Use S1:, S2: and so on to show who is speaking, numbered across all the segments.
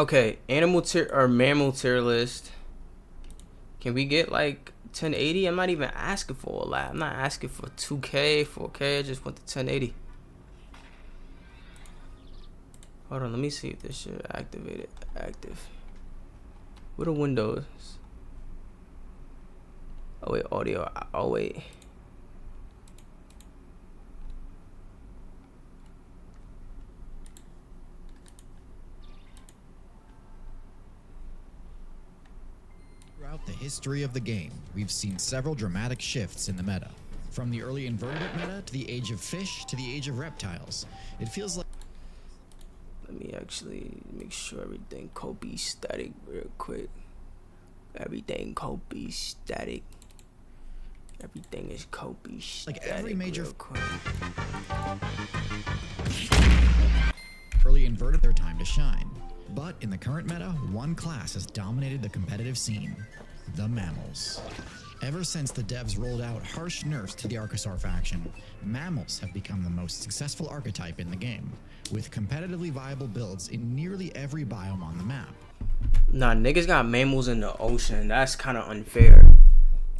S1: Okay, animal tier or mammal tier list. Can we get like 1080? I'm not even asking for a lot. I'm not asking for 2K, 4K. I just want the 1080. Hold on, let me see if this shit activated. Active. What are windows? Oh wait, audio. Oh wait.
S2: Throughout the history of the game, we've seen several dramatic shifts in the meta. From the early invertebrate meta to the age of fish to the age of reptiles. It feels like...
S1: Let me actually make sure everything copy static real quick. Everything copy static. Everything is copy static.
S2: Like every major
S1: real quick.
S2: Early inverted their time to shine. But in the current meta, one class has dominated the competitive scene, the mammals. Ever since the devs rolled out harsh nerfs to the Archosaur faction, mammals have become the most successful archetype in the game, with competitively viable builds in nearly every biome on the map.
S1: Nah, niggas got mammals in the ocean. That's kind of unfair.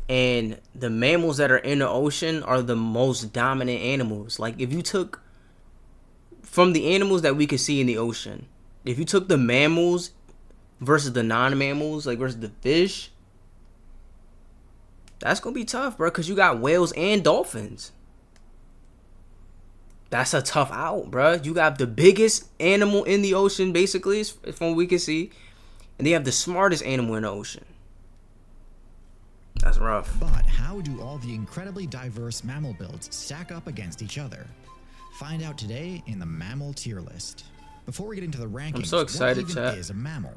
S1: And the mammals that are in the ocean are the most dominant animals. Like, if you took from the animals that we could see in the ocean, if you took the mammals versus the non-mammals, like versus the fish, that's gonna be tough, bro, because you got whales and dolphins. That's a tough out, bro. You got the biggest animal in the ocean, basically, from what we can see, and they have the smartest animal in the ocean. That's rough.
S2: But how do all the incredibly diverse mammal builds stack up against each other? Find out today in the mammal tier list. Before we get into the rankings,
S1: I'm so excited,
S2: what even
S1: chat.
S2: is a mammal?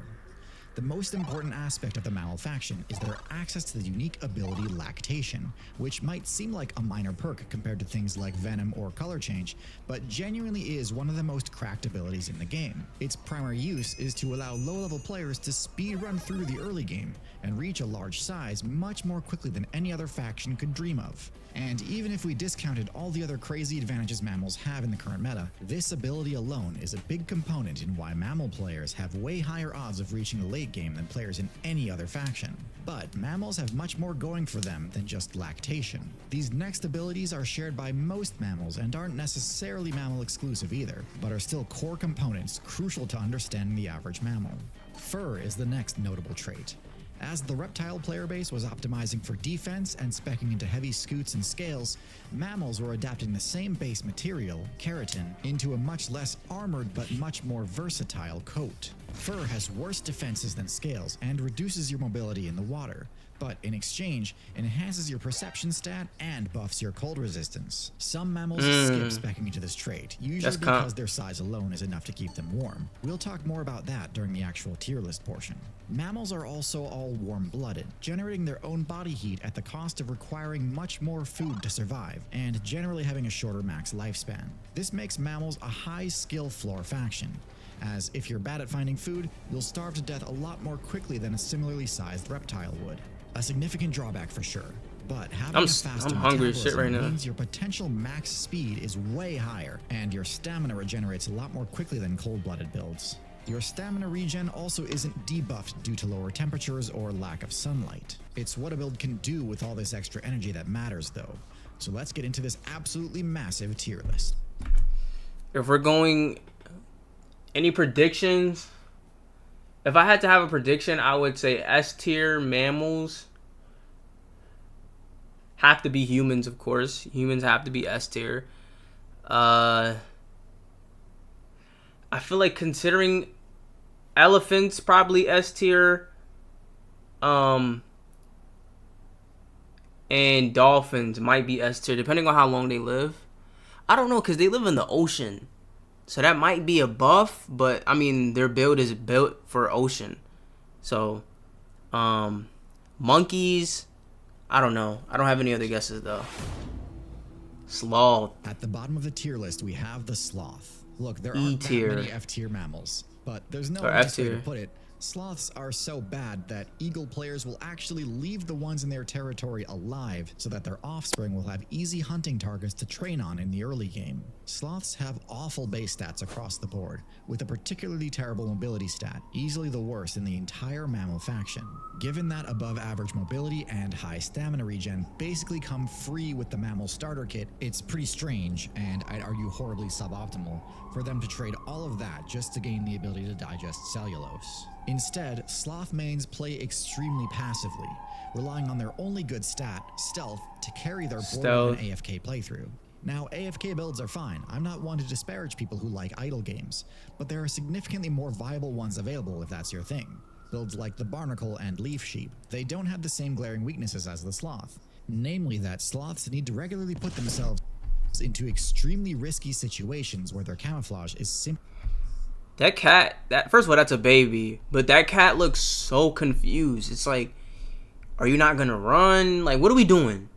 S2: The most important aspect of the mammal faction is their access to the unique ability lactation, which might seem like a minor perk compared to things like venom or color change, but genuinely is one of the most cracked abilities in the game. Its primary use is to allow low-level players to speed run through the early game and reach a large size much more quickly than any other faction could dream of. And even if we discounted all the other crazy advantages mammals have in the current meta, this ability alone is a big component in why mammal players have way higher odds of reaching the late game than players in any other faction. But mammals have much more going for them than just lactation. These next abilities are shared by most mammals and aren't necessarily mammal exclusive either, but are still core components crucial to understanding the average mammal. Fur is the next notable trait. As the reptile player base was optimizing for defense and speccing into heavy scutes and scales, mammals were adapting the same base material, keratin, into a much less armored but much more versatile coat. Fur has worse defenses than scales and reduces your mobility in the water, but in exchange, enhances your perception stat and buffs your cold resistance. Some mammals skip speccing into this trait, usually because their size alone is enough to keep them warm. We'll talk more about that during the actual tier list portion. Mammals are also all warm-blooded, generating their own body heat at the cost of requiring much more food to survive, and generally having a shorter max lifespan. This makes mammals a high skill floor faction, as if you're bad at finding food, you'll starve to death a lot more quickly than a similarly sized reptile would. A significant drawback for sure, but having a faster
S1: hungry as shit right now.
S2: means your potential max speed is way higher, and your stamina regenerates a lot more quickly than cold-blooded builds. Your stamina regen also isn't debuffed due to lower temperatures or lack of sunlight. It's what a build can do with all this extra energy that matters though. So let's get into this absolutely massive tier list.
S1: If we're going, any predictions? If I had to have a prediction, I would say S tier mammals have to be humans, of course. Humans have to be S tier. I feel like considering elephants probably S tier. And dolphins might be S tier, depending on how long they live. I don't know, because they live in the ocean. So that might be a buff, but I mean their build is built for ocean. So monkeys, I don't know. I don't have any other guesses though. Sloth.
S2: At the bottom of the tier list we have the sloth. Look, there aren't that many F tier mammals, but there's no nice way to put it. Sloths are so bad that eagle players will actually leave the ones in their territory alive so that their offspring will have easy hunting targets to train on in the early game. Sloths have awful base stats across the board, with a particularly terrible mobility stat, easily the worst in the entire mammal faction. Given that above average mobility and high stamina regen basically come free with the mammal starter kit, it's pretty strange, and I'd argue horribly suboptimal, for them to trade all of that just to gain the ability to digest cellulose. Instead, sloth mains play extremely passively, relying on their only good stat, stealth, to carry their borderline AFK playthrough. Now, AFK builds are fine. I'm not one to disparage people who like idle games, but there are significantly more viable ones available if that's your thing. Builds like the Barnacle and Leaf Sheep, they don't have the same glaring weaknesses as the sloth, namely that sloths need to regularly put themselves into extremely risky situations where their camouflage is simply...
S1: That cat, first of all, that's a baby, but that cat looks so confused. It's like, are you not gonna run? Like, what are we doing?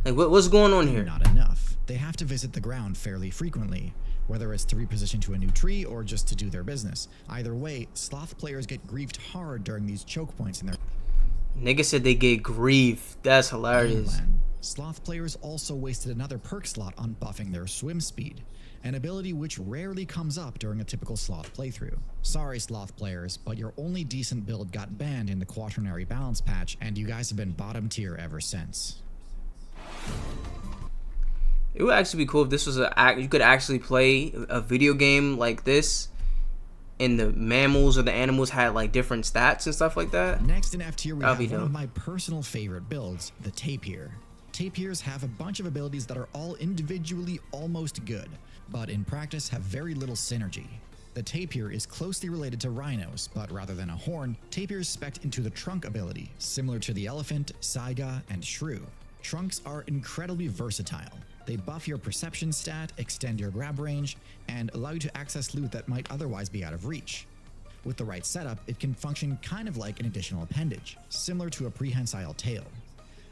S1: Like, what's going on here?
S2: Not enough. They have to visit the ground fairly frequently, whether it's to reposition to a new tree or just to do their business. Either way, sloth players get griefed hard during these choke points in their...
S1: Nigga said they get grief. That's hilarious.
S2: Inland. Sloth players also wasted another perk slot on buffing their swim speed, an ability which rarely comes up during a typical sloth playthrough. Sorry, sloth players, but your only decent build got banned in the quaternary balance patch, and you guys have been bottom tier ever since.
S1: It would actually be cool if this was you could actually play a video game like this, and the mammals or the animals had like different stats and stuff like that.
S2: Next in F tier, we have one
S1: dope.
S2: of my personal favorite builds, the Tapir. Tapirs have a bunch of abilities that are all individually almost good, but in practice have very little synergy. The Tapir is closely related to rhinos, but rather than a horn, tapirs spec into the trunk ability, similar to the elephant, saiga, and shrew. Trunks are incredibly versatile. They buff your perception stat, extend your grab range, and allow you to access loot that might otherwise be out of reach. With the right setup, it can function kind of like an additional appendage, similar to a prehensile tail.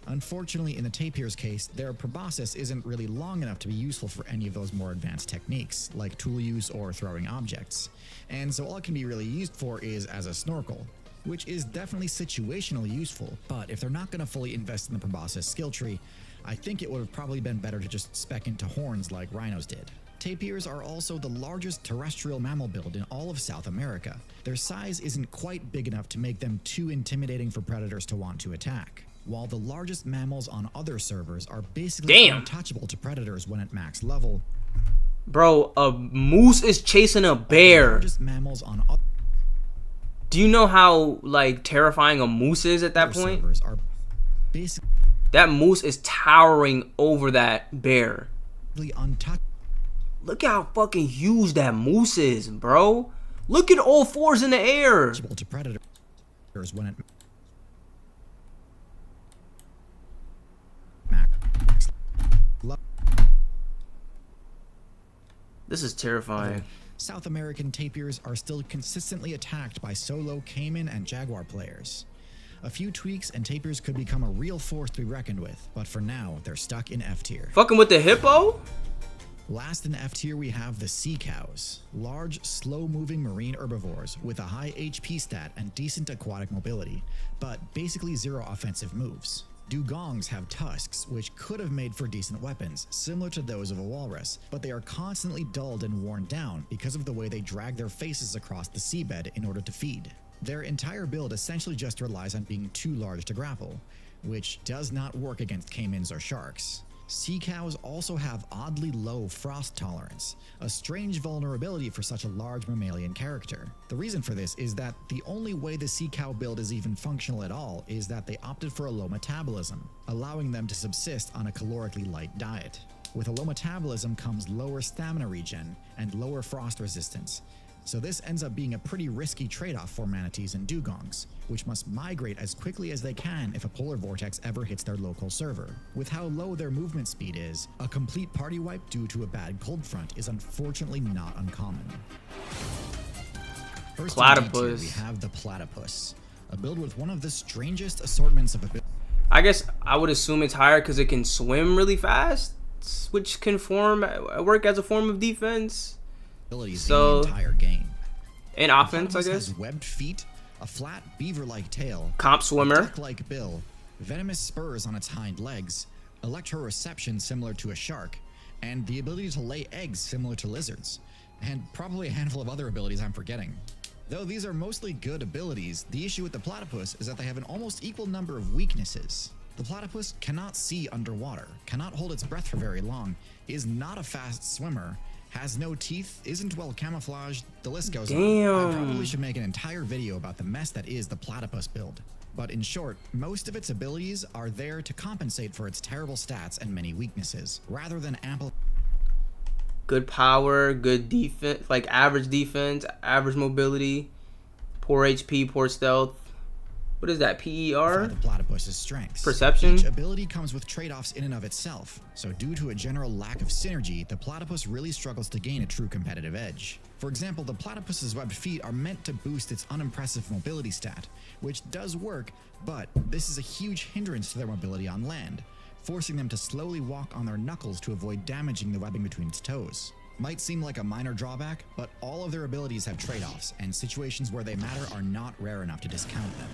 S2: Unfortunately, in the tapir's case, their proboscis isn't really long enough to be useful for any of those more advanced techniques, like tool use or throwing objects, and so all it can be really used for is as a snorkel, which is definitely situationally useful, but if they're not going to fully invest in the proboscis skill tree, I think it would have probably been better to just spec into horns like rhinos did. Tapirs are also the largest terrestrial mammal build in all of South America. Their size isn't quite big enough to make them too intimidating for predators to want to attack, while the largest mammals on other servers are basically untouchable to predators when at max level.
S1: Bro, a moose is chasing a bear.
S2: The largest mammals on
S1: Do you know how like terrifying a moose is at that point?
S2: Servers are basically
S1: that moose is towering over that bear.
S2: untouchable.
S1: Look how fucking huge that moose is, bro. Look at all fours in the air.
S2: To predators when it
S1: This is terrifying.
S2: South American tapirs are still consistently attacked by solo caiman and jaguar players. A few tweaks and tapirs could become a real force to be reckoned with, but for now, they're stuck in F tier.
S1: Fucking with the hippo?
S2: Last in F tier, we have the sea cows, large, slow-moving marine herbivores with a high HP stat and decent aquatic mobility, but basically zero offensive moves. Dugongs have tusks, which could have made for decent weapons, similar to those of a walrus, but they are constantly dulled and worn down because of the way they drag their faces across the seabed in order to feed. Their entire build essentially just relies on being too large to grapple, which does not work against caimans or sharks. Sea cows also have oddly low frost tolerance, a strange vulnerability for such a large mammalian character. The reason for this is that the only way the sea cow build is even functional at all is that they opted for a low metabolism, allowing them to subsist on a calorically light diet. With a low metabolism comes lower stamina regen and lower frost resistance, so this ends up being a pretty risky trade-off for manatees and dugongs, which must migrate as quickly as they can if a polar vortex ever hits their local server. With how low their movement speed is, a complete party wipe due to a bad cold front is unfortunately not uncommon. First
S1: Platypus.
S2: We have the platypus, a build with one of the strangest assortments of abilities.
S1: I guess I would assume it's higher because it can swim really fast, which can work as a form of defense.
S2: So, in the entire game.
S1: In offense, I guess.
S2: Has webbed feet, A flat, beaver-like tail,
S1: Comp swimmer.
S2: duck-like bill, venomous spurs on its hind legs, electroreception similar to a shark, and the ability to lay eggs similar to lizards, and probably a handful of other abilities I'm forgetting. Though these are mostly good abilities, the issue with the platypus is that they have an almost equal number of weaknesses. The platypus cannot see underwater, cannot hold its breath for very long, is not a fast swimmer, has no teeth, isn't well camouflaged, the list goes on. I probably should make an entire video about the mess that is the platypus build. But in short, most of its abilities are there to compensate for its terrible stats and many weaknesses, rather than ample.
S1: Good power, good defense, like average defense, average mobility, poor HP, poor stealth. What is that? PER?
S2: The platypus's strengths.
S1: Perception?
S2: Each ability comes with trade-offs in and of itself, so due to a general lack of synergy, the platypus really struggles to gain a true competitive edge. For example, the platypus's webbed feet are meant to boost its unimpressive mobility stat, which does work, but this is a huge hindrance to their mobility on land, forcing them to slowly walk on their knuckles to avoid damaging the webbing between its toes. Might seem like a minor drawback, but all of their abilities have trade-offs, and situations where they matter are not rare enough to discount them.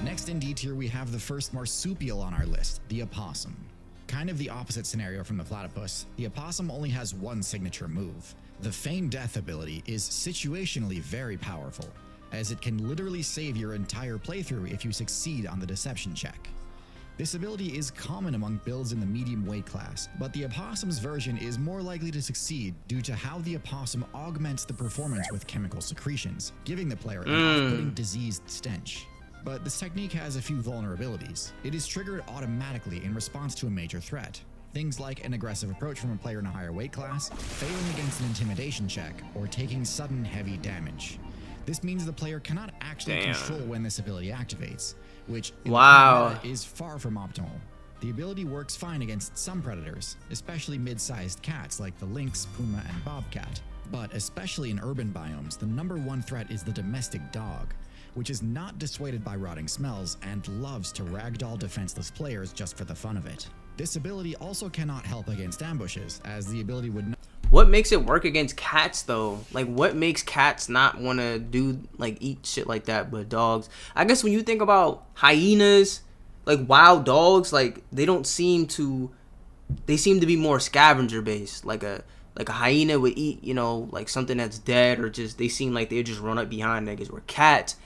S2: Next in D tier, we have the first marsupial on our list, the opossum. Kind of the opposite scenario from the platypus, the opossum only has one signature move. The Feign Death ability is situationally very powerful, as it can literally save your entire playthrough if you succeed on the deception check. This ability is common among builds in the medium weight class, but the opossum's version is more likely to succeed due to how the opossum augments the performance with chemical secretions, giving the player an off-putting diseased stench. But this technique has a few vulnerabilities. It is triggered automatically in response to a major threat. Things like an aggressive approach from a player in a higher weight class, failing against an intimidation check, or taking sudden heavy damage. This means the player cannot actually control when this ability activates, which in the meta is far from optimal. The ability works fine against some predators, especially mid-sized cats like the lynx, puma, and bobcat. But especially in urban biomes, the number one threat is the domestic dog, which is not dissuaded by rotting smells and loves to ragdoll defenseless players just for the fun of it. This ability also cannot help against ambushes, as the ability would not.
S1: What makes it work against cats though? Like, what makes cats not want to do, like, eat shit like that, but dogs? I guess when you think about hyenas, like wild dogs, like they seem to be more scavenger based. Like a hyena would eat, you know, like something that's dead, or just they seem like they just run up behind niggas. Where cats,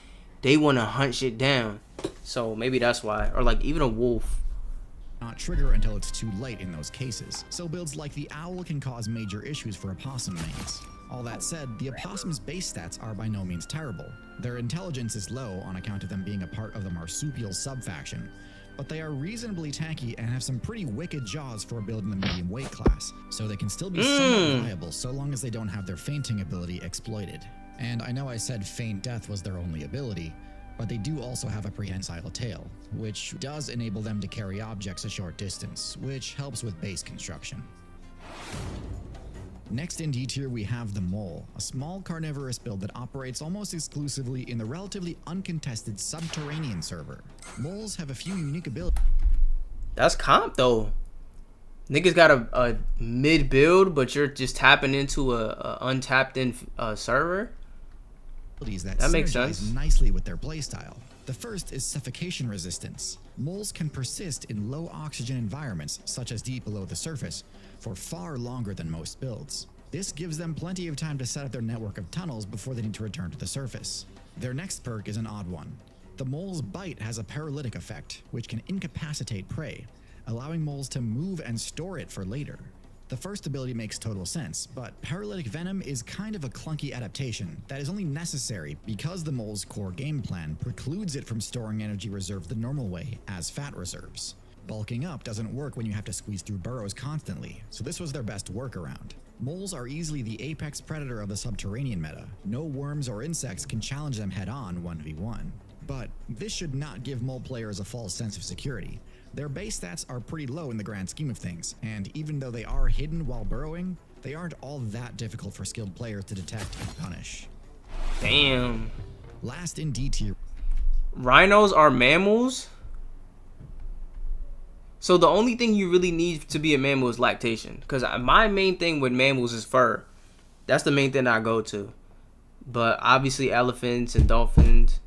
S1: they want to hunt shit down. So maybe that's why. Or like even a wolf.
S2: Not trigger until it's too late in those cases, so builds like the owl can cause major issues for opossum mains. All that said, the opossum's base stats are by no means terrible. Their intelligence is low on account of them being a part of the marsupial subfaction, but they are reasonably tanky and have some pretty wicked jaws for a build in the medium weight class, so they can still be somewhat viable so long as they don't have their fainting ability exploited. And I know I said Feign Death was their only ability, but they do also have a prehensile tail, which does enable them to carry objects a short distance, which helps with base construction. Next in D tier, we have the mole, a small carnivorous build that operates almost exclusively in the relatively uncontested subterranean server. Moles have a few unique abilities.
S1: That's comp though. Niggas got a mid build, but you're just tapping into a untapped in server.
S2: That
S1: makes sense.
S2: Nicely with their playstyle. The first is suffocation resistance. Moles can persist in low oxygen environments, such as deep below the surface, for far longer than most builds. This gives them plenty of time to set up their network of tunnels before they need to return to the surface. Their next perk is an odd one. The mole's bite has a paralytic effect, which can incapacitate prey, allowing moles to move and store it for later. The first ability makes total sense, but paralytic venom is kind of a clunky adaptation that is only necessary because the mole's core game plan precludes it from storing energy reserve the normal way as fat reserves. Bulking up doesn't work when you have to squeeze through burrows constantly, so this was their best workaround. Moles are easily the apex predator of the subterranean meta. No worms or insects can challenge them head-on 1v1. But this should not give mole players a false sense of security. Their base stats are pretty low in the grand scheme of things, and even though they are hidden while burrowing, they aren't all that difficult for skilled players to detect and punish.
S1: Damn.
S2: Last in D tier.
S1: Rhinos are mammals? So the only thing you really need to be a mammal is lactation. Because my main thing with mammals is fur. That's the main thing I go to. But obviously elephants and dolphins.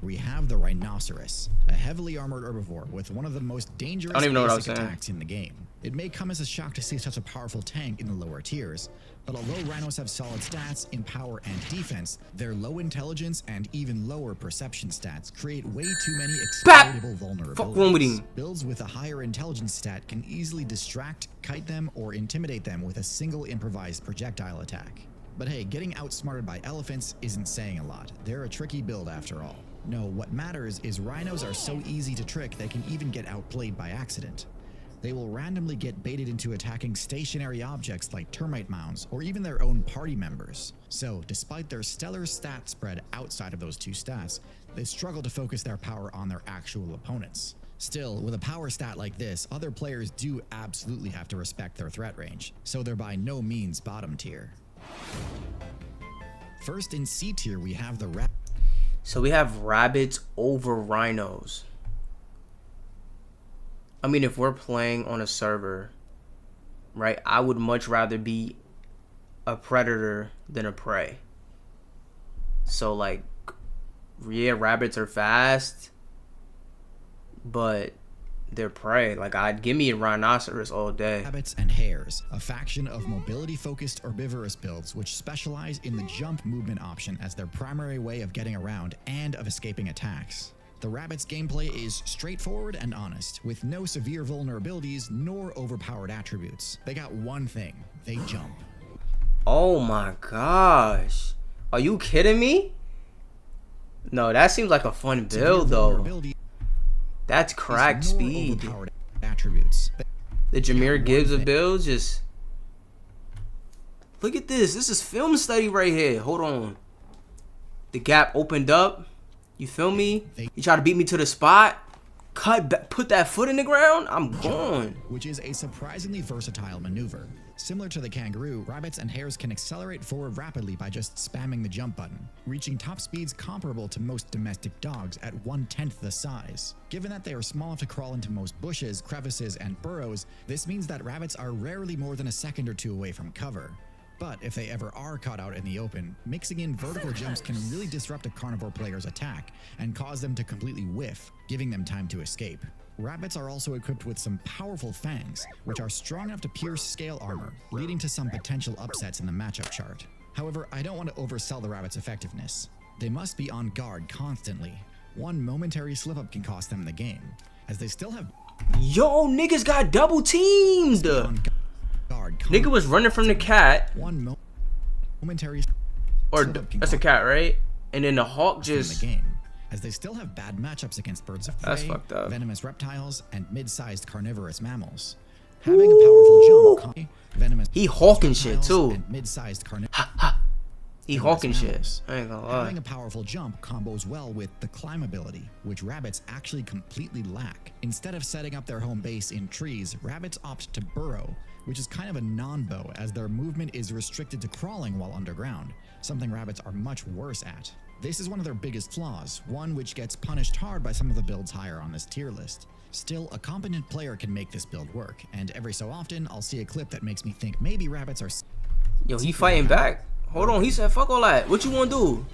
S2: We have the rhinoceros, a heavily armored herbivore with one of the most dangerous
S1: I don't even know what I was
S2: basic
S1: saying.
S2: attacks in the game. It may come as a shock to see such a powerful tank in the lower tiers, but although rhinos have solid stats in power and defense, their low intelligence and even lower perception stats create way too many exploitable vulnerabilities.
S1: Fuck wrong with him?
S2: Builds with a higher intelligence stat can easily distract, kite them, or intimidate them with a single improvised projectile attack. But hey, getting outsmarted by elephants isn't saying a lot. They're a tricky build after all. No, what matters is rhinos are so easy to trick they can even get outplayed by accident. They will randomly get baited into attacking stationary objects like termite mounds or even their own party members. So, despite their stellar stat spread outside of those two stats, they struggle to focus their power on their actual opponents. Still, with a power stat like this, other players do absolutely have to respect their threat range, so they're by no means bottom tier. First in C tier, we have the
S1: So we have rabbits over rhinos. I mean, if we're playing on a server, right, I would much rather be a predator than a prey. So, like, yeah, rabbits are fast, but they're prey. Like, I'd give me a rhinoceros all day.
S2: Rabbits and hares, a faction of mobility-focused herbivorous builds which specialize in the jump movement option as their primary way of getting around and of escaping attacks. The rabbits' gameplay is straightforward and honest, with no severe vulnerabilities nor overpowered attributes. They got one thing: they jump.
S1: Oh my gosh. Are you kidding me? No, that seems like a fun build though. That's cracked speed.
S2: Attributes.
S1: The Jameer Gibbs of builds just... Look at this. This is film study right here. Hold on. The gap opened up. You feel me? You try to beat me to the spot. Cut back, put that foot in the ground. I'm gone.
S2: Which is a surprisingly versatile maneuver. Similar to the kangaroo, rabbits and hares can accelerate forward rapidly by just spamming the jump button, reaching top speeds comparable to most domestic dogs at 1/10 the size. Given that they are small enough to crawl into most bushes, crevices, and burrows, this means that rabbits are rarely more than a second or two away from cover. But if they ever are caught out in the open, mixing in vertical jumps can really disrupt a carnivore player's attack and cause them to completely whiff, giving them time to escape. Rabbits are also equipped with some powerful fangs, which are strong enough to pierce scale armor, leading to some potential upsets in the matchup chart. However, I don't want to oversell the rabbits' effectiveness. They must be on guard constantly. One momentary slip-up can cost them the game, as they still have...
S1: Yo, niggas got double teamed. Nigga was running from the cat.
S2: One momentary
S1: or that's a cat, right? And then the hawk just...
S2: the game, as they still have bad matchups against birds of prey,
S1: That's fucked up.
S2: venomous reptiles, and mid-sized carnivorous mammals. Having a powerful jump, venomous
S1: He hawking shit too.
S2: and mid-sized
S1: He hawking shit.
S2: mammals.
S1: I ain't gonna
S2: Having
S1: lie.
S2: a powerful jump combos well with the climb ability, which rabbits actually completely lack. Instead of setting up their home base in trees, rabbits opt to burrow, which is kind of a non-bow as their movement is restricted to crawling while underground, something rabbits are much worse at. This is one of their biggest flaws, one which gets punished hard by some of the builds higher on this tier list. Still, a competent player can make this build work, and every so often I'll see a clip that makes me think maybe rabbits are...
S1: Yo, he fighting back. Hold on, he said fuck all that. What you wanna do?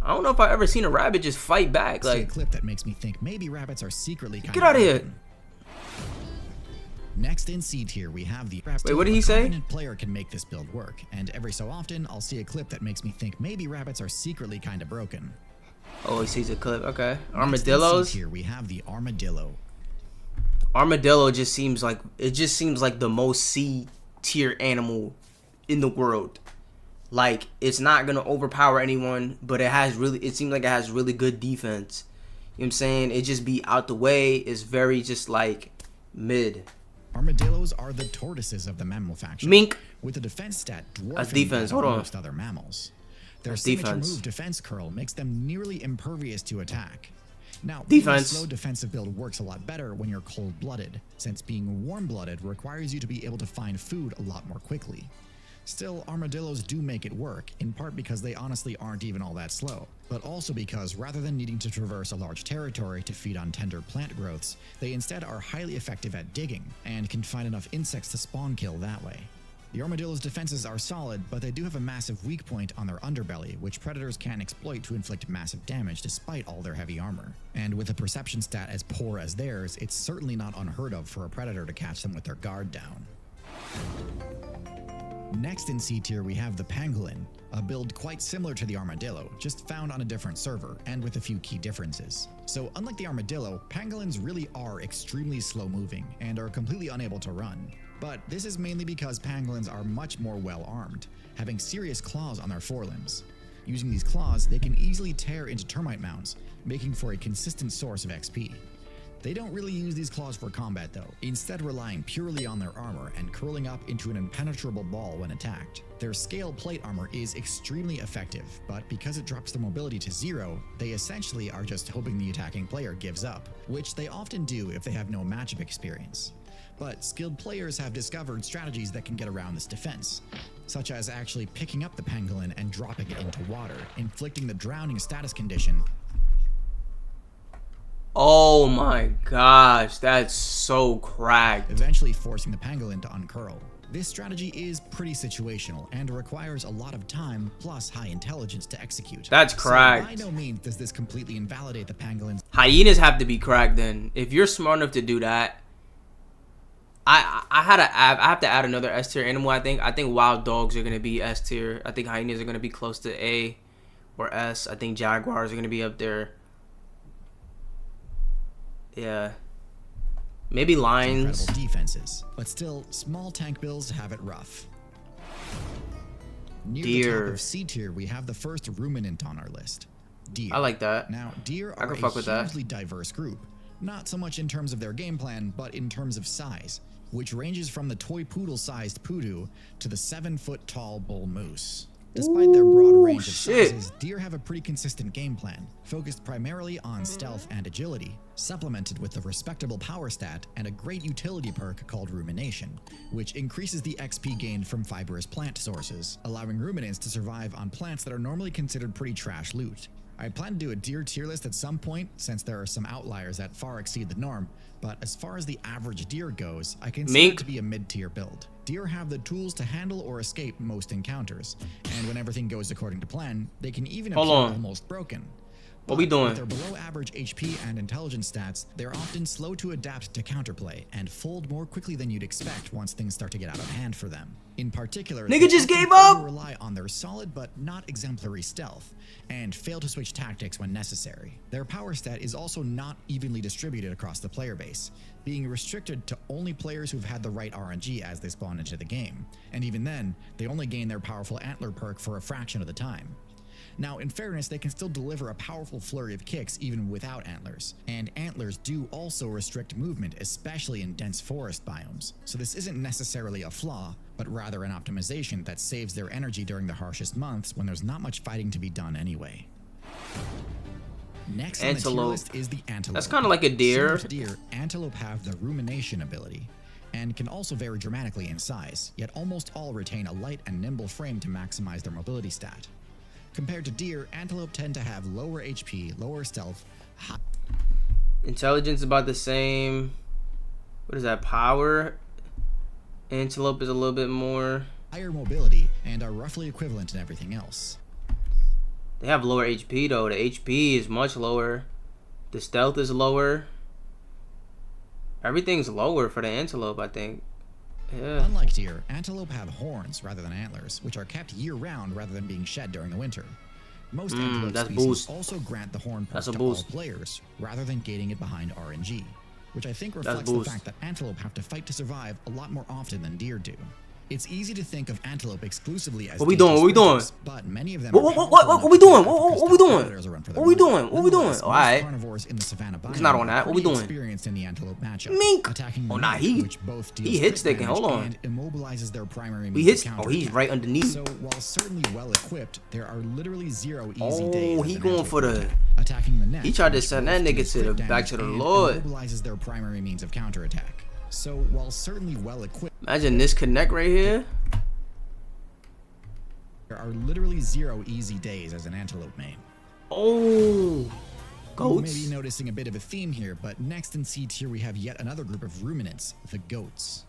S1: I don't know if I ever seen a rabbit just fight back.
S2: see a
S1: Like,
S2: clip that makes me think maybe rabbits are secretly kind
S1: get out of here.
S2: Next in C tier, we have the...
S1: Wait, what did he say?
S2: A competent player can make this build work, and every so often I'll see a clip that makes me think maybe rabbits are secretly kind of broken.
S1: Oh, he sees a clip. Okay.
S2: Next in
S1: Armadillos.
S2: C tier, we have the armadillo.
S1: Armadillo just seems like the most C tier animal in the world. Like, it's not gonna overpower anyone, but it seems like it has really good defense. You know what I'm saying? It just be out the way. It's very just like mid.
S2: Armadillos are the tortoises of the mammal faction,
S1: Mink.
S2: with a defense stat
S1: That's
S2: dwarfing
S1: defense.
S2: that
S1: Hold
S2: of
S1: on.
S2: most other mammals. Their
S1: That's
S2: signature
S1: defense.
S2: move, defense curl, makes them nearly impervious to attack. Now, being a
S1: Defense.
S2: slow defensive build works a lot better when you're cold-blooded, since being warm-blooded requires you to be able to find food a lot more quickly. Still, armadillos do make it work, in part because they honestly aren't even all that slow, but also because rather than needing to traverse a large territory to feed on tender plant growths, they instead are highly effective at digging, and can find enough insects to spawn kill that way. The armadillo's defenses are solid, but they do have a massive weak point on their underbelly, which predators can exploit to inflict massive damage despite all their heavy armor. And with a perception stat as poor as theirs, it's certainly not unheard of for a predator to catch them with their guard down. Next in C tier we have the pangolin, a build quite similar to the armadillo, just found on a different server, and with a few key differences. So unlike the armadillo, pangolins really are extremely slow moving, and are completely unable to run. But this is mainly because pangolins are much more well armed, having serious claws on their forelimbs. Using these claws, they can easily tear into termite mounds, making for a consistent source of XP. They don't really use these claws for combat though, instead relying purely on their armor and curling up into an impenetrable ball when attacked. Their scale plate armor is extremely effective, but because it drops their mobility to 0, they essentially are just hoping the attacking player gives up, which they often do if they have no matchup experience. But skilled players have discovered strategies that can get around this defense, such as actually picking up the pangolin and dropping it into water, inflicting the drowning status condition.
S1: Oh my gosh, that's so cracked.
S2: Eventually forcing the pangolin to uncurl. This strategy is pretty situational and requires a lot of time plus high intelligence to execute.
S1: That's cracked.
S2: So by no means does this completely invalidate the pangolin's.
S1: Hyenas have to be cracked then. If you're smart enough to do that, I have to add another S tier animal. I think wild dogs are gonna be S tier. I think hyenas are gonna be close to A or S. I think jaguars are gonna be up there. Yeah, maybe lions.
S2: Incredible defenses, but still, small tank builds have it rough. Near the top
S1: Deer.
S2: of C tier, we have the first ruminant on our list. Deer.
S1: I like that.
S2: Now, deer
S1: I
S2: are
S1: can
S2: a
S1: fuck with that.
S2: hugely diverse group, not so much in terms of their game plan, but in terms of size, which ranges from the toy poodle-sized poodoo to the 7-foot-tall bull moose. Despite their broad range of
S1: shit.
S2: sizes, deer have a pretty consistent game plan, focused primarily on stealth and agility, supplemented with a respectable power stat and a great utility perk called Rumination, which increases the XP gained from fibrous plant sources, allowing ruminants to survive on plants that are normally considered pretty trash loot. I plan to do a deer tier list at some point, since there are some outliers that far exceed the norm, but as far as the average deer goes, I consider
S1: Mink.
S2: it to be a mid-tier build. Deer have the tools to handle or escape most encounters, and when everything goes according to plan, they can even appear
S1: on.
S2: almost broken.
S1: What we
S2: But
S1: doing?
S2: With their below average HP and intelligence stats, they're often slow to adapt to counterplay and fold more quickly than you'd expect once things start to get out of hand for them. In particular,
S1: Nigga
S2: they
S1: just
S2: often
S1: gave up!
S2: rely on their solid but not exemplary stealth, and fail to switch tactics when necessary. Their power stat is also not evenly distributed across the player base, being restricted to only players who've had the right RNG as they spawn into the game, and even then, they only gain their powerful antler perk for a fraction of the time. Now, in fairness, they can still deliver a powerful flurry of kicks even without antlers, and antlers do also restrict movement, especially in dense forest biomes, so this isn't necessarily a flaw, but rather an optimization that saves their energy during the harshest months when there's not much fighting to be done anyway. Next on the tier
S1: Antelope.
S2: list is the antelope.
S1: That's kinda like a deer.
S2: Similar to deer, antelope have the rumination ability, and can also vary dramatically in size, yet almost all retain a light and nimble frame to maximize their mobility stat. Compared to deer, antelope tend to have lower HP, lower stealth,
S1: Intelligence about the same. What is that? Power. Antelope is a little bit more.
S2: higher mobility, and are roughly equivalent in everything else.
S1: They have lower HP though. The HP is much lower. The stealth is lower. Everything's lower for the antelope, I think. Yeah.
S2: Unlike deer, antelope have horns rather than antlers, which are kept year-round rather than being shed during the winter. Most antelope
S1: that's
S2: species
S1: boost.
S2: also grant the horn perk
S1: That's a
S2: to
S1: boost.
S2: all players, rather than gating it behind RNG, which I think reflects the
S1: boost.
S2: fact that antelope have to fight to survive a lot more often than deer do. It's easy to think of antelope exclusively as
S1: What we doing? What we doing?
S2: but many of them
S1: What we doing? What we doing? What we doing? What we doing?
S2: Nonetheless,
S1: All right.
S2: carnivores in the savanna
S1: He's not
S2: biome
S1: on that.
S2: are
S1: What we
S2: pretty
S1: doing?
S2: experienced in the antelope matchup,
S1: Mink.
S2: attacking the
S1: Oh, nah,
S2: neck,
S1: he-
S2: which both
S1: he
S2: deals
S1: hit
S2: crit
S1: sticking. Hold
S2: damage
S1: on.
S2: and immobilizes their primary
S1: He
S2: means
S1: hits.
S2: of
S1: Oh, he's
S2: counterattack.
S1: right underneath.
S2: So while certainly well equipped, there are literally zero easy
S1: Oh,
S2: days.
S1: he
S2: as an
S1: going
S2: antelope
S1: for the-
S2: attack. Attacking the neck.
S1: He tried to
S2: which
S1: send that
S2: both
S1: nigga
S2: deals
S1: to the
S2: crit
S1: back to the
S2: damage and
S1: Lord.
S2: immobilizes their primary means of counterattack. So while certainly well equipped,
S1: Imagine this connect right here.
S2: there are literally zero easy days as an antelope main.
S1: Oh,
S2: You may
S1: goats.
S2: be noticing a bit of a theme here, but next in C tier we have yet another group of ruminants, the goats.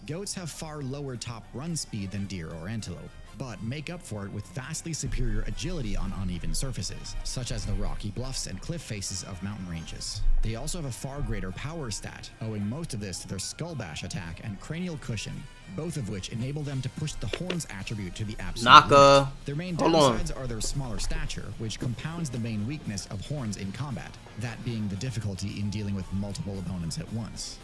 S2: Goats have far lower top run speed than deer or antelope, but make up for it with vastly superior agility on uneven surfaces, such as the rocky bluffs and cliff faces of mountain ranges. They also have a far greater power stat, owing most of this to their skull bash attack and cranial cushion, both of which enable them to push the horns attribute to the absolute
S1: Naka.
S2: limit. Their main
S1: Hold on.
S2: downsides are their smaller stature, which compounds the main weakness of horns in combat, that being the difficulty in dealing with multiple opponents at once.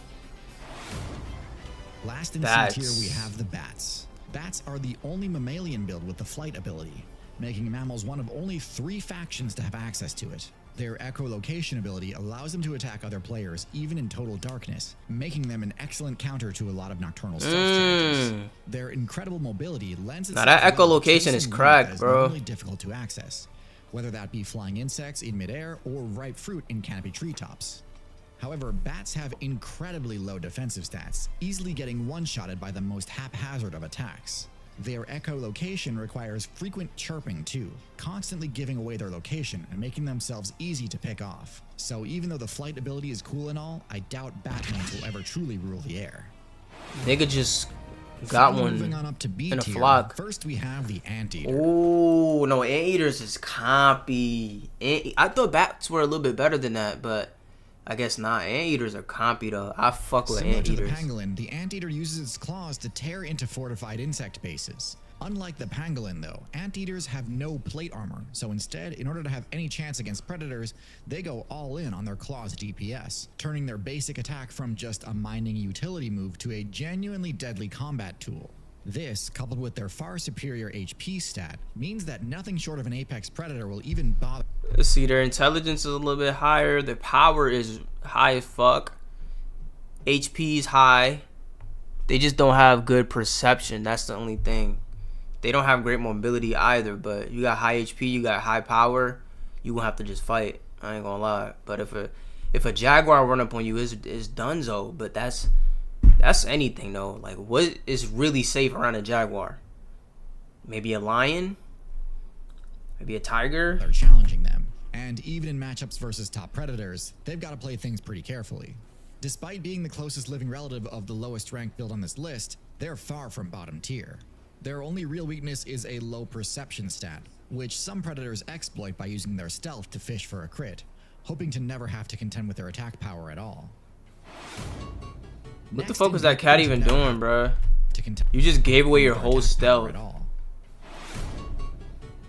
S2: Last in C
S1: Bats.
S2: tier we have the bats. Bats are the only mammalian build with the flight ability, making mammals one of only 3 factions to have access to it. Their echolocation ability allows them to attack other players even in total darkness, making them an excellent counter to a lot of nocturnal stealth challenges. Their incredible mobility lends
S1: Now
S2: itself
S1: that
S2: well to
S1: echolocation
S2: chasing
S1: is
S2: meat
S1: cracked,
S2: that is
S1: bro.
S2: normally difficult to access, whether that be flying insects in midair or ripe fruit in canopy treetops. However, bats have incredibly low defensive stats, easily getting one-shotted by the most haphazard of attacks. Their echolocation requires frequent chirping too, constantly giving away their location and making themselves easy to pick off. So even though the flight ability is cool and all, I doubt Batmans will ever truly rule the air.
S1: Nigga just got
S2: Moving
S1: one
S2: on up to B
S1: in a
S2: tier,
S1: flock.
S2: first we have the anteater.
S1: Oh no, anteaters is compy. I thought bats were a little bit better than that, but I guess not. Anteaters are compy though. I fuck with
S2: Similar to the
S1: anteaters.
S2: pangolin, the anteater uses its claws to tear into fortified insect bases. Unlike the pangolin though, anteaters have no plate armor, so instead, in order to have any chance against predators, they go all in on their claws DPS, turning their basic attack from just a mining utility move to a genuinely deadly combat tool. This, coupled with their far superior HP stat, means that nothing short of an apex predator will even bother.
S1: Let's see, their intelligence is a little bit higher. Their power is high as fuck. HP is high. They just don't have good perception. That's the only thing. They don't have great mobility either, but you got high HP, you got high power, you gonna have to just fight. I ain't gonna lie. But if a jaguar run up on you, is dunzo. But that's anything though. Like, what is really safe around a jaguar? Maybe a lion? Maybe a tiger?
S2: Are challenging them. And even in matchups versus top predators, they've got to play things pretty carefully. Despite being the closest living relative of the lowest ranked build on this list, they're far from bottom tier. Their only real weakness is a low perception stat, which some predators exploit by using their stealth to fish for a crit, hoping to never have to contend with their attack power at all.
S1: What the
S2: Next
S1: fuck
S2: in
S1: was that
S2: B
S1: cat
S2: tier
S1: even
S2: never
S1: doing, bruh?
S2: to contend
S1: You just gave away your
S2: with
S1: whole
S2: their attack power
S1: stealth.
S2: at all.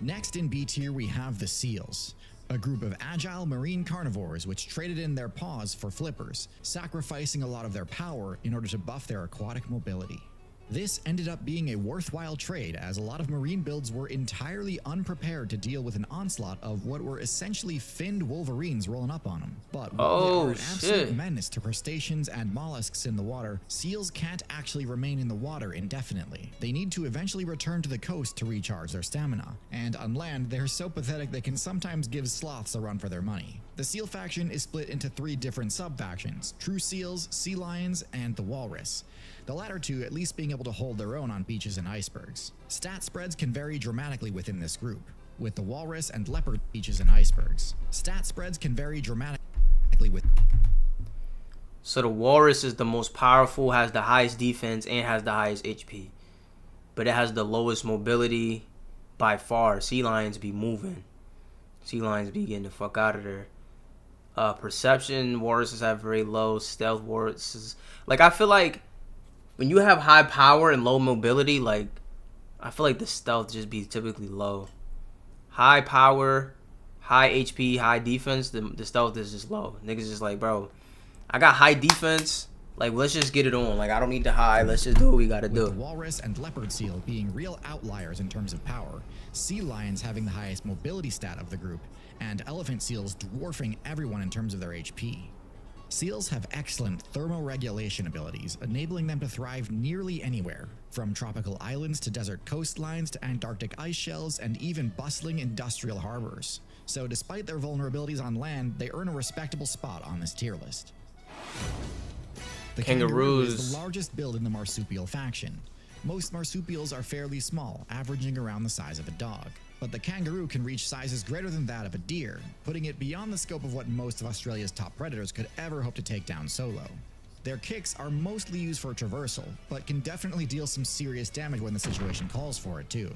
S2: Next in B tier we have the seals, a group of agile marine carnivores which traded in their paws for flippers, sacrificing a lot of their power in order to buff their aquatic mobility. This ended up being a worthwhile trade as a lot of marine builds were entirely unprepared to deal with an onslaught of what were essentially finned wolverines rolling up on them. But while they
S1: Oh,
S2: are an absolute
S1: shit.
S2: menace to crustaceans and mollusks in the water, seals can't actually remain in the water indefinitely. They need to eventually return to the coast to recharge their stamina, and on land they're so pathetic they can sometimes give sloths a run for their money. The seal faction is split into 3 different sub-factions: true seals, sea lions, and the walrus. The latter two at least being able to hold their own on beaches and icebergs. Stat spreads can vary dramatically within this group, with the walrus and leopard beaches and icebergs. Stat spreads can vary dramatically with
S1: So the walrus is the most powerful, has the highest defense, and has the highest HP. But it has the lowest mobility by far. Sea lions be moving. Sea lions be getting the fuck out of there. Perception, walruses have very low. Stealth walruses. Like, I feel like when you have high power and low mobility, like, I feel like the stealth just be typically low. High power, high HP, high defense, the stealth is just low. Niggas just like, bro, I got high defense, Like, let's just get it on. Like, I don't need to hide. Let's just do what we gotta
S2: With
S1: do.
S2: the walrus and leopard seal being real outliers in terms of power, sea lions having the highest mobility stat of the group, and elephant seals dwarfing everyone in terms of their HP. Seals have excellent thermoregulation abilities, enabling them to thrive nearly anywhere, from tropical islands to desert coastlines to Antarctic ice shelves and even bustling industrial harbors. So despite their vulnerabilities on land, they earn a respectable spot on this tier list. The kangaroo is the largest build in the marsupial faction. Most marsupials are fairly small, averaging around the size of a dog. But the kangaroo can reach sizes greater than that of a deer, putting it beyond the scope of what most of Australia's top predators could ever hope to take down solo. Their kicks are mostly used for traversal, but can definitely deal some serious damage when the situation calls for it too.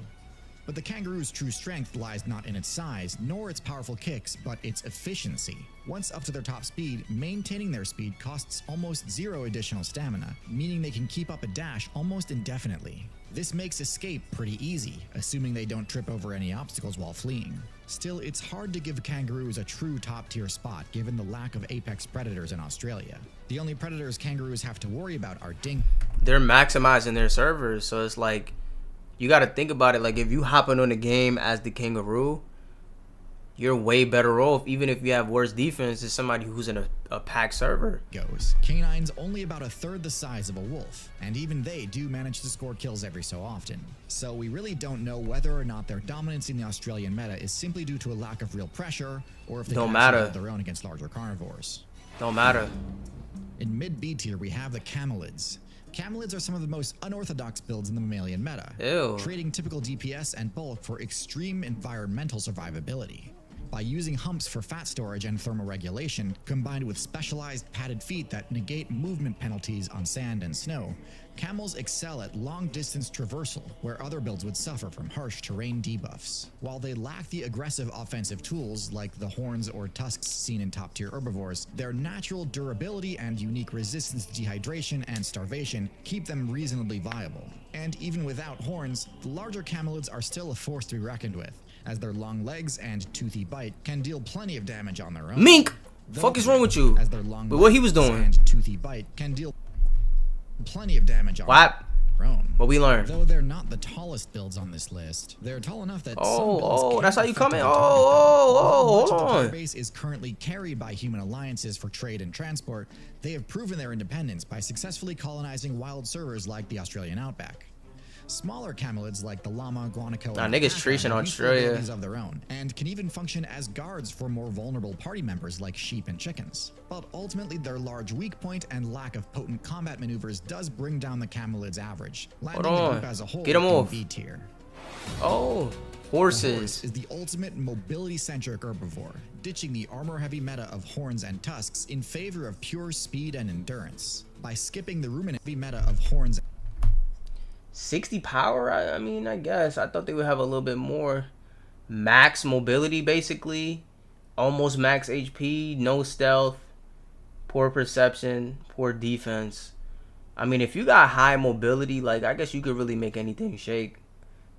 S2: But the kangaroo's true strength lies not in its size, nor its powerful kicks, but its efficiency. Once up to their top speed, maintaining their speed costs almost zero additional stamina, meaning they can keep up a dash almost indefinitely. This makes escape pretty easy, assuming they don't trip over any obstacles while fleeing. Still, it's hard to give kangaroos a true top-tier spot given the lack of apex predators in Australia. The only predators kangaroos have to worry about are
S1: They're maximizing their servers, so it's like, you got to think about it. Like, if you hop in on the game as the kangaroo, you're way better off, even if you have worse defense, as somebody who's in a pack server.
S2: Canines only about a third the size of a wolf, and even they do manage to score kills every so often. So we really don't know whether or not their dominance in the Australian meta is simply due to a lack of real pressure, or if they can actually hold their own against larger carnivores.
S1: Don't matter.
S2: In mid-B tier, we have the camelids. Camelids are some of the most unorthodox builds in the mammalian meta, trading typical DPS and bulk for extreme environmental survivability. By using humps for fat storage and thermoregulation, combined with specialized padded feet that negate movement penalties on sand and snow, camels excel at long-distance traversal, where other builds would suffer from harsh terrain debuffs. While they lack the aggressive offensive tools like the horns or tusks seen in top-tier herbivores, their natural durability and unique resistance to dehydration and starvation keep them reasonably viable. And even without horns, the larger camelids are still a force to be reckoned with, as their long legs and toothy bite can deal plenty of damage on their own.
S1: Mink! Fuck is wrong with you?
S2: As their long
S1: but what he was doing?
S2: And toothy bite can deal plenty of damage on their own.
S1: What we learned?
S2: Though they're not the tallest builds on this list, they're tall enough that
S1: that's how you come in. Hold on.
S2: The base is currently carried by human alliances for trade and transport. They have proven their independence by successfully colonizing wild servers like the Australian outback. Smaller camelids like the llama, guanaco, and
S1: niggas treating Australia
S2: of their own, and can even function as guards for more vulnerable party members like sheep and chickens. But ultimately, their large weak point and lack of potent combat maneuvers does bring down the camelids' average, landing the group as a whole in B tier.
S1: Horses.
S2: The horse is the ultimate mobility-centric herbivore, ditching the armor-heavy meta of horns and tusks in favor of pure speed and endurance. By skipping the ruminant meta of horns
S1: 60 power, I mean, I guess. I thought they would have a little bit more. Max mobility, basically. Almost max HP, no stealth, poor perception, poor defense. I mean, if you got high mobility, like, I guess you could really make anything shake.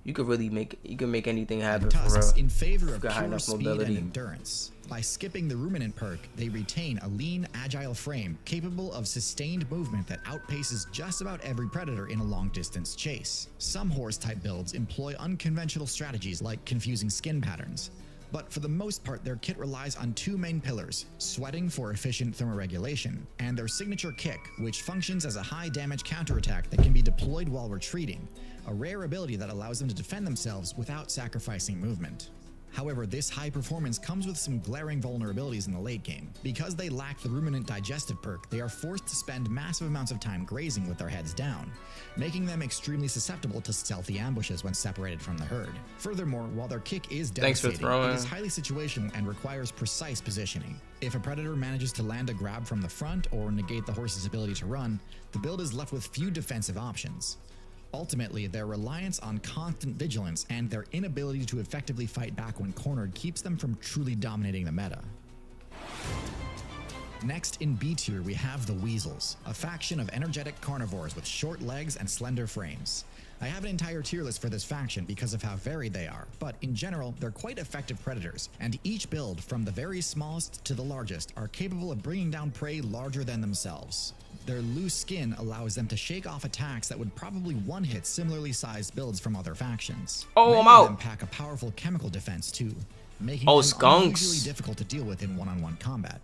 S1: You can make anything happen for real.
S2: In favor of pure speed and endurance. By skipping the ruminant perk, they retain a lean, agile frame capable of sustained movement that outpaces just about every predator in a long-distance chase. Some horse-type builds employ unconventional strategies like confusing skin patterns. But for the most part, their kit relies on two main pillars, sweating for efficient thermoregulation, and their signature kick, which functions as a high-damage counterattack that can be deployed while retreating, a rare ability that allows them to defend themselves without sacrificing movement. However, this high performance comes with some glaring vulnerabilities in the late game. Because they lack the ruminant digestive perk, they are forced to spend massive amounts of time grazing with their heads down, making them extremely susceptible to stealthy ambushes when separated from the herd. Furthermore, while their kick is devastating, it is highly situational and requires precise positioning. If a predator manages to land a grab from the front or negate the horse's ability to run, the build is left with few defensive options. Ultimately, their reliance on constant vigilance and their inability to effectively fight back when cornered keeps them from truly dominating the meta. Next in B tier, we have the weasels, a faction of energetic carnivores with short legs and slender frames. I have an entire tier list for this faction because of how varied they are, but in general, they're quite effective predators, and each build, from the very smallest to the largest, are capable of bringing down prey larger than themselves. Their loose skin allows them to shake off attacks that would probably one-hit similarly sized builds from other factions.
S1: Oh,
S2: Many
S1: I'm
S2: of
S1: out.
S2: them pack a powerful chemical defense too, making
S1: Oh,
S2: them
S1: skunks.
S2: unusually difficult to deal with in one-on-one combat.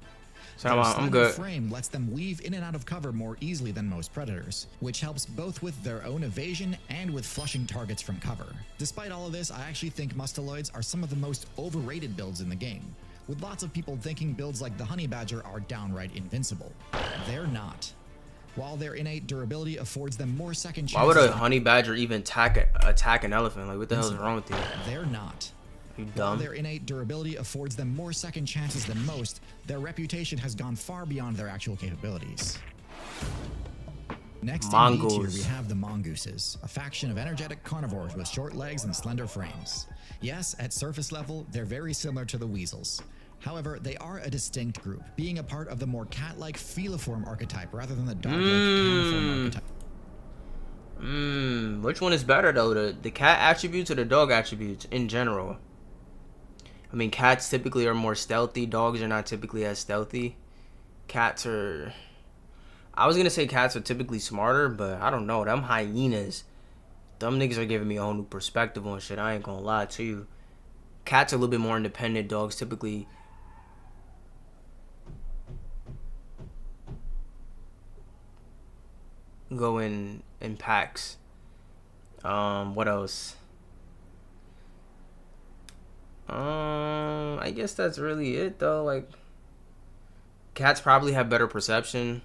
S1: So
S2: Their
S1: I'm
S2: slender
S1: good.
S2: frame lets them weave in and out of cover more easily than most predators, which helps both with their own evasion and with flushing targets from cover. Despite all of this, I actually think Mustaloids are some of the most overrated builds in the game, with lots of people thinking builds like the Honey Badger are downright invincible. They're not. While their innate durability affords them more second chances.
S1: Why would a honey badger even attack an elephant? Like, what the hell is wrong with you?
S2: They're not.
S1: You
S2: While
S1: dumb.
S2: their innate durability affords them more second chances than most, their reputation has gone far beyond their actual capabilities. Next in B tier,
S1: Mongoose.
S2: we have the mongooses, a faction of energetic carnivores with short legs and slender frames. Yes, at surface level, they're very similar to the weasels. However, they are a distinct group, being a part of the more cat-like feliform archetype rather than the dog-like caniform archetype.
S1: Which one is better though? The cat attributes or the dog attributes in general? I mean, cats typically are more stealthy. Dogs are not typically as stealthy. Cats are... I was gonna say cats are typically smarter, but I don't know. Them hyenas, them niggas are giving me a whole new perspective on shit. I ain't gonna lie to you. Cats are a little bit more independent. Dogs typically... go in packs. What else? I guess that's really it though. Like, cats probably have better perception.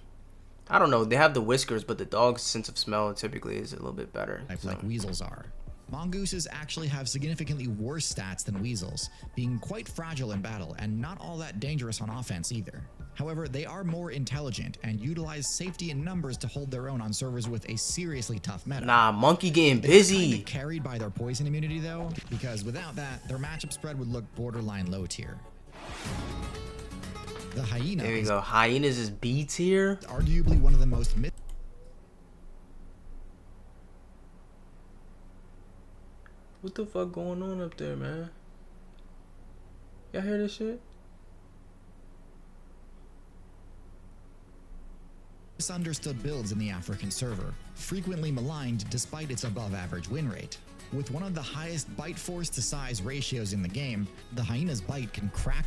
S1: I don't know. They have the whiskers, but the dog's sense of smell typically is a little bit better.
S2: Like weasels are. Mongooses actually have significantly worse stats than weasels, being quite fragile in battle and not all that dangerous on offense either. However, they are more intelligent and utilize safety in numbers to hold their own on servers with a seriously tough meta.
S1: Nah, monkey getting
S2: They're
S1: busy.
S2: kinda carried by their poison immunity though, because without that, their matchup spread would look borderline low tier. The hyena
S1: There we
S2: is
S1: go. Hyenas is B tier.
S2: arguably one of the most
S1: What the fuck going on up there, man? Y'all hear this shit?
S2: misunderstood builds in the African server, frequently maligned despite its above-average win rate. With one of the highest bite force to size ratios in the game, the hyena's bite can crack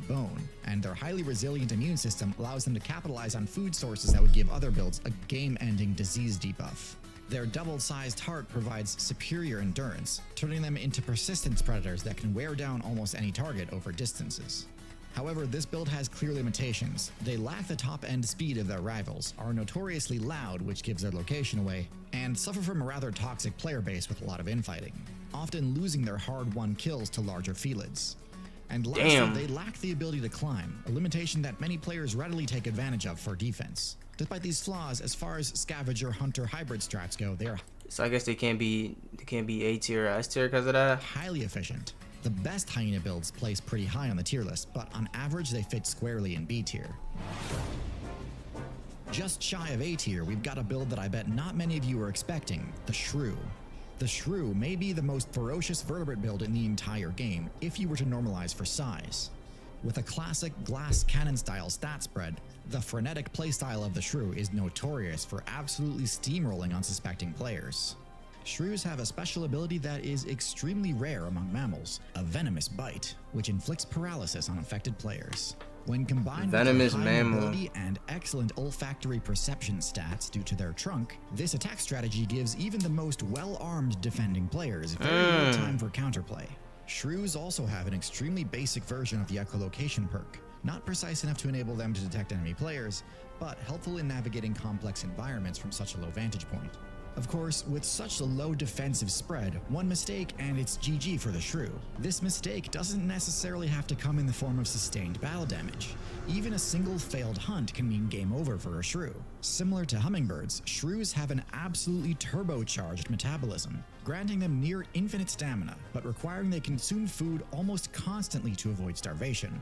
S2: bone, and their highly resilient immune system allows them to capitalize on food sources that would give other builds a game-ending disease debuff. Their double-sized heart provides superior endurance, turning them into persistence predators that can wear down almost any target over distances. However, this build has clear limitations. They lack the top-end speed of their rivals, are notoriously loud, which gives their location away, and suffer from a rather toxic player base with a lot of infighting, often losing their hard-won kills to larger felids. And lastly,
S1: Damn.
S2: they lack the ability to climb, a limitation that many players readily take advantage of for defense. Despite these flaws, as far as scavenger-hunter hybrid strats go, they are
S1: So I guess they can't be A tier or S tier because of that.
S2: highly efficient. The best hyena builds place pretty high on the tier list, but on average they fit squarely in B tier. Just shy of A tier, we've got a build that I bet not many of you were expecting, the Shrew. The Shrew may be the most ferocious vertebrate build in the entire game, if you were to normalize for size. With a classic glass cannon style stat spread, the frenetic playstyle of the Shrew is notorious for absolutely steamrolling unsuspecting players. Shrews have a special ability that is extremely rare among mammals, a venomous bite, which inflicts paralysis on affected players. When combined
S1: Venomous
S2: with their high
S1: mammal.
S2: mobility and excellent olfactory perception stats due to their trunk, this attack strategy gives even the most well-armed defending players very little time for counterplay. Shrews also have an extremely basic version of the echolocation perk, not precise enough to enable them to detect enemy players, but helpful in navigating complex environments from such a low vantage point. Of course, with such a low defensive spread, one mistake and it's GG for the Shrew. This mistake doesn't necessarily have to come in the form of sustained battle damage. Even a single failed hunt can mean game over for a Shrew. Similar to hummingbirds, Shrews have an absolutely turbocharged metabolism, granting them near infinite stamina, but requiring they consume food almost constantly to avoid starvation.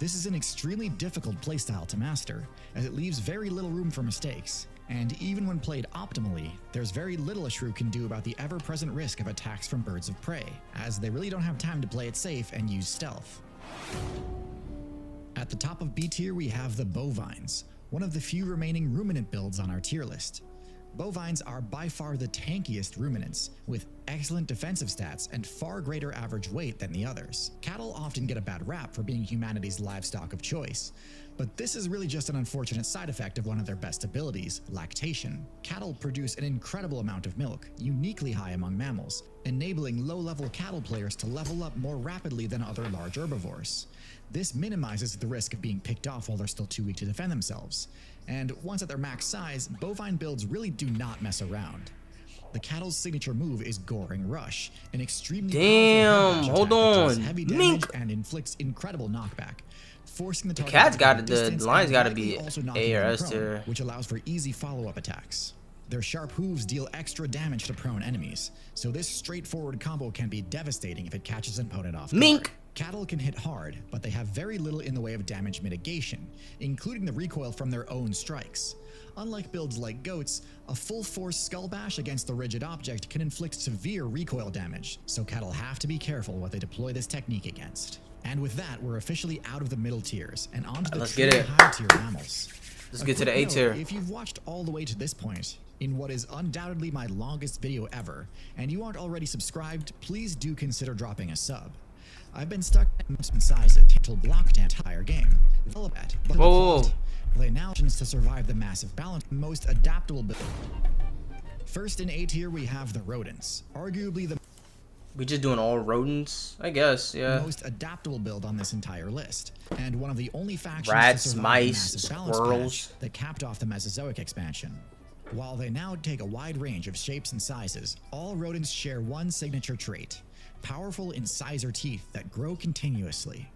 S2: This is an extremely difficult playstyle to master, as it leaves very little room for mistakes. And even when played optimally, there's very little a shrew can do about the ever-present risk of attacks from birds of prey, as they really don't have time to play it safe and use stealth. At the top of B tier we have the Bovines, one of the few remaining ruminant builds on our tier list. Bovines are by far the tankiest ruminants, with excellent defensive stats and far greater average weight than the others. Cattle often get a bad rap for being humanity's livestock of choice, but this is really just an unfortunate side effect of one of their best abilities, lactation. Cattle produce an incredible amount of milk, uniquely high among mammals, enabling low-level cattle players to level up more rapidly than other large herbivores. This minimizes the risk of being picked off while they're still too weak to defend themselves. And once at their max size, bovine builds really do not mess around. The cattle's signature move is Goring Rush, an extremely
S1: Damn,
S2: powerful
S1: hold
S2: attack that does
S1: on.
S2: heavy damage
S1: Mink.
S2: and inflicts incredible knockback, forcing the target
S1: cat's
S2: to
S1: got
S2: cover
S1: it.
S2: distance
S1: The lion's
S2: and
S1: got to
S2: likely
S1: be
S2: also knocking
S1: A or
S2: them
S1: S
S2: prone,
S1: tier.
S2: which allows for easy follow-up attacks. Their sharp hooves deal extra damage to prone enemies, so this straightforward combo can be devastating if it catches an opponent off guard.
S1: Mink.
S2: Cattle can hit hard, but they have very little in the way of damage mitigation, including the recoil from their own strikes. Unlike builds like goats, a full-force skull bash against the rigid object can inflict severe recoil damage, so cattle have to be careful what they deploy this technique against. And with that, we're officially out of the middle tiers and onto the
S1: Let's
S2: truly
S1: get it.
S2: high tier mammals.
S1: Let's
S2: A
S1: get to the
S2: quick
S1: A
S2: note,
S1: tier.
S2: If you've watched all the way to this point, in what is undoubtedly my longest video ever, and you aren't already subscribed, please do consider dropping a sub. I've been stuck at maximum sizes until blocked the entire game. Develop at, but the
S1: Whoa.
S2: plot. Play now to survive the massive balance, most adaptable build. First in A tier we have the rodents, arguably the
S1: We just doing all rodents, I guess. Yeah.
S2: most adaptable build on this entire list, and one of the only factions
S1: Rats,
S2: to survive the
S1: mice,
S2: massive balance
S1: squirrels.
S2: patch that capped off the Mesozoic expansion. While they now take a wide range of shapes and sizes, all rodents share one signature trait: powerful incisor teeth that grow continuously.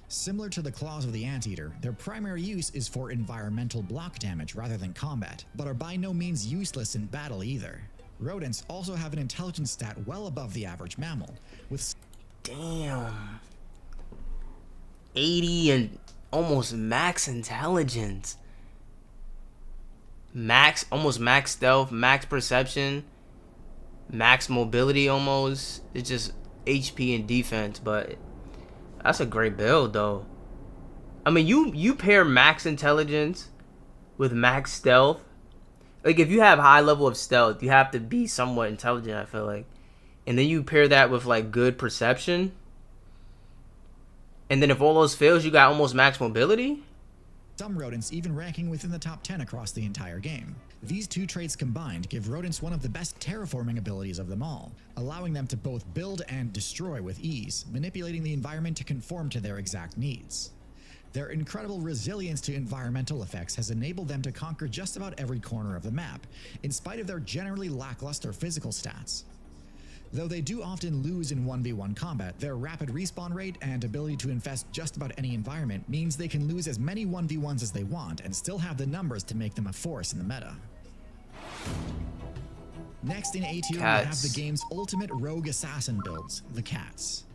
S2: Similar to the claws of the anteater, their primary use is for environmental block damage rather than combat, but are by no means useless in battle either. Rodents also have an intelligence stat well above the average mammal, with
S1: Damn. 80 and almost max intelligence. Almost max stealth, max perception, max mobility almost. It's just HP and defense, but that's a great build though. I mean, you pair max intelligence with max stealth. Like if you have high level of stealth, you have to be somewhat intelligent, I feel like. And then you pair that with like good perception. And then if all those fails, you got almost max mobility.
S2: some rodents even ranking within the top 10 across the entire game. These two traits combined give rodents one of the best terraforming abilities of them all, allowing them to both build and destroy with ease, manipulating the environment to conform to their exact needs. Their incredible resilience to environmental effects has enabled them to conquer just about every corner of the map, in spite of their generally lackluster physical stats. Though they do often lose in 1v1 combat, their rapid respawn rate and ability to infest just about any environment means they can lose as many 1v1s as they want and still have the numbers to make them a force in the meta. Next in A tier, we have the game's ultimate rogue assassin builds, the Cats.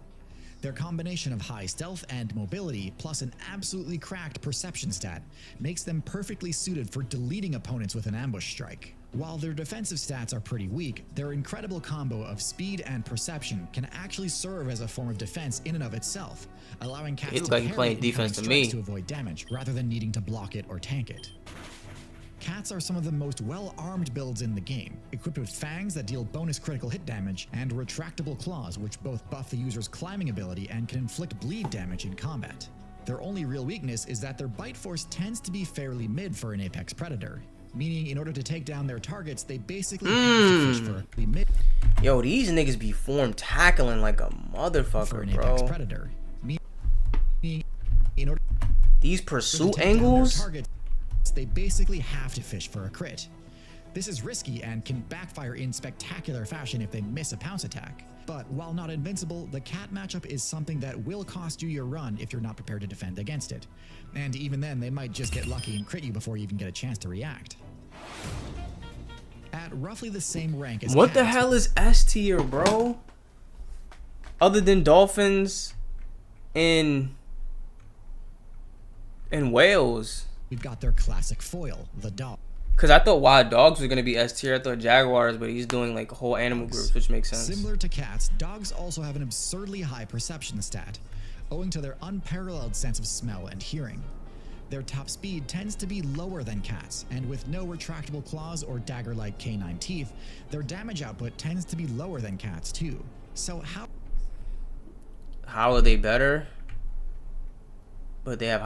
S2: Their combination of high stealth and mobility, plus an absolutely cracked perception stat, makes them perfectly suited for deleting opponents with an ambush strike. While their defensive stats are pretty weak, their incredible combo of speed and perception can actually serve as a form of defense in and of itself, allowing Cats to parry incoming strikes to avoid damage, rather than needing to block it or tank it. Cats are some of the most well-armed builds in the game, equipped with fangs that deal bonus critical hit damage and retractable claws which both buff the user's climbing ability and can inflict bleed damage in combat. Their only real weakness is that their bite force tends to be fairly mid for an apex predator, meaning in order to take down their targets, they basically have to fish for a mid.
S1: Yo, these niggas be form tackling like a motherfucker,
S2: for an apex
S1: bro.
S2: predator, meaning in order
S1: These
S2: to
S1: pursuit
S2: take down their
S1: angles.
S2: targets, they basically have to fish for a crit. This is risky and can backfire in spectacular fashion if they miss a pounce attack. But while not invincible, the cat matchup is something that will cost you your run if you're not prepared to defend against it. And even then, they might just get lucky and crit you before you even get a chance to react. At roughly the same rank as
S1: What the
S2: cats,
S1: hell is S tier, bro? Other than dolphins and And Wales.
S2: We've got their classic foil, the dog.
S1: Because I thought wild dogs were going to be S tier. I thought jaguars, but he's doing like whole animal groups, which makes sense.
S2: Similar to cats, dogs also have an absurdly high perception stat, owing to their unparalleled sense of smell and hearing. Their top speed tends to be lower than cats, and with no retractable claws or dagger-like canine teeth, their damage output tends to be lower than cats too. So
S1: how are they better? But they have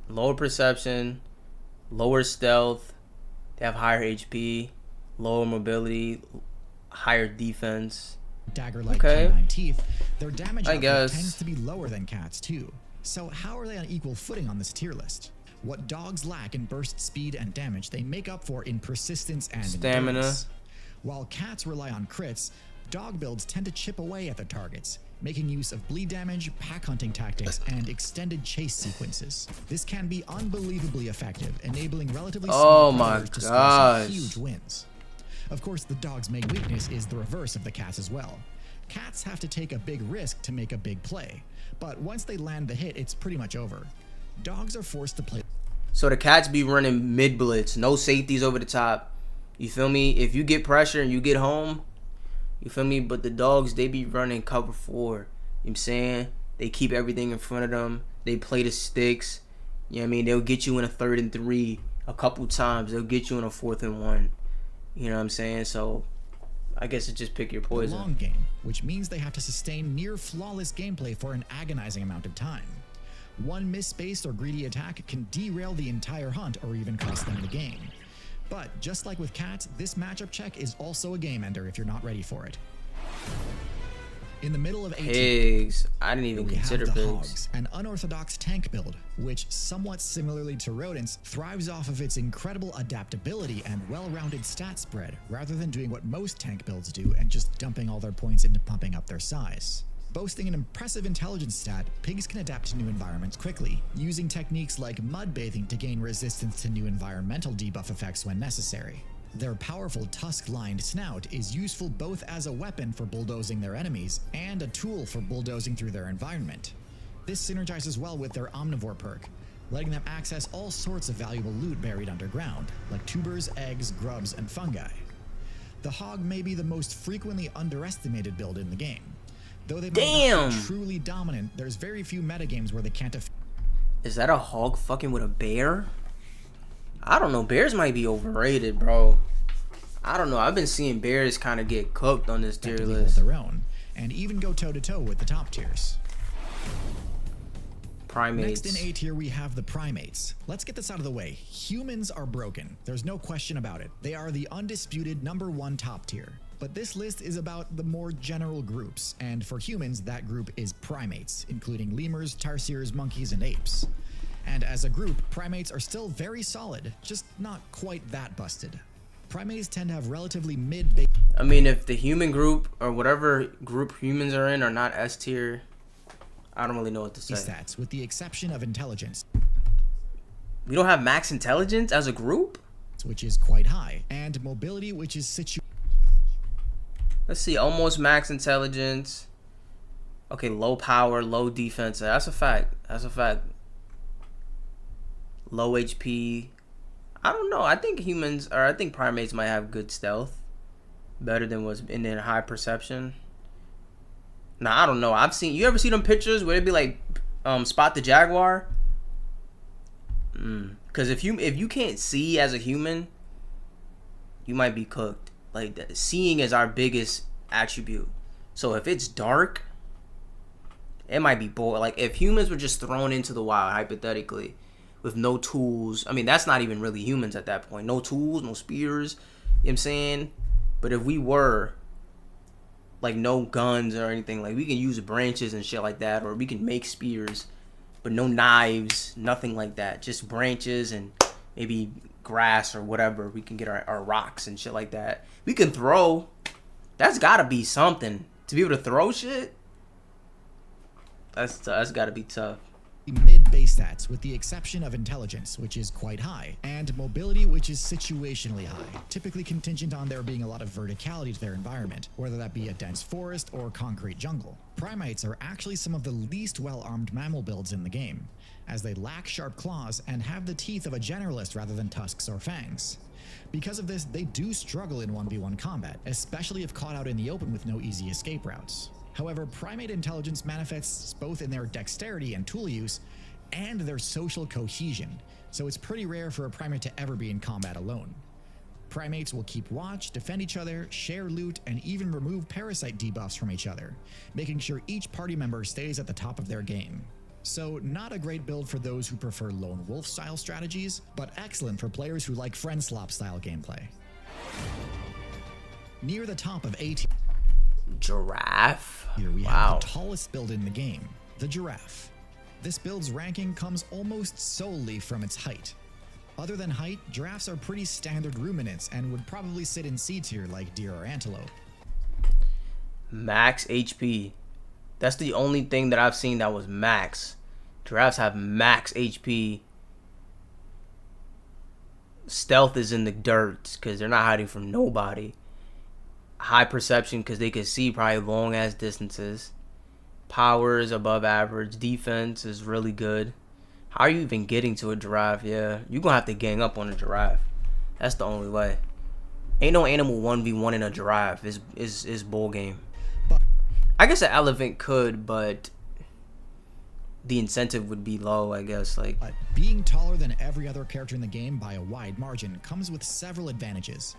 S1: lower perception, lower stealth, they have higher HP, lower mobility, higher defense.
S2: Dagger-like canine teeth, their damage output tends to be lower than cats too. So how are they on equal footing on this tier list? What dogs lack in burst speed and damage, they make up for in persistence and
S1: stamina.
S2: endurance. While cats rely on crits, dog builds tend to chip away at their targets, making use of bleed damage, pack hunting tactics, and extended chase sequences. This can be unbelievably effective, enabling relatively small players to score some huge wins. Of course, the dog's main weakness is the reverse of the cat's as well. Cats have to take a big risk to make a big play, but once they land the hit, it's pretty much over. Dogs are forced to play.
S1: So the cats be running mid blitz, no safeties over the top. You feel me? If you get pressure and you get home, you feel me? But the dogs, they be running cover 4. You know what I'm saying? They keep everything in front of them. They play the sticks. You know what I mean? They'll get you in a 3rd and 3 a couple times. They'll get you in a 4th and 1. You know what I'm saying? So I guess it's just pick your poison.
S2: Long game, which means they have to sustain near flawless gameplay for an agonizing amount of time. One misspaced or greedy attack can derail the entire hunt or even cost them the game. But just like with cats, this matchup check is also a game ender if you're not ready for it. In the middle of
S1: pigs, I didn't even consider
S2: pigs.
S1: Hogs,
S2: an unorthodox tank build, which somewhat similarly to rodents, thrives off of its incredible adaptability and well-rounded stat spread, rather than doing what most tank builds do and just dumping all their points into pumping up their size. Boasting an impressive intelligence stat, pigs can adapt to new environments quickly, using techniques like mud bathing to gain resistance to new environmental debuff effects when necessary. Their powerful tusk-lined snout is useful both as a weapon for bulldozing their enemies and a tool for bulldozing through their environment. This synergizes well with their omnivore perk, letting them access all sorts of valuable loot buried underground, like tubers, eggs, grubs, and fungi. The hog may be the most frequently underestimated build in the game. Though they might not be truly dominant, there's very few metagames where they can't.
S1: Is that a hog fucking with a bear? I don't know. Bears might be overrated, bro. I don't know. I've been seeing bears kind of get cooked on this tier list.
S2: Their own, and even go toe-to-toe with the top tiers.
S1: Primates.
S2: Next in A tier, we have the primates. Let's get this out of the way. Humans are broken. There's no question about it. They are the undisputed #1 top tier. But this list is about the more general groups, and for humans, that group is primates, including lemurs, tarsiers, monkeys, and apes. And as a group, primates are still very solid, just not quite that busted. Primates tend to have relatively mid-base.
S1: I mean, if the human group or whatever group humans are in are not S tier, I don't really know what to say.
S2: Stats, with the exception of intelligence.
S1: We don't have max intelligence as a group?
S2: Which is quite high, and mobility, which is
S1: Let's see, almost max intelligence. Okay, low power, low defense. That's a fact. That's a fact. Low HP. I don't know. I think primates might have good stealth. Better than what's in their high perception. Nah, I don't know. You ever see them pictures where it'd be like, spot the jaguar? Because if you can't see as a human, you might be cooked. Like, seeing is our biggest attribute. So if it's dark, it might be bored. Like, if humans were just thrown into the wild, hypothetically, with no tools. I mean, that's not even really humans at that point. No tools, no spears. You know what I'm saying? But if we were, like, no guns or anything, like, we can use branches and shit like that, or we can make spears, but no knives, nothing like that. Just branches and maybe grass or whatever. We can get our rocks and shit like that. We can throw. That's gotta be something. To be able to throw shit, that's gotta be tough.
S2: mid-base stats, with the exception of intelligence, which is quite high, and mobility, which is situationally high, typically contingent on there being a lot of verticality to their environment, whether that be a dense forest or concrete jungle. Primates are actually some of the least well-armed mammal builds in the game, as they lack sharp claws and have the teeth of a generalist rather than tusks or fangs. Because of this, they do struggle in 1v1 combat, especially if caught out in the open with no easy escape routes. However, primate intelligence manifests both in their dexterity and tool use, and their social cohesion, so it's pretty rare for a primate to ever be in combat alone. Primates will keep watch, defend each other, share loot, and even remove parasite debuffs from each other, making sure each party member stays at the top of their game. So not a great build for those who prefer lone wolf style strategies, but excellent for players who like friend slop style gameplay. Near the top of A tier,
S1: Giraffe.
S2: here we have the tallest build in the game, the Giraffe. This build's ranking comes almost solely from its height. Other than height, giraffes are pretty standard ruminants and would probably sit in C tier like deer or antelope.
S1: Max HP. That's the only thing that I've seen that was max. Giraffes have max HP. Stealth is in the dirt because they're not hiding from nobody. High perception because they can see probably long ass distances. Power is above average. Defense is really good. How are you even getting to a giraffe? Yeah, you're gonna have to gang up on a giraffe. That's the only way. Ain't no animal 1v1 in a giraffe. Is bull game. I guess an elephant could, but the incentive would be low, I guess. Like,
S2: but being taller than every other character in the game by a wide margin comes with several advantages.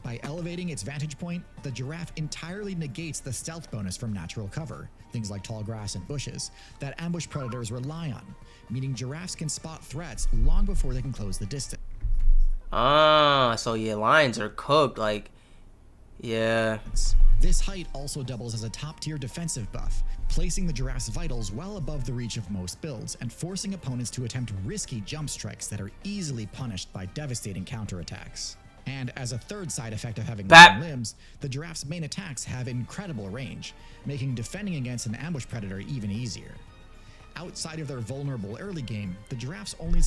S2: By elevating its vantage point, the giraffe entirely negates the stealth bonus from natural cover, things like tall grass and bushes, that ambush predators rely on, meaning giraffes can spot threats long before they can close the distance.
S1: So yeah, lions are cooked, like, yeah.
S2: This height also doubles as a top-tier defensive buff, placing the giraffe's vitals well above the reach of most builds and forcing opponents to attempt risky jump strikes that are easily punished by devastating counterattacks. And as a third side effect of having long limbs, the giraffe's main attacks have incredible range, making defending against an ambush predator even easier. Outside of their vulnerable early game, the giraffe's only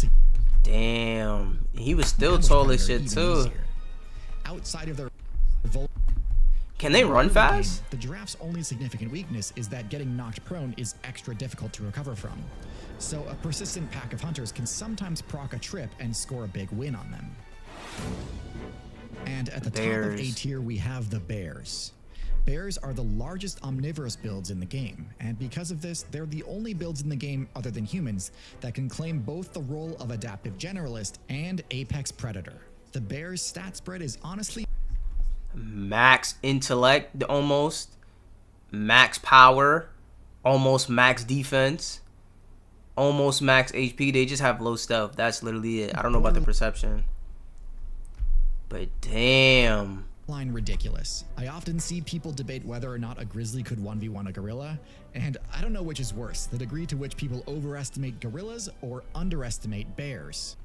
S1: damn, he was still tall as shit too.
S2: Outside of their
S1: can they run fast?
S2: The giraffe's only significant weakness is that getting knocked prone is extra difficult to recover from. So a persistent pack of hunters can sometimes proc a trip and score a big win on them. And at the top of A tier, we have the bears. Bears are the largest omnivorous builds in the game, and because of this, they're the only builds in the game other than humans that can claim both the role of adaptive generalist and apex predator. The bear's stat spread is honestly
S1: max intellect, almost max power, almost max defense, almost max HP. They just have low stealth. That's literally it. I don't know about the perception, but damn,
S2: ridiculous. I often see people debate whether or not a grizzly could 1v1 a gorilla, and I don't know which is worse, the degree to which people overestimate gorillas or underestimate bears.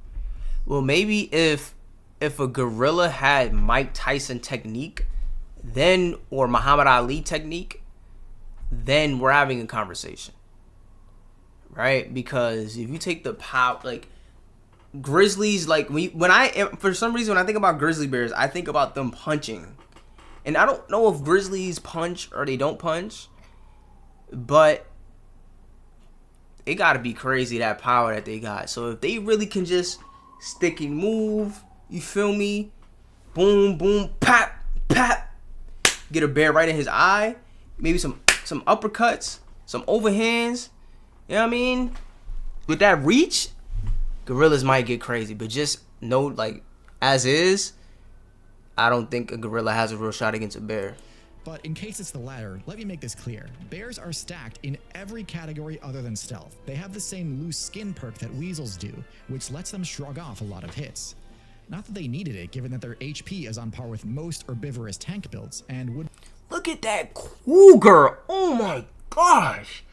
S1: Well, maybe if a gorilla had Mike Tyson technique, then, or Muhammad Ali technique, then we're having a conversation, right? Because if you take the power, like grizzlies, like for some reason when I think about grizzly bears, I think about them punching, and I don't know if grizzlies punch or they don't punch, but it gotta be crazy that power that they got. So if they really can just stick and move, you feel me? Boom, boom, pap, pap. Get a bear right in his eye. Maybe some uppercuts, some overhands. You know what I mean? With that reach, gorillas might get crazy. But just know, like, as is, I don't think a gorilla has a real shot against a bear.
S2: But in case it's the latter, let me make this clear. Bears are stacked in every category other than stealth. They have the same loose skin perk that weasels do, which lets them shrug off a lot of hits. Not that they needed it, given that their HP is on par with most herbivorous tank builds, and would...
S1: Look at that cougar! Oh my gosh!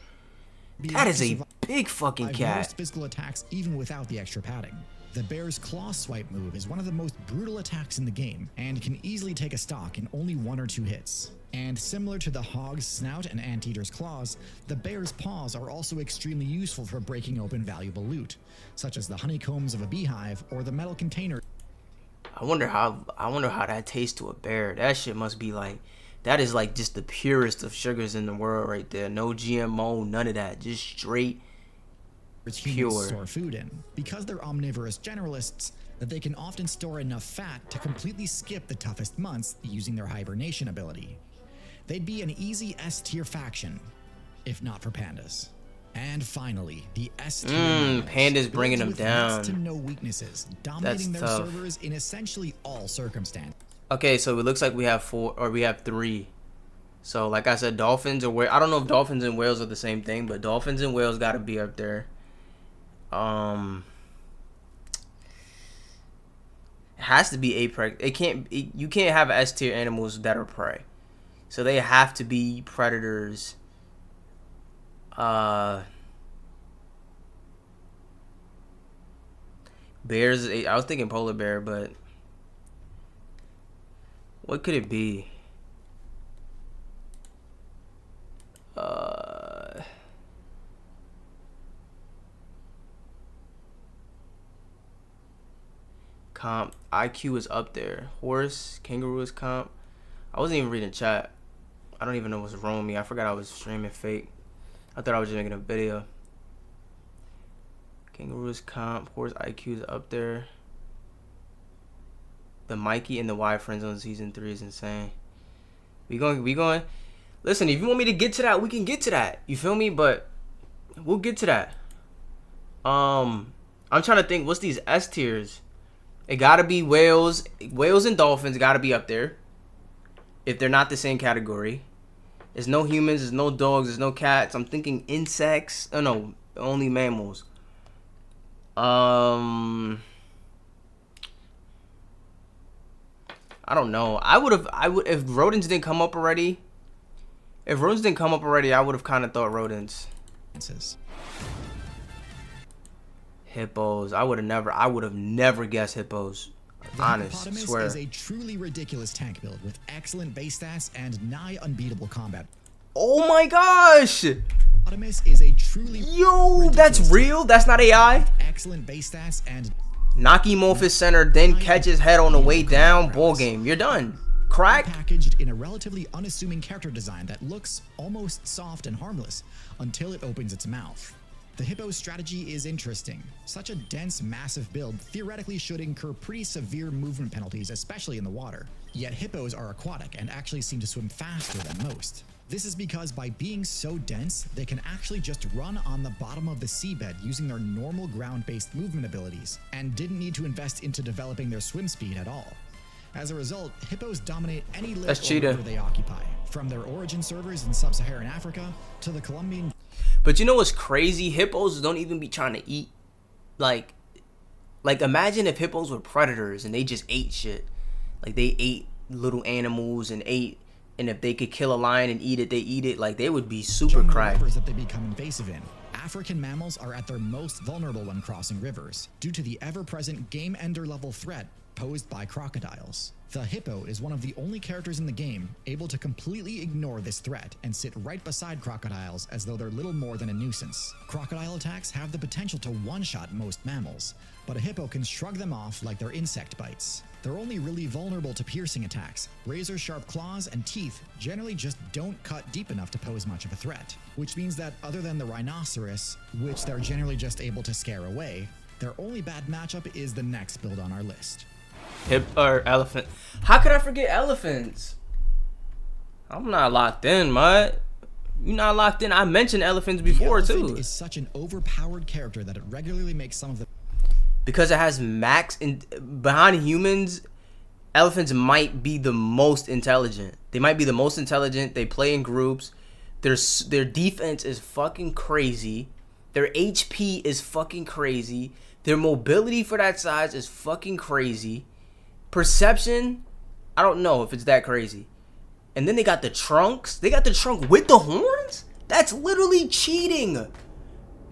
S1: That is a big fucking cat.
S2: Most physical attacks even without the extra padding. The bear's claw swipe move is one of the most brutal attacks in the game and can easily take a stock in only 1 or 2 hits. And similar to the hog's snout and anteater's claws, the bear's paws are also extremely useful for breaking open valuable loot, such as the honeycombs of a beehive or the metal container.
S1: I wonder how that tastes to a bear. That shit must be like, that is like just the purest of sugars in the world right there. No GMO, none of that. Just straight pure.
S2: Store food in. Because they're omnivorous generalists, that they can often store enough fat to completely skip the toughest months using their hibernation ability. They'd be an easy S tier faction, if not for pandas. And finally, the S tier
S1: pandas bringing them down.
S2: Next to no weaknesses, dominating their servers in essentially all circumstances.
S1: Okay, so it looks like we have 4 or we have 3. So like I said, dolphins or whales. I don't know if dolphins and whales are the same thing, but dolphins and whales got to be up there. It has to be a prey. You can't have S tier animals that are prey. So they have to be predators. Bears. I was thinking polar bear, but what could it be? Comp. IQ is up there. Horse, kangaroo is comp. I wasn't even reading chat. I don't even know what's wrong with me. I forgot I was streaming fake. I thought I was just making a video. Kangaroo is comp. Horse IQ is up there. The Mikey and the Y Friends on season 3 is insane. We going. Listen, if you want me to get to that, we can get to that. You feel me? But we'll get to that. I'm trying to think. What's these S tiers? It gotta be whales. Whales and dolphins gotta be up there. If they're not the same category. There's no humans, there's no dogs, there's no cats. I'm thinking insects. Oh no, only mammals. I don't know. I would if rodents didn't come up already. If rodents didn't come up already, I would have kind of thought rodents. Hippos. I would have never guessed hippos. Honest, swear.
S2: Is a truly ridiculous tank build with excellent base stats and nigh unbeatable combat.
S1: Oh my gosh!
S2: Hippopotamus is a truly
S1: that's real? That's not AI?
S2: Excellent base stats and
S1: knock him off his center, then catch his head on the way down. Ball game. You're done. Crack.
S2: Packaged in a relatively unassuming character design that looks almost soft and harmless until it opens its mouth. The hippo's strategy is interesting. Such a dense, massive build theoretically should incur pretty severe movement penalties, especially in the water. Yet hippos are aquatic and actually seem to swim faster than most. This is because by being so dense, they can actually just run on the bottom of the seabed using their normal ground-based movement abilities, and didn't need to invest into developing their swim speed at all. As a result, hippos dominate any lake or river they occupy, from their origin servers in sub-Saharan Africa to the Colombian.
S1: But you know what's crazy? Hippos don't even be trying to eat. Like imagine if hippos were predators and they just ate shit. Like they ate little animals and if they could kill a lion and eat it, they eat it. Like they would be super cracked.
S2: Rivers that they become invasive in. African mammals are at their most vulnerable when crossing rivers due to the ever-present game ender level threat posed by crocodiles. The hippo is one of the only characters in the game able to completely ignore this threat and sit right beside crocodiles as though they're little more than a nuisance. Crocodile attacks have the potential to one-shot most mammals, but a hippo can shrug them off like they're insect bites. They're only really vulnerable to piercing attacks. Razor-sharp claws and teeth generally just don't cut deep enough to pose much of a threat, which means that other than the rhinoceros, which they're generally just able to scare away, their only bad matchup is the next build on our list.
S1: Elephant. How could I forget elephants? I'm not locked in, mud. You're not locked in. I mentioned elephants before
S2: the
S1: too.
S2: Elephant is such an overpowered character that it regularly makes some of the
S1: because it has max behind humans. Elephants might be the most intelligent. They might be the most intelligent. They play in groups. Their defense is fucking crazy. Their HP is fucking crazy. Their mobility for that size is fucking crazy. Perception, I don't know if it's that crazy. And then they got the trunks. They got the trunk with the horns? That's literally cheating.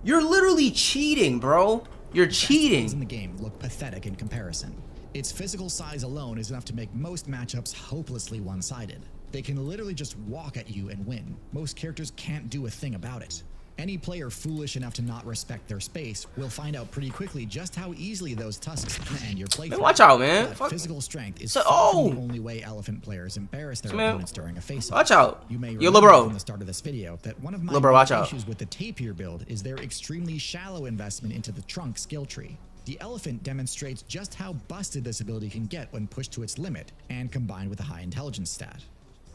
S1: You're literally cheating, bro. You're
S2: The best builds in
S1: cheating.
S2: the game look pathetic in comparison. Its physical size alone is enough to make most matchups hopelessly one-sided. They can literally just walk at you and win. Most characters can't do a thing about it. Any player foolish enough to not respect their space will find out pretty quickly just how easily those tusks can end your playthrough.
S1: Man, watch out, man.
S2: But
S1: Fuck.
S2: physical strength is
S1: So-
S2: far from the
S1: oh!
S2: only way elephant players embarrass their
S1: Man,
S2: opponents during a face-off.
S1: watch out.
S2: You may
S1: Yo,
S2: remember
S1: lil' bro.
S2: from the start of this video that one of my
S1: Lil' bro, watch
S2: main
S1: out.
S2: issues with the tapir build is their extremely shallow investment into the trunk skill tree. The elephant demonstrates just how busted this ability can get when pushed to its limit and combined with a high intelligence stat.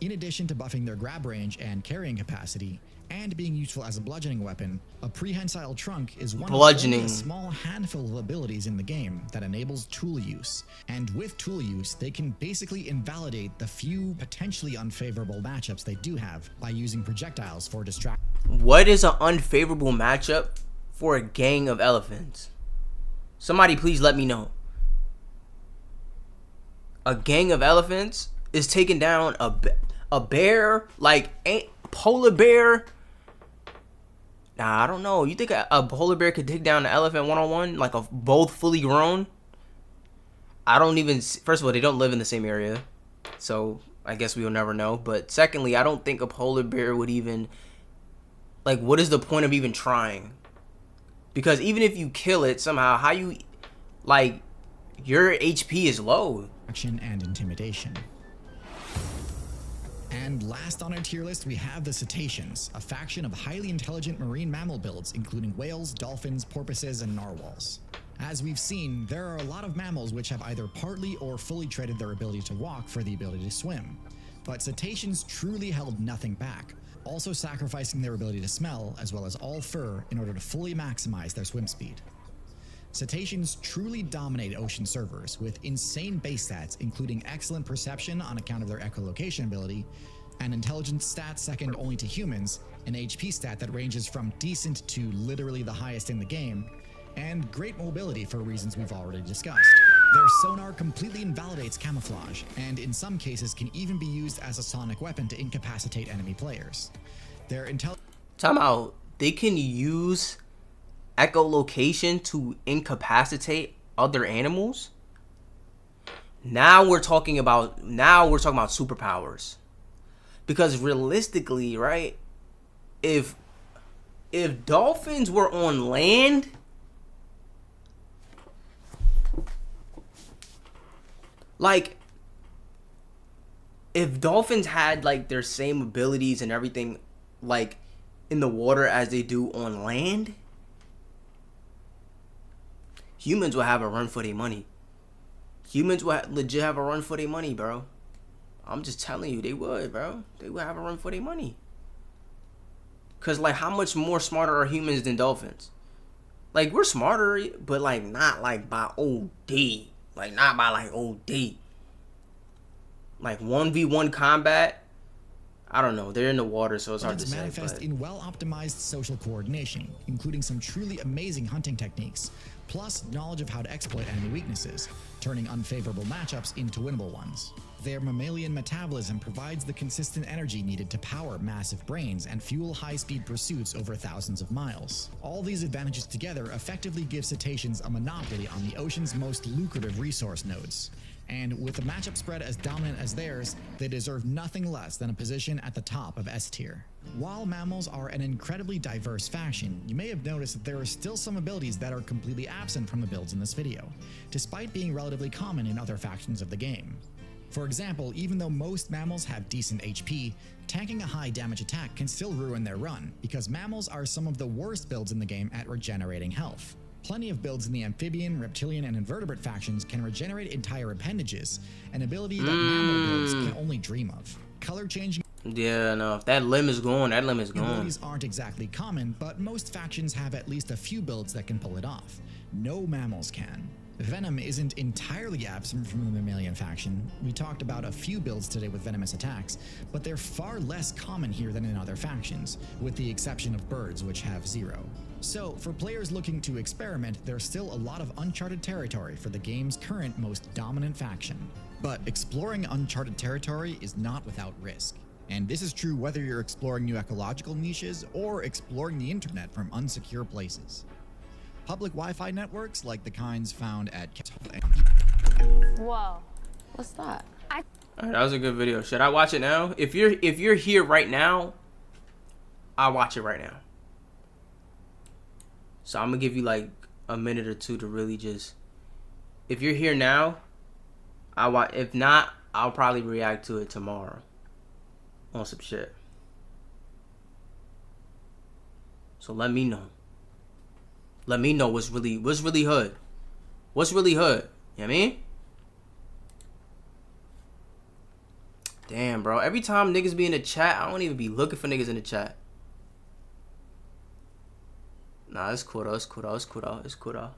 S2: In addition to buffing their grab range and carrying capacity, and being useful as a bludgeoning weapon, a prehensile trunk is one of
S1: Bludgeoning.
S2: only a small handful of abilities in the game that enables tool use. And with tool use, they can basically invalidate the few potentially unfavorable matchups they do have by using projectiles for distraction.
S1: What is an unfavorable matchup for a gang of elephants? Somebody please let me know. A gang of elephants is taking down a bear, like a polar bear. Nah, I don't know. You think a polar bear could take down an elephant one-on-one, like both fully grown? I don't even. First of all, they don't live in the same area, so I guess we will never know. But secondly, I don't think a polar bear would even. Like, what is the point of even trying? Because even if you kill it somehow, how you, like, your HP is low.
S2: Action and intimidation. And last on our tier list, we have the Cetaceans, a faction of highly intelligent marine mammal builds, including whales, dolphins, porpoises, and narwhals. As we've seen, there are a lot of mammals which have either partly or fully traded their ability to walk for the ability to swim. But Cetaceans truly held nothing back, also sacrificing their ability to smell, as well as all fur, in order to fully maximize their swim speed. Cetaceans truly dominate ocean servers, with insane base stats including excellent perception on account of their echolocation ability, an intelligence stat second only to humans, an HP stat that ranges from decent to literally the highest in the game, and great mobility for reasons we've already discussed. Their sonar completely invalidates camouflage, and in some cases can even be used as a sonic weapon to incapacitate enemy players. Their
S1: Time out. They can use echolocation to incapacitate other animals. Now we're talking about superpowers. Because realistically, right? If dolphins were on land, like, if dolphins had like their same abilities and everything, like in the water as they do on land, humans will have a run for their money. Humans will legit have a run for their money, bro. I'm just telling you, they would, bro. They would have a run for their money. Cause like, how much more smarter are humans than dolphins? Like, we're smarter, but like not like by OD. Like, not by like OD. Like 1v1 combat, I don't know. They're in the water, so it's hard to say.
S2: manifest
S1: But
S2: in well-optimized social coordination, including some truly amazing hunting techniques, plus knowledge of how to exploit enemy weaknesses, turning unfavorable matchups into winnable ones. Their mammalian metabolism provides the consistent energy needed to power massive brains and fuel high-speed pursuits over thousands of miles. All these advantages together effectively give Cetaceans a monopoly on the ocean's most lucrative resource nodes. And with a matchup spread as dominant as theirs, they deserve nothing less than a position at the top of S tier. While mammals are an incredibly diverse faction, you may have noticed that there are still some abilities that are completely absent from the builds in this video, despite being relatively common in other factions of the game. For example, even though most mammals have decent HP, tanking a high damage attack can still ruin their run, because mammals are some of the worst builds in the game at regenerating health. Plenty of builds in the amphibian, reptilian, and invertebrate factions can regenerate entire appendages, an ability that mammal builds can only dream of. Color changing
S1: yeah, no, if that limb is gone, that limb is gone.
S2: abilities aren't exactly common, but most factions have at least a few builds that can pull it off. No mammals can. Venom isn't entirely absent from the mammalian faction. We talked about a few builds today with venomous attacks, but they're far less common here than in other factions, with the exception of birds, which have 0. So, for players looking to experiment, there's still a lot of uncharted territory for the game's current most dominant faction. But exploring uncharted territory is not without risk. And this is true whether you're exploring new ecological niches or exploring the internet from unsecure places. Public Wi-Fi networks, like the kinds found at
S3: Whoa. What's that?
S1: Alright, that was a good video. Should I watch it now? If you're here right now, I'll watch it right now. So I'm gonna give you like a minute or two to really just. If you're here now, I'll watch. If not, I'll probably react to it tomorrow on some shit. So let me know. Let me know what's really hood. What's really hood? You know what I mean? Damn, bro. Every time niggas be in the chat, I don't even be looking for niggas in the chat. Nah, it's cool though. It's cool though. It's cool though. It's cool though.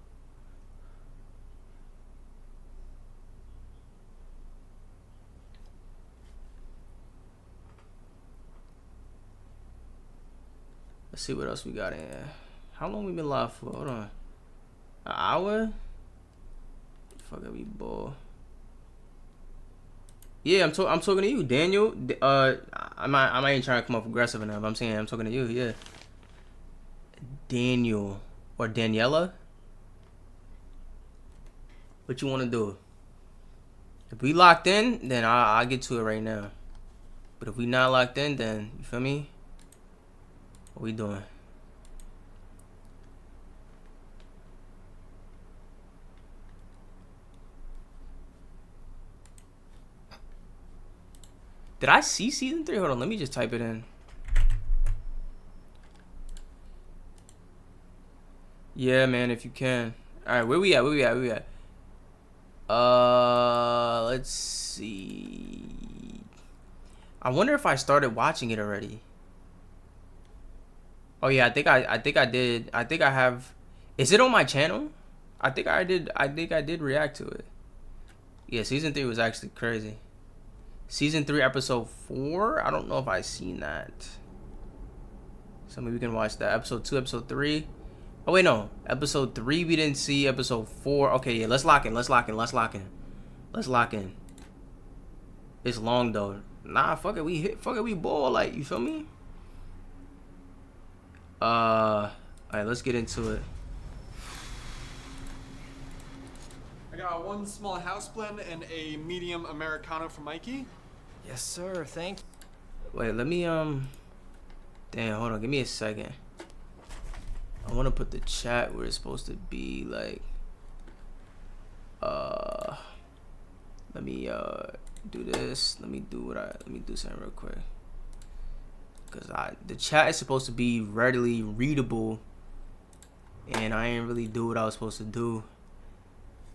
S1: Let's see what else we got in here. How long we been live for? Hold on. An hour? Fuck it, we bull. Yeah, I'm talking to you, Daniel. I ain't trying to come off aggressive enough. I'm saying I'm talking to you. Yeah. Daniel or Daniela. What you want to do? If we locked in, then I'll get to it right now. But if we not locked in, then you feel me? What we doing? Did I see season 3? Hold on, let me just type it in. Yeah, man, if you can. All right, where we at? Let's see. I wonder if I started watching it already. Oh yeah, I think I did. I think I have. Is it on my channel? I think I did react to it. Yeah, season 3 was actually crazy. Season 3, episode 4. I don't know if I seen that. So maybe we can watch that. Episode 2, episode 3. Oh wait, no. Episode 3 we didn't see. Episode 4. Okay, yeah. Let's lock in. Let's lock in. It's long though. Nah, fuck it. We ball. Like, you feel me? Alright, let's get into it.
S4: I got one small house blend and a medium Americano for Mikey.
S5: Yes, sir. Thank you.
S1: Wait, let me damn, hold on, give me a second. I wanna put the chat where it's supposed to be, like let me do this. Let me do something real quick. Cause the chat is supposed to be readily readable, and I ain't really do what I was supposed to do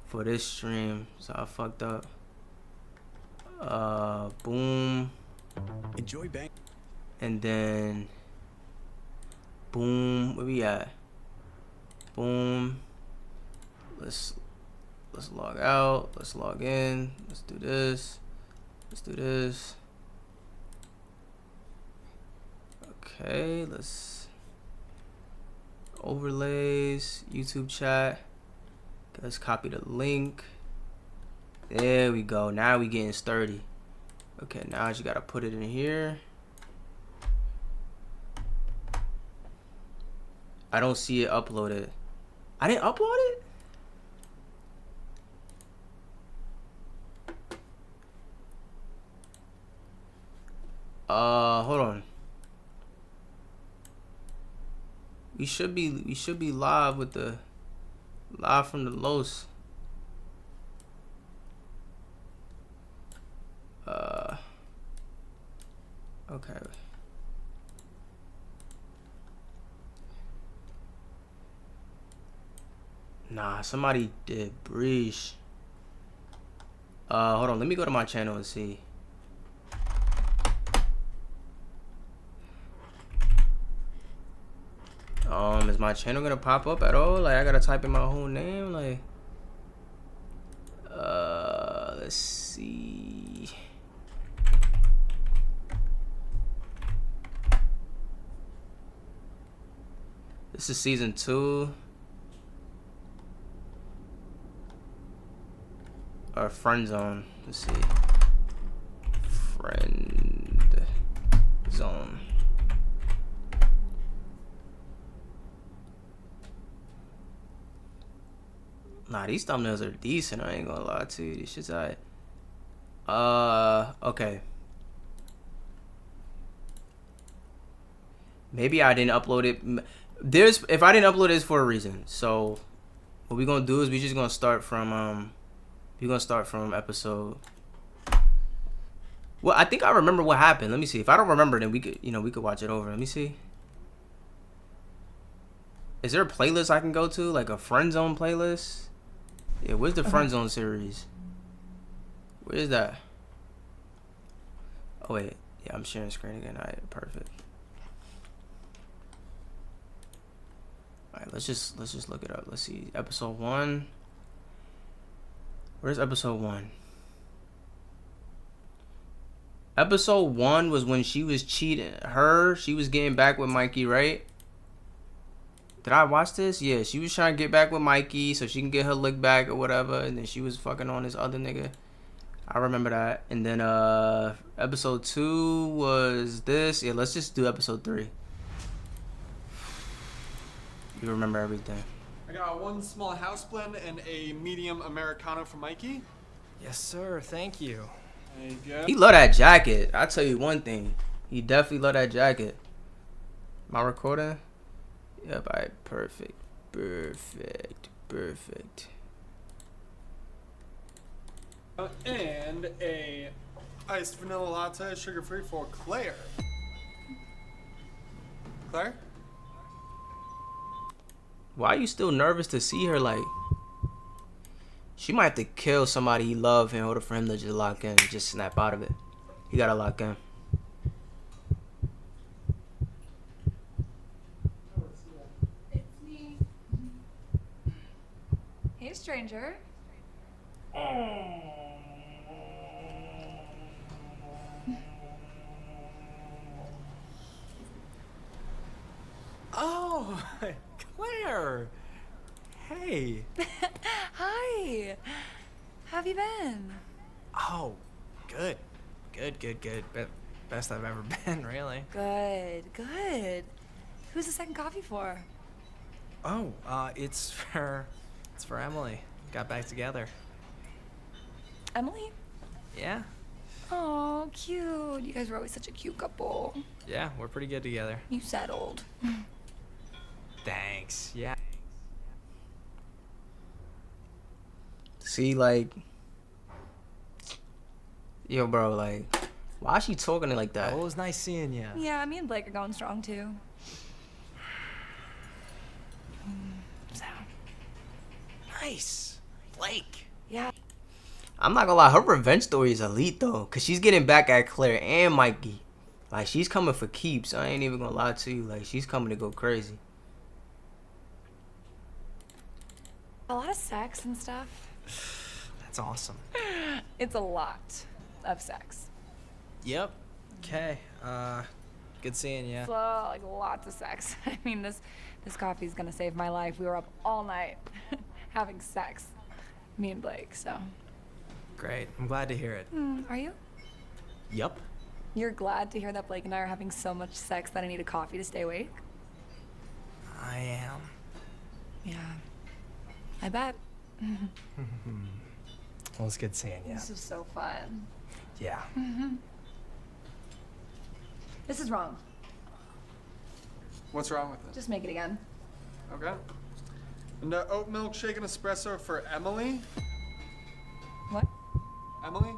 S1: for this stream, so I fucked up. Boom.
S5: Enjoy bank.
S1: And then boom. Where we at? Boom. Let's log out. Let's log in. Let's do this. Okay, let's overlays, YouTube chat. Let's copy the link. There we go. Now we getting sturdy. Okay, now I just gotta put it in here. I don't see it uploaded. I didn't upload it? Hold on. We should be live with the live from the Los. Okay. Nah, somebody did breach. Hold on, let me go to my channel and see. Is my channel gonna pop up at all? Like, I gotta type in my whole name, like, let's see. This is season 2. Or friend zone. Let's see. Friend zone. Nah, these thumbnails are decent. I ain't gonna lie to you. These shit's alright. Okay. Maybe I didn't upload it. If I didn't upload it, it's for a reason. So what we gonna do is we just gonna start from episode. Well, I think I remember what happened. Let me see. If I don't remember, then we could watch it over. Let me see. Is there a playlist I can go to, like a friend zone playlist? Yeah, where's the friend zone series? Where is that? Oh wait, yeah, I'm sharing screen again. Alright, perfect. Alright, let's just look it up. Let's see, episode 1. Where's episode 1? Episode 1 was when she was cheating. She was getting back with Mikey, right? Did I watch this? Yeah, she was trying to get back with Mikey so she can get her lick back or whatever, and then she was fucking on this other nigga. I remember that. And then episode 2 was this. Yeah, let's just do episode 3. You remember everything.
S4: I got one small house blend and a medium Americano for Mikey.
S5: Yes, sir. Thank you.
S4: There you go.
S1: He love that jacket. I tell you one thing. He definitely love that jacket. Am I recording? Yep, alright, perfect.
S4: And a iced vanilla latte, sugar-free for Claire. Claire?
S1: Why are you still nervous to see her? Like, she might have to kill somebody he love in order for him to just lock in, just snap out of it. He gotta lock in.
S3: Hey, stranger.
S5: Oh, Claire. Hey.
S3: Hi. How have you been?
S5: Oh, good. Best I've ever been, really.
S3: Good. Who's the second coffee for?
S5: Oh, it's for Emily. Got back together.
S3: Emily?
S5: Yeah.
S3: Oh, cute. You guys were always such a cute couple.
S5: Yeah, we're pretty good together.
S3: You settled.
S5: Thanks. Yeah.
S1: See, like, yo, bro, like, why is she talking like that?
S5: Well, it was nice seeing you.
S3: Yeah, me and Blake are going strong too. So,
S5: Nice. Blake.
S3: yeah.
S1: I'm not gonna lie, her revenge story is elite though, cause she's getting back at Claire and Mikey. Like, she's coming for keeps. I ain't even gonna lie to you. Like, she's coming to go crazy.
S3: A lot of sex and stuff.
S5: That's awesome.
S3: It's a lot of sex.
S5: Yep. Okay. Good seeing you.
S3: So, like, lots of sex. I mean, this coffee's gonna save my life. We were up all night having sex, me and Blake, so.
S5: Great. I'm glad to hear it.
S3: Are you?
S5: Yup.
S3: You're glad to hear that Blake and I are having so much sex that I need a coffee to stay awake?
S5: I am.
S3: Yeah. I bet.
S5: Well, it's good seeing you.
S3: This is so fun.
S5: Yeah.
S3: This is wrong.
S4: What's wrong with it?
S3: Just make it again.
S4: Okay. And oat milk shake and espresso for Emily.
S3: What?
S4: Emily?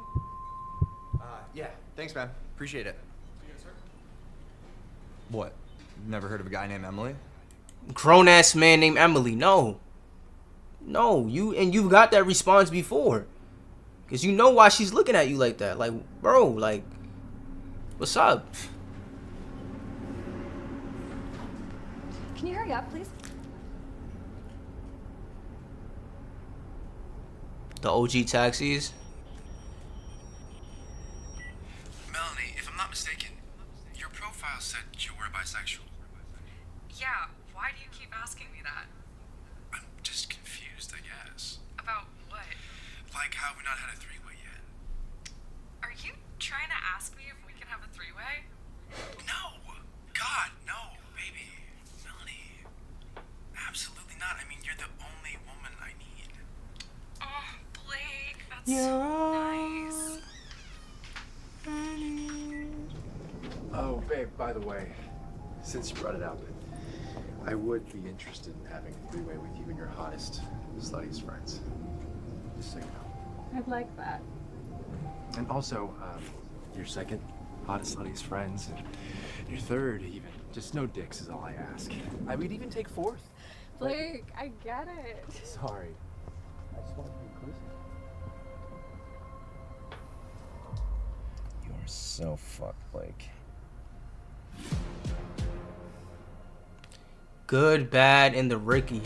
S6: Yeah, thanks, man. Appreciate it.
S4: Yes, sir.
S6: What? Never heard of a guy named Emily?
S1: Grown ass man named Emily. No, you've got that response before, cause you know why she's looking at you like that. Like, bro, like, what's up?
S3: Can you hurry up, please?
S1: The OG taxis.
S7: Melanie, if I'm not mistaken, your profile said you were bisexual.
S8: Yeah, why do you keep asking me that?
S7: I'm just confused, I guess.
S8: About what?
S7: Like how we not had a three-way yet.
S8: Are you trying to ask me if we can have a three-way?
S7: No! God, no, baby. Melanie. Absolutely not. I mean, you're the only woman I need.
S8: Nice.
S9: Oh, babe, by the way, since you brought it up, I would be interested in having a three-way with you and your hottest, sluttiest friends. Just so you know.
S3: I'd like that.
S9: And also, your second hottest, sluttiest friends, and your third even. Just no dicks is all I ask. I would even take fourth.
S3: Blake, I get it.
S9: Sorry. I just want to be inclusive.
S1: You are so fucked, Blake. Good, bad, and the Ricky.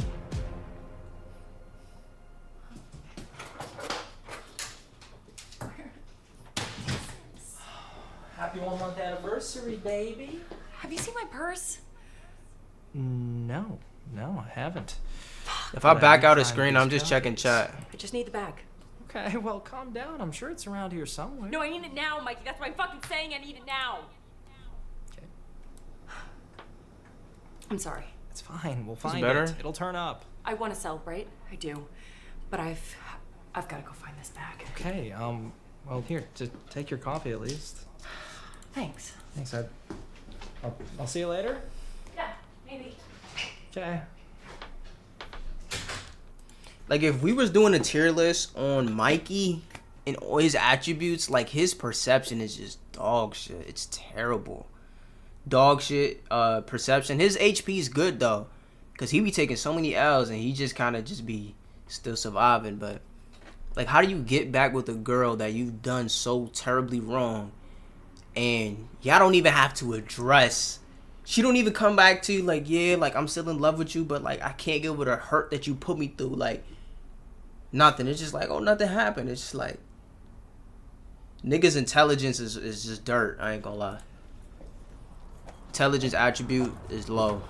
S5: Happy 1 month anniversary, baby.
S8: Have you seen my purse?
S5: No, I haven't.
S1: If I
S5: But
S1: back
S5: I'm
S1: out of
S5: trying
S1: screen,
S5: these
S1: I'm just checking
S5: copies.
S1: chat.
S8: I just need the bag.
S5: Okay, well, calm down. I'm sure it's around here somewhere.
S8: No, I need it now, Mikey. That's what I'm fucking saying. I need it now.
S5: Okay,
S8: I'm sorry.
S5: it's fine. We'll find
S1: better?
S5: it. It'll turn up.
S8: I want to celebrate. I do. But I've got to go find this bag.
S5: Okay, well, here, just take your coffee at least.
S8: Thanks.
S5: Thanks, I'll see you later.
S8: Yeah, maybe.
S5: Okay.
S1: Like, if we was doing a tier list on Mikey and all his attributes, like, his perception is just dog shit. It's terrible. Dog shit, perception. His HP is good, though, because he be taking so many L's and he just kind of just be still surviving. But, like, how do you get back with a girl that you've done so terribly wrong and y'all don't even have to address? She don't even come back to you like, yeah, like, I'm still in love with you, but, like, I can't get over the hurt that you put me through. Like, nothing. It's just like, oh, nothing happened. It's just like, niggas' intelligence is just dirt. I ain't gonna lie. Intelligence attribute is low.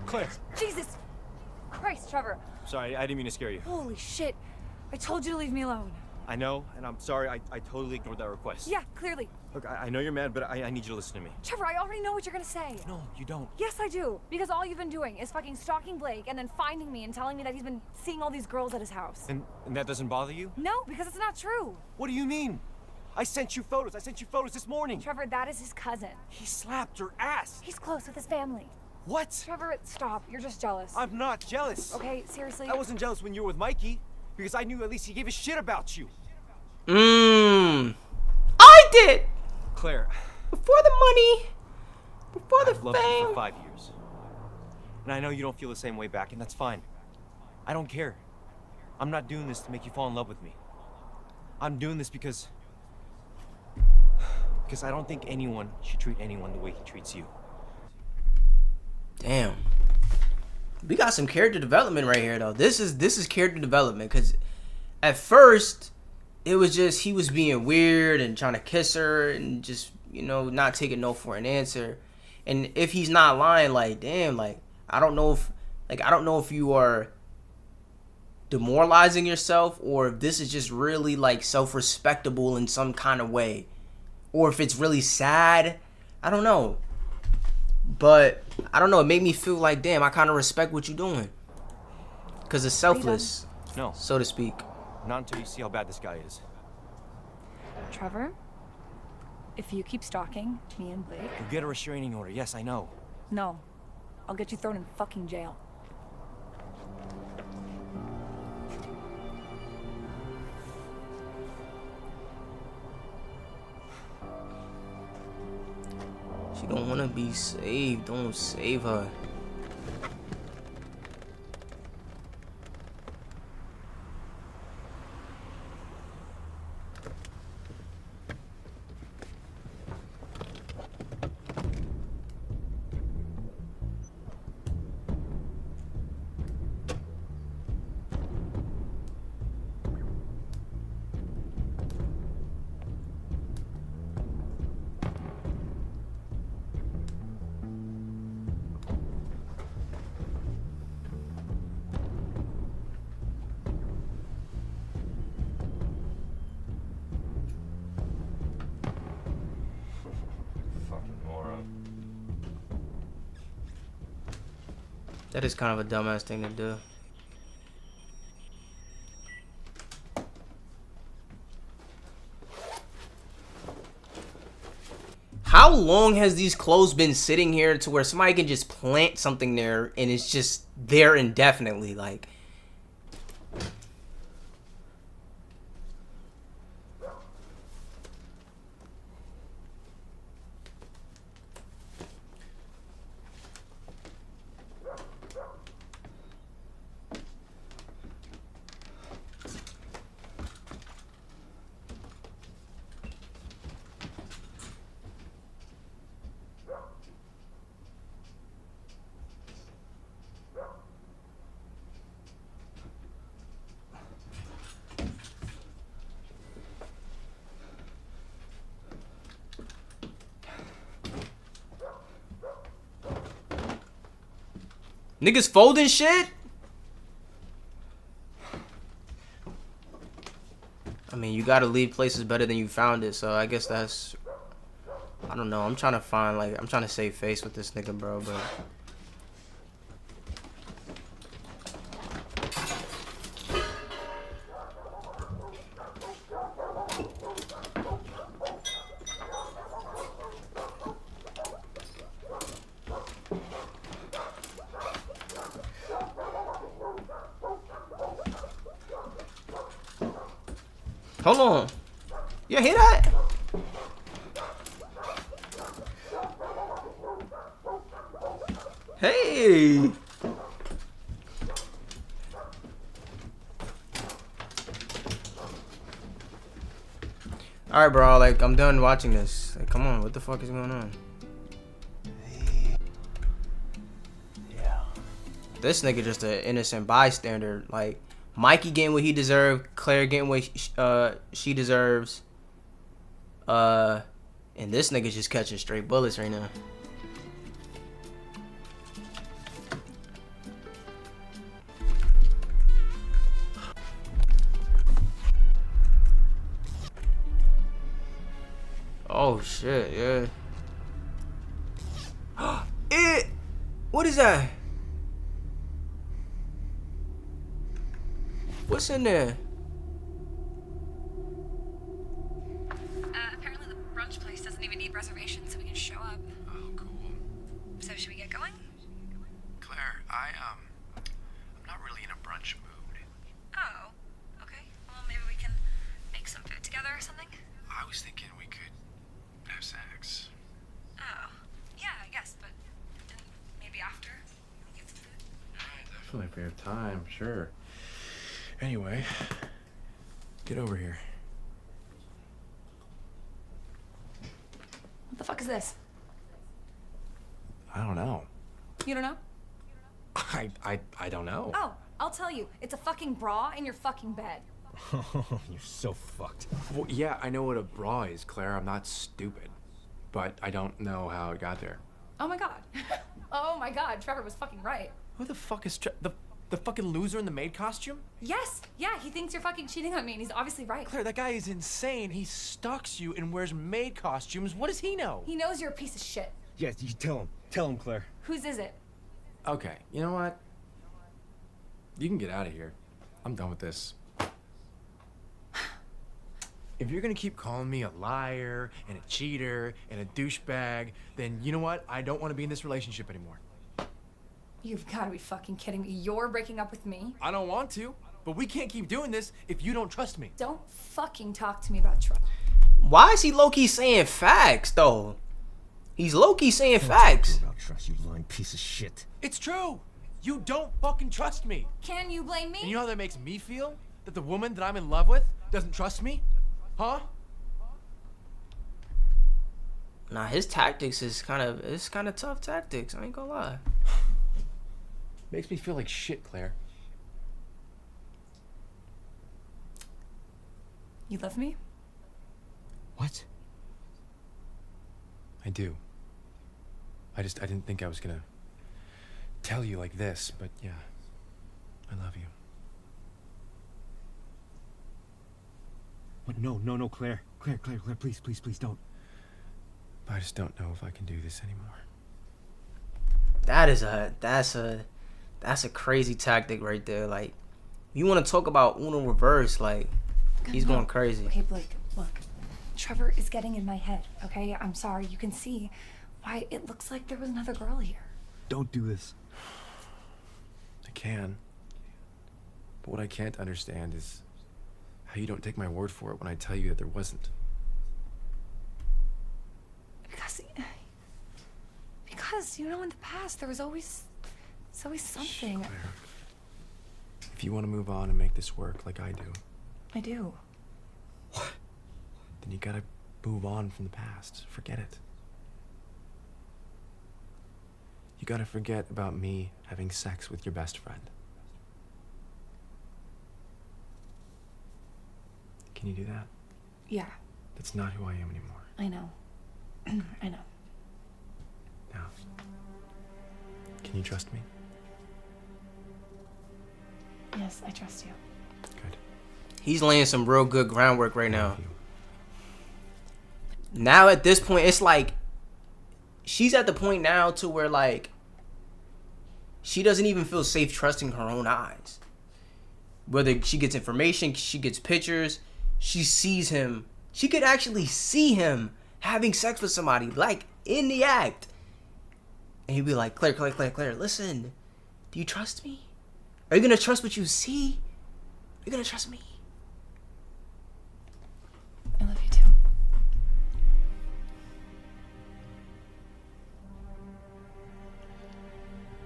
S10: Claire.
S3: Jesus Christ, Trevor.
S10: Sorry, I didn't mean to scare you.
S3: Holy shit. I told you to leave me alone.
S10: I know, and I'm sorry. I totally ignored that request.
S3: Yeah, clearly.
S10: Look, I know you're mad, but I need you to listen to me.
S3: Trevor, I already know what you're gonna say.
S10: No, you don't.
S3: Yes, I do. Because all you've been doing is fucking stalking Blake and then finding me and telling me that he's been seeing all these girls at his house.
S10: And that doesn't bother you?
S3: No, because it's not true.
S10: What do you mean? I sent you photos. I sent you photos this morning.
S3: Trevor, that is his cousin.
S10: He slapped her ass.
S3: He's close with his family.
S10: What?
S3: Trevor, stop. You're just jealous.
S10: I'm not jealous.
S3: Okay, seriously.
S10: I wasn't jealous when you were with Mikey, because I knew at least he gave a shit about you.
S1: I did!
S10: Claire.
S1: Before the money. Before the
S10: I've loved you
S1: fame.
S10: for 5 years. And I know you don't feel the same way back, and that's fine. I don't care. I'm not doing this to make you fall in love with me. I'm doing this because I don't think anyone should treat anyone the way he treats you.
S1: Damn. We got some character development right here, though. This is character development, because at first it was just he was being weird and trying to kiss her and just, you know, not taking no for an answer. And if he's not lying, like, damn, like, I don't know if you are demoralizing yourself or if this is just really, like, self-respectable in some kind of way, or if it's really sad. I don't know. But I don't know, it made me feel like, damn, I kind of respect what you're doing, because it's selfless,
S10: No,
S1: so to speak.
S10: not until you see how bad this guy is.
S3: Trevor, if you keep stalking me and Blake,
S10: You'll get a restraining order. Yes, I know.
S3: no, I'll get you thrown in fucking jail.
S1: She don't want to be saved. Don't save her.
S10: Fucking moron.
S1: That is kind of a dumbass thing to do. how long has these clothes been sitting here to where somebody can just plant something there and it's just there indefinitely? Like, niggas folding shit? I mean, you gotta leave places better than you found it, so I guess that's... I don't know, I'm trying to find, like, I'm trying to save face with this nigga, bro, but... Hold on. You hear that? Hey. All right, bro. Like, I'm done watching this. Like, come on. What the fuck is going on? Yeah. This nigga just an innocent bystander. Like, Mikey getting what he deserved, Claire getting what she deserves, and this nigga's just catching straight bullets right now. Oh shit, yeah. What is that? What's in there?
S3: Apparently the brunch place doesn't even need reservations, so we can show up.
S7: Oh, cool.
S3: So should we get going?
S7: Claire, I'm not really in a brunch mood.
S3: Oh, okay. Well, maybe we can make some food together or something.
S7: I was thinking we could have sex.
S3: Oh, yeah, I guess, but then maybe after we get some food.
S9: Definitely if we have time, sure. Anyway, get over here.
S3: What the fuck is this?
S9: I don't know.
S3: You don't know?
S9: I don't know.
S3: Oh, I'll tell you. It's a fucking bra in your fucking bed.
S9: You're so fucked. Well, yeah, I know what a bra is, Claire. I'm not stupid. But I don't know how it got there.
S3: Oh my god. Oh my god, Trevor was fucking right.
S10: Who the fuck is the fucking loser in the maid costume?
S3: Yes, yeah, he thinks you're fucking cheating on me and he's obviously right.
S10: Claire, that guy is insane. He stalks you and wears maid costumes. What does he know?
S3: He knows you're a piece of shit.
S11: Yeah, you tell him. Tell him, Claire.
S3: Whose is it?
S9: Okay, you know what? You can get out of here. I'm done with this. If you're gonna keep calling me a liar and a cheater and a douchebag, then you know what? I don't want to be in this relationship anymore.
S3: You've got to be fucking kidding me. You're breaking up with me?
S10: I don't want to, but we can't keep doing this if you don't trust me.
S3: Don't fucking talk to me about trust.
S1: Why is he low-key saying facts, though? He's low-key saying facts.
S11: About trust, you lying piece of shit.
S10: It's true. You don't fucking trust me.
S3: Can you blame me?
S10: And you know how that makes me feel? That the woman that I'm in love with doesn't trust me? Huh?
S1: Nah, his tactics is kind of tough tactics. I ain't gonna lie.
S9: Makes me feel like shit, Claire.
S3: You love me?
S9: What? I do. I didn't think I was gonna tell you like this, but yeah. I love you.
S11: What? No, Claire. Claire, please don't.
S9: I just don't know if I can do this anymore.
S1: That's a crazy tactic right there. Like, you want to talk about Uno reverse? Like, he's going crazy.
S3: Okay, Blake, look. Trevor is getting in my head, okay? I'm sorry. You can see why it looks like there was another girl here.
S11: Don't do this.
S9: I can. But what I can't understand is how you don't take my word for it when I tell you that there wasn't.
S3: Because you know, in the past there's always something.
S9: Claire. If you want to move on and make this work like I do,
S3: I do.
S9: then you gotta move on from the past. Forget it. You gotta forget about me having sex with your best friend. Can you do that?
S3: Yeah,
S9: That's not who I am anymore.
S3: I know. I know.
S9: Now, can you trust me?
S3: Yes, I trust you.
S9: Good.
S1: He's laying some real good groundwork right
S9: I
S1: now.
S9: love you.
S1: Now at this point, it's like she's at the point now to where like she doesn't even feel safe trusting her own eyes. Whether she gets information, she gets pictures, she sees him. She could actually see him having sex with somebody, like in the act. And he'd be like, Claire, listen, do you trust me? Are you gonna trust what you see? Are you gonna trust me?
S3: I love you too.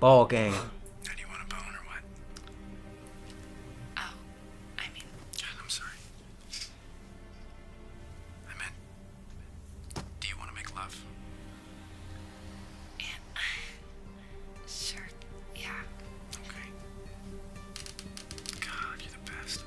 S1: Ball game.
S7: Do you want a bone or what?
S8: Oh, I mean,
S7: I'm sorry. I meant, do you want to make love?
S8: sure, yeah.
S7: Okay. God, you're the best.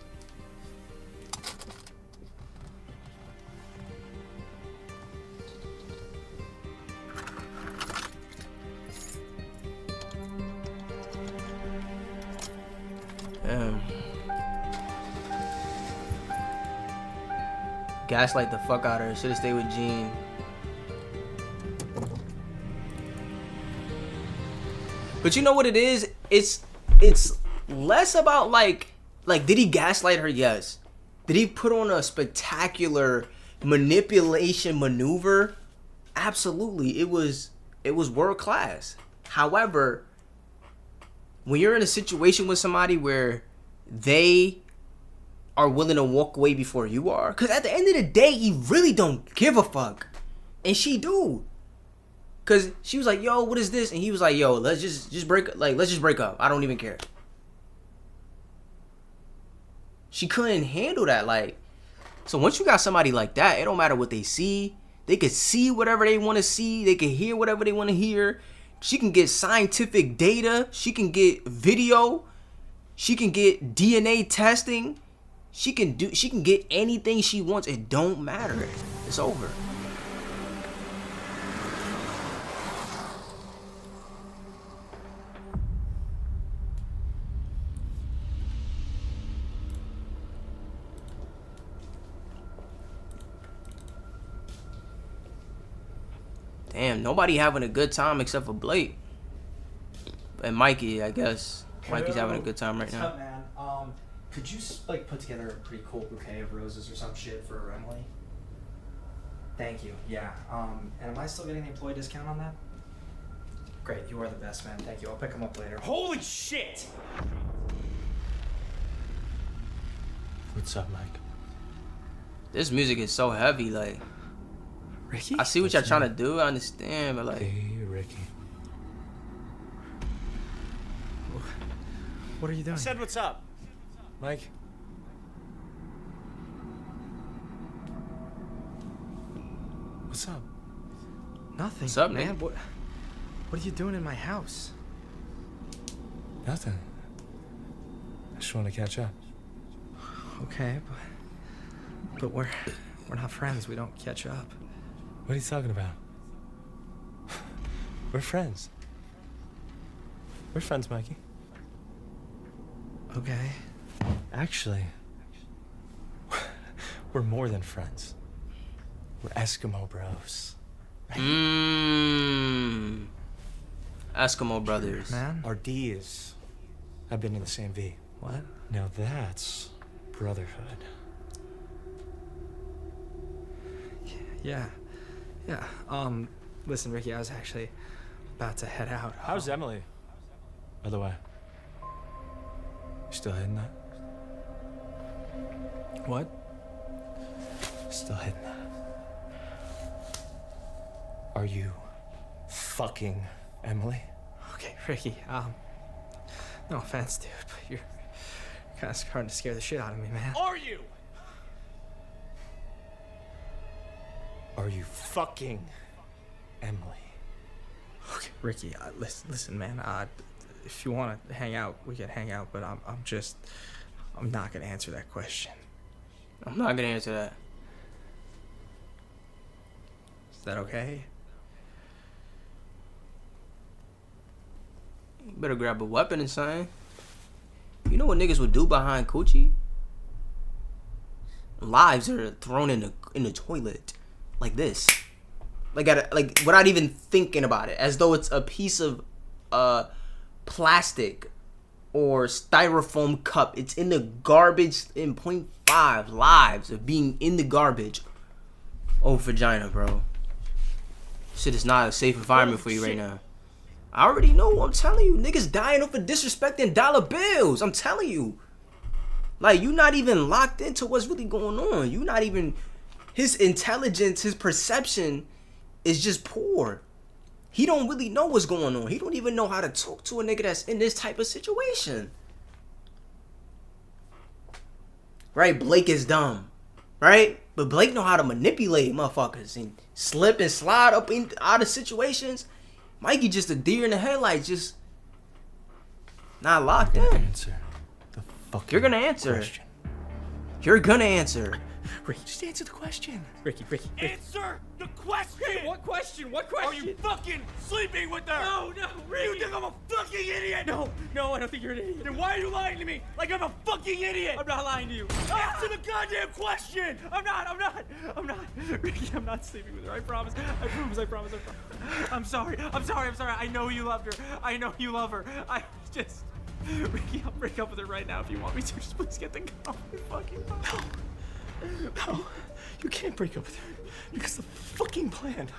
S1: Gaslight the fuck out of her. Should've stayed with Jean. But you know what it is? It's less about like did he gaslight her? Yes. Did he put on a spectacular manipulation maneuver? Absolutely. It was world class. However, when you're in a situation with somebody where they are willing to walk away before you are, because at the end of the day, he really don't give a fuck, and she do. Cause she was like, "Yo, what is this?" And he was like, "Yo, let's just break. Like, let's just break up. I don't even care." She couldn't handle that. Like, so once you got somebody like that, it don't matter what they see. They could see whatever they want to see. They can hear whatever they want to hear. She can get scientific data. She can get video. She can get DNA testing. She can get anything she wants. It don't matter. It's over. Damn, nobody having a good time except for Blake. And Mikey, I guess. Mikey's having a good time right now.
S5: What's up, man? Could you like put together a pretty cool bouquet of roses or some shit for Emily? Thank you. Yeah. And am I still getting the employee discount on that? Great. You are the best, man. Thank you. I'll pick them up later.
S10: Holy shit!
S11: What's up, Mike?
S1: This music is so heavy, like.
S11: Ricky?
S1: I see what y'all trying to do, I understand, but like.
S11: Hey, Ricky. What are you doing?
S10: I said what's up.
S11: Mike? What's up?
S5: Nothing.
S1: What's up,
S5: man?
S1: Nick?
S5: What are you doing in my house?
S11: Nothing. I just want to catch up.
S5: Okay, but we're not friends. We don't catch up.
S11: What are you talking about? We're friends. We're friends, Mikey.
S5: Okay.
S11: Actually, we're more than friends. We're Eskimo bros.
S1: Eskimo brothers.
S5: Man?
S11: Our D's have been in the same V.
S5: What?
S11: Now that's brotherhood.
S5: Yeah. Listen, Ricky, I was actually about to head out.
S11: How's Emily? By the way. You still hitting that?
S5: What?
S11: Still hitting that. Are you fucking Emily?
S5: Okay, Ricky, no offense, dude, but you're kind of starting to scare the shit out of me, man.
S11: Are you? Are you fucking Emily?
S5: Okay, Ricky, listen, man. If you want to hang out, we can hang out, but I'm not gonna answer that question.
S1: I'm not gonna answer that.
S5: Is that okay?
S1: You better grab a weapon and something. You know what niggas would do behind Coochie? Lives are thrown in the toilet like this, like without even thinking about it, as though it's a piece of plastic or styrofoam cup. It's in the garbage in 0.5 lives of being in the garbage. Oh, vagina, bro. Shit is not a safe environment for you right now. I already know. I'm telling you, niggas dying over disrespecting dollar bills. I'm telling you. Like, you not even locked into what's really going on. You not even... His intelligence, his perception is just poor. He don't really know what's going on. He don't even know how to talk to a nigga that's in this type of situation. Right? Blake is dumb. Right? But Blake know how to manipulate motherfuckers and slip and slide up in out of situations. Mikey just a deer in the headlights, just not locked in.
S11: Answer the fucking
S1: You're gonna answer.
S11: question.
S1: You're gonna answer.
S5: Ricky, just answer the question. Ricky.
S10: Answer the question!
S5: What question? What
S10: Are
S5: question?
S10: you fucking sleeping with her?
S5: No, Ricky.
S10: You think I'm a fucking idiot?
S5: No, I don't think you're an idiot.
S10: Then why are you lying to me like I'm a fucking idiot?
S5: I'm not lying to you.
S10: Answer the goddamn question!
S5: I'm not. Ricky, I'm not sleeping with her. I promise. I'm sorry. I know you loved her. I know you love her. Ricky, I'll break up with her right now if you want me to. Just please get the gun off my fucking phone.
S11: No, you can't break up with her because the fucking plan.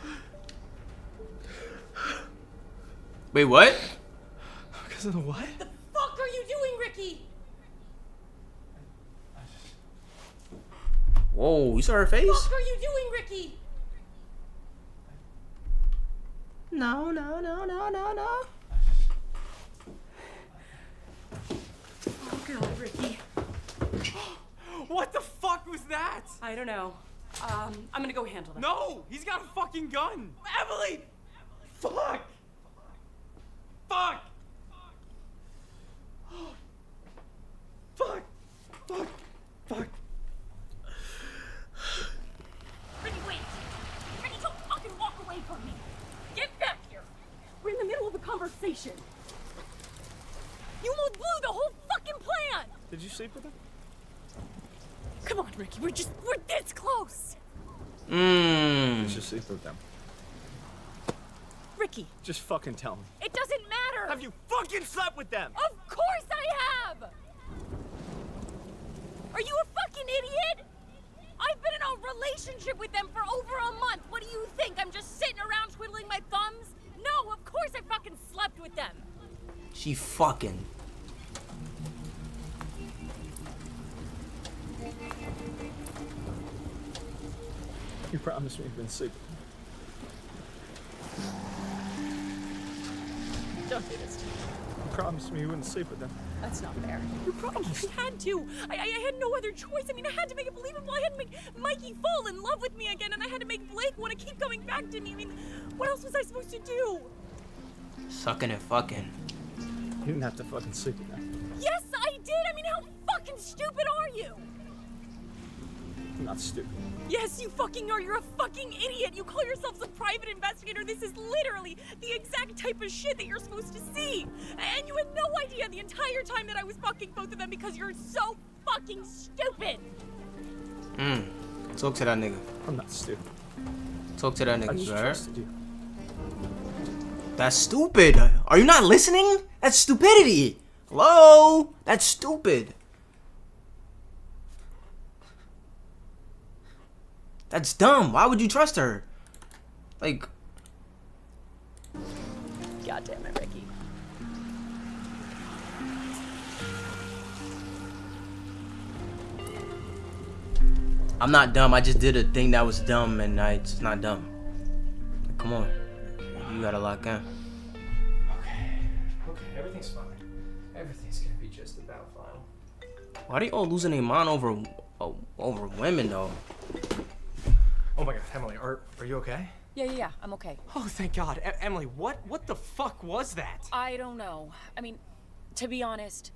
S1: Wait, what?
S11: Because of the what?
S8: The fuck are you doing, Ricky?
S1: Whoa, you saw her face?
S8: What are you doing, Ricky?
S1: No.
S8: Oh God, Ricky.
S5: What the fuck was that?
S8: I don't know. I'm gonna go handle that.
S5: No, he's got a fucking gun.
S8: Emily!
S5: Fuck.
S8: Ricky, wait! Ricky, don't fucking walk away from me! Get back here! We're in the middle of a conversation. You almost blew the whole fucking plan!
S11: Did you sleep with her?
S8: Come on, Ricky, we're this close!
S11: Did you sleep with them?
S8: Ricky,
S11: Just fucking tell me.
S8: it doesn't matter!
S10: Have you fucking slept with them?
S8: Of course I have! Are you a fucking idiot? I've been in a relationship with them for over a month. What do you think? I'm just sitting around twiddling my thumbs? No, of course I fucking slept with them.
S1: She fucking.
S11: You promised me you've been sleeping.
S8: Don't do this to me.
S11: You promised me you wouldn't sleep with them.
S8: That's not fair. You promised. I had to. I had no other choice. I mean, I had to make it believable. I had to make Mikey fall in love with me again, and I had to make Blake want to keep coming back to me. I mean, what else was I supposed to do?
S1: Sucking and fucking.
S11: You didn't have to fucking sleep with them.
S8: Yes, I did. I mean, how fucking stupid are you?
S11: I'm not stupid.
S8: Yes, you fucking are. You're a fucking idiot. You call yourself some private investigator. This is literally the exact type of shit that you're supposed to see. And you had no idea the entire time that I was fucking both of them because you're so fucking stupid.
S1: Talk to that nigga.
S11: I'm not stupid.
S1: Talk to that
S11: I
S1: nigga,
S11: just
S1: right?
S11: trusted you.
S1: That's stupid. Are you not listening? That's stupidity. Hello? That's stupid. That's dumb. Why would you trust her? Like,
S8: God damn it, Ricky.
S1: I'm not dumb. I just did a thing that was dumb, and it's not dumb. Like, come on, you gotta lock in.
S5: Okay, everything's fine. Everything's gonna be just about fine.
S1: Why they all losing their mind over women though?
S5: Oh my God, Emily, are you okay?
S8: Yeah, I'm okay.
S5: Oh, thank God. Emily, what the fuck was that?
S8: I don't know. I mean, to be honest,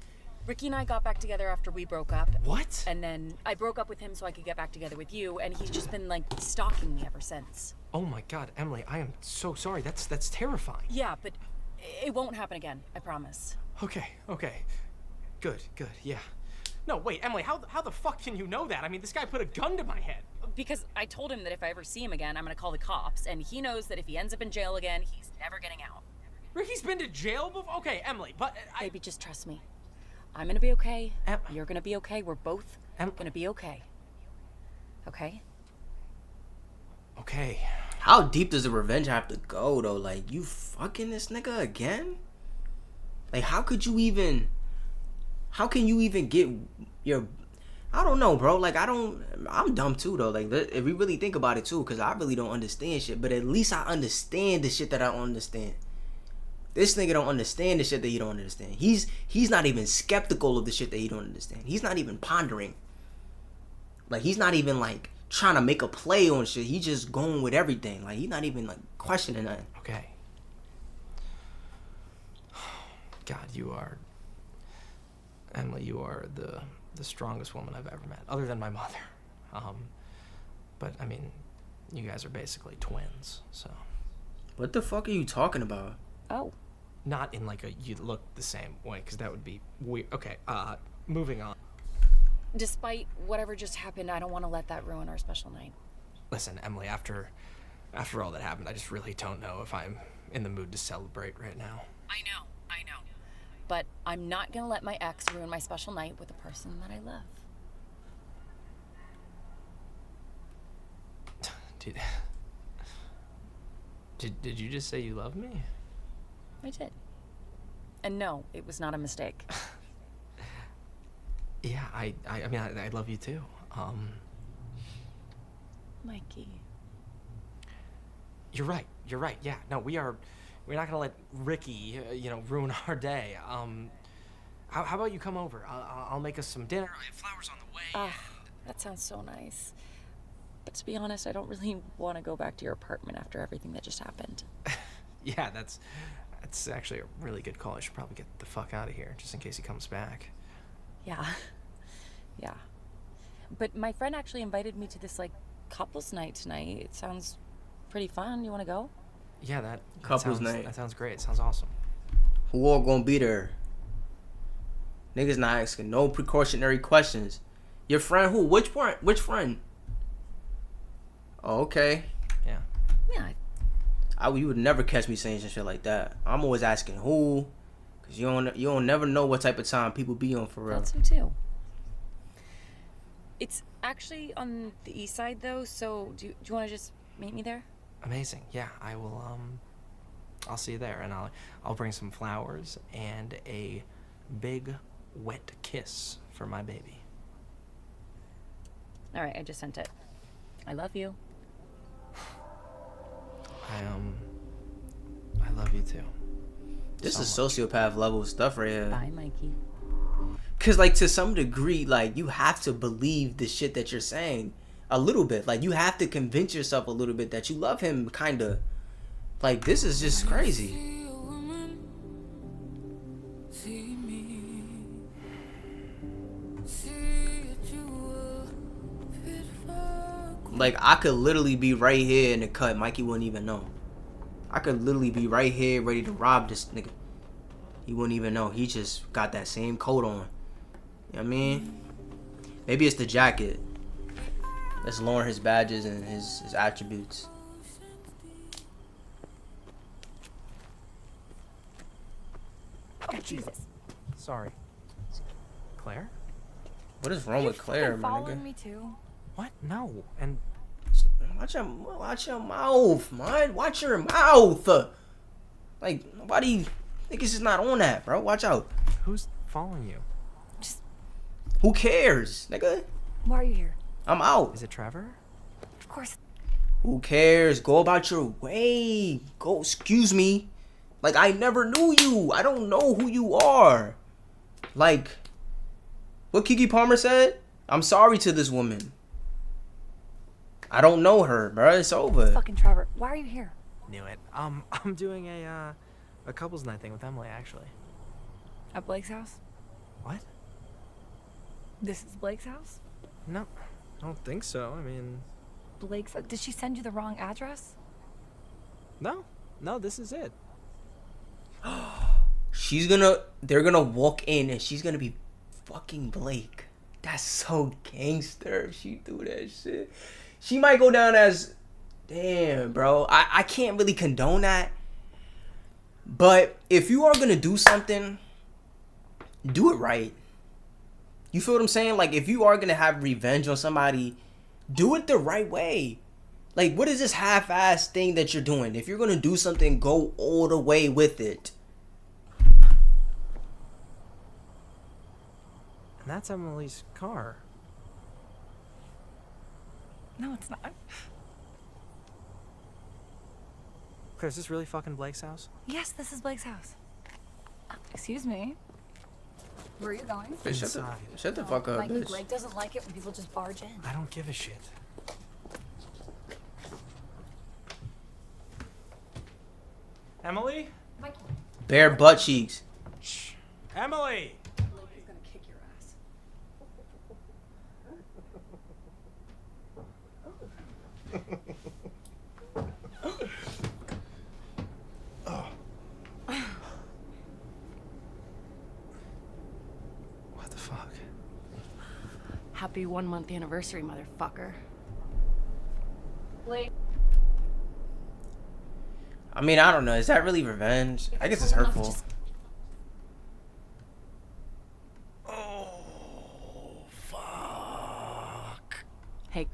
S8: Ricky and I got back together after we broke up.
S5: What?
S8: And then I broke up with him so I could get back together with you, and he's just been, like, stalking me ever since.
S5: Oh my God, Emily, I am so sorry. That's terrifying.
S8: Yeah, but it won't happen again, I promise.
S5: Okay. Good, yeah. No, wait, Emily, how the fuck can you know that? I mean, this guy put a gun to my head.
S8: Because I told him that if I ever see him again, I'm gonna call the cops, and he knows that if he ends up in jail again, he's never getting out.
S5: Ricky's been to jail before? Okay, Emily, but
S8: Baby, just trust me. I'm gonna be okay. You're gonna be okay. We're both gonna be okay. Okay?
S5: Okay.
S1: How deep does the revenge have to go though? Like, you fucking this nigga again? Like, how can you even get your, I don't know, bro. Like, I'm dumb too though. Like, if we really think about it too, because I really don't understand shit, but at least I understand the shit that I don't understand. This nigga don't understand the shit that he don't understand. He's not even skeptical of the shit that he don't understand. He's not even pondering. Like, he's not even like trying to make a play on shit. He's just going with everything. Like, he's not even like questioning nothing.
S5: Okay. God, Emily, you are the strongest woman I've ever met, other than my mother. But I mean, you guys are basically twins, so.
S1: What the fuck are you talking about?
S8: Oh.
S5: Not in like a you look the same way, because that would be weird. Okay, moving on.
S8: Despite whatever just happened, I don't want to let that ruin our special night.
S5: Listen, Emily, after all that happened, I just really don't know if I'm in the mood to celebrate right now.
S8: I know. But I'm not gonna let my ex ruin my special night with a person that I love.
S5: Did you just say you love me?
S8: I did. And no, it was not a mistake.
S5: Yeah, I mean, I love you too.
S8: Mikey.
S5: You're right. Yeah, no, we're not gonna let Ricky, ruin our day. How about you come over? I'll make us some dinner. I have flowers on the way.
S8: That sounds so nice. But to be honest, I don't really want to go back to your apartment after everything that just happened.
S5: Yeah, that's actually a really good call. I should probably get the fuck out of here, just in case he comes back.
S8: Yeah. But my friend actually invited me to this, like, couples night tonight. It sounds pretty fun. You want to go?
S5: Yeah, that
S1: Couples night.
S5: That sounds great. It sounds awesome.
S1: Who all gonna be there? Niggas not asking no precautionary questions. Your friend who? Which friend? Oh, okay.
S5: Yeah.
S1: You would never catch me saying some shit like that. I'm always asking who, cause you don't never know what type of time people be on for real.
S8: That's me too. It's actually on the east side though, so do you want to just meet me there?
S5: Amazing. Yeah, I will. I'll see you there, and I'll bring some flowers and a big wet kiss for my baby.
S8: All right, I just sent it. I love you.
S5: I love you too.
S1: This is sociopath level stuff right here.
S8: Bye, Mikey.
S1: Cause like to some degree, like you have to believe the shit that you're saying a little bit. Like you have to convince yourself a little bit that you love him, kinda. Like this is just crazy. Like I could literally be right here in the cut, Mikey wouldn't even know. I could literally be right here ready to rob this nigga. He wouldn't even know. He just got that same coat on. You know what I mean? Maybe it's the jacket. Let's lower his badges and his attributes.
S8: Oh, Jesus.
S5: Sorry. Claire?
S1: What is wrong with Claire, my
S3: Following
S1: nigga?
S3: me too.
S5: What? No. And
S1: Watch your mouth, man. Watch your mouth. Like, nobody, niggas is not on that, bro. Watch out.
S5: Who's following you?
S1: Who cares, nigga?
S3: Why are you here?
S1: I'm out.
S5: Is it Trevor?
S3: Of course.
S1: Who cares? Go about your way. Go, excuse me. Like, I never knew you. I don't know who you are. Like, what Keke Palmer said? I'm sorry to this woman. I don't know her, bro. It's over.
S3: Fucking Trevor. Why are you here?
S5: Knew it. I'm doing a couples night thing with Emily, actually.
S3: At Blake's house?
S5: What?
S3: This is Blake's house?
S5: No, I don't think so. I mean,
S3: Blake's. Did she send you the wrong address?
S5: no, this is it.
S1: They're gonna walk in and she's gonna be fucking Blake. That's so gangster if she do that shit. She might go down as, damn, bro. I can't really condone that. But if you are gonna do something, do it right. You feel what I'm saying? Like, if you are gonna have revenge on somebody, do it the right way. Like, what is this half-ass thing that you're doing? If you're gonna do something, go all the way with it.
S5: And that's Emily's car.
S3: No, it's not.
S5: Claire, is this really fucking Blake's house?
S3: Yes, this is Blake's house. Excuse me. Where are you going?
S1: Hey, shut the fuck up,
S3: Mikey,
S1: bitch.
S3: Blake doesn't like it when people just barge in.
S5: I don't give a shit. Emily?
S3: Mikey.
S1: Bare butt cheeks.
S5: Shh. Emily!
S3: Blake is gonna kick your ass.
S5: What the fuck?
S8: Happy 1 month anniversary, motherfucker.
S3: Blake.
S1: I mean, I don't know. Is that really revenge? I guess it's hurtful. Oh, fuck.
S8: Hey.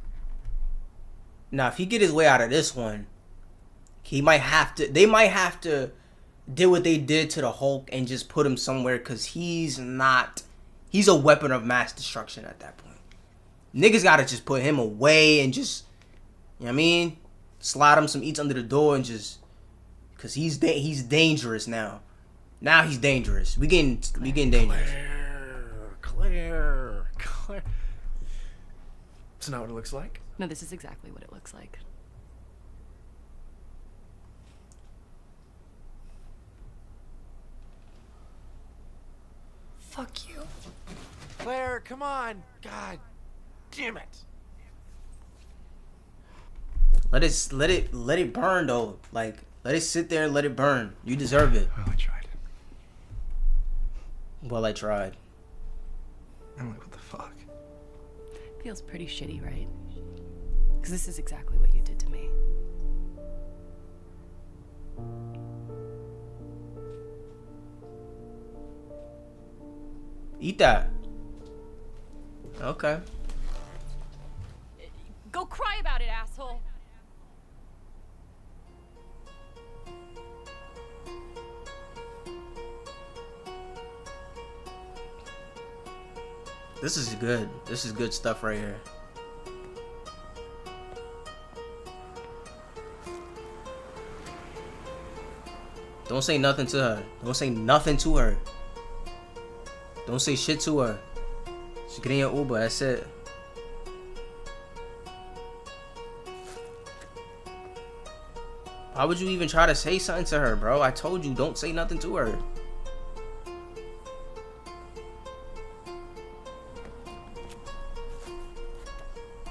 S1: Now, if he get his way out of this one, he might have to. They might have to do what they did to the Hulk and just put him somewhere, because he's not. He's a weapon of mass destruction at that point. Niggas gotta just put him away and just, you know what I mean? Slide him some eats under the door and just, cause he's dangerous now. Now he's dangerous. We getting dangerous.
S9: Claire. That's not what it looks like.
S8: No, this is exactly what it looks like.
S3: Fuck you.
S9: Claire, come on. God damn it.
S1: Let it burn though. Like, let it sit there and let it burn. You deserve it.
S9: Well, I tried.
S1: Well, I tried.
S9: Emily, what the fuck?
S8: Feels pretty shitty, right? Because this is exactly what you did to me.
S1: Eat that. Okay.
S8: Go cry about it, asshole!
S1: This is good. This is good stuff right here. Don't say nothing to her. Don't say nothing to her. Don't say shit to her. Just get in your Uber. That's it. Why would you even try to say something to her, bro? I told you, don't say nothing to her.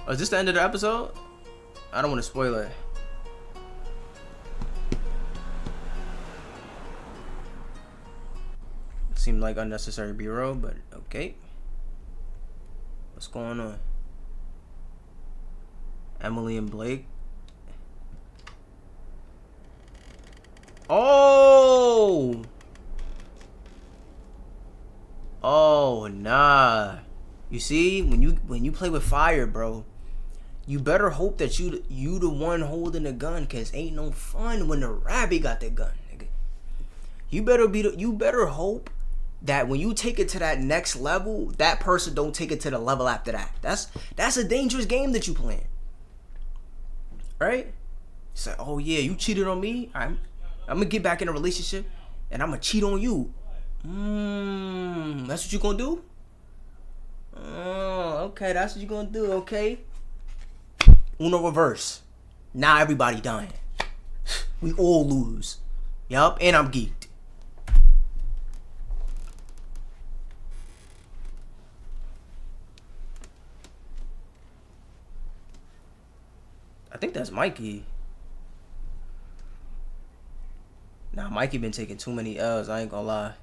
S1: Oh, is this the end of the episode? I don't want to spoil it. Seemed like unnecessary B-roll, but okay. What's going on? Emily and Blake. Oh! Oh, nah. You see, when you play with fire, bro, You better hope that you the one holding the gun, cause ain't no fun when the rabbit got the gun, nigga. You better hope that when you take it to that next level, that person don't take it to the level after that. That's a dangerous game that you playing. Right? It's like, oh yeah, you cheated on me. I'm gonna get back in a relationship and I'm gonna cheat on you. That's what you gonna do? Oh, okay, that's what you gonna do, okay. Uno reverse. Now everybody dying. We all lose. Yup, and I'm geeked. I think that's Mikey. Nah, Mikey been taking too many L's, I ain't gonna lie.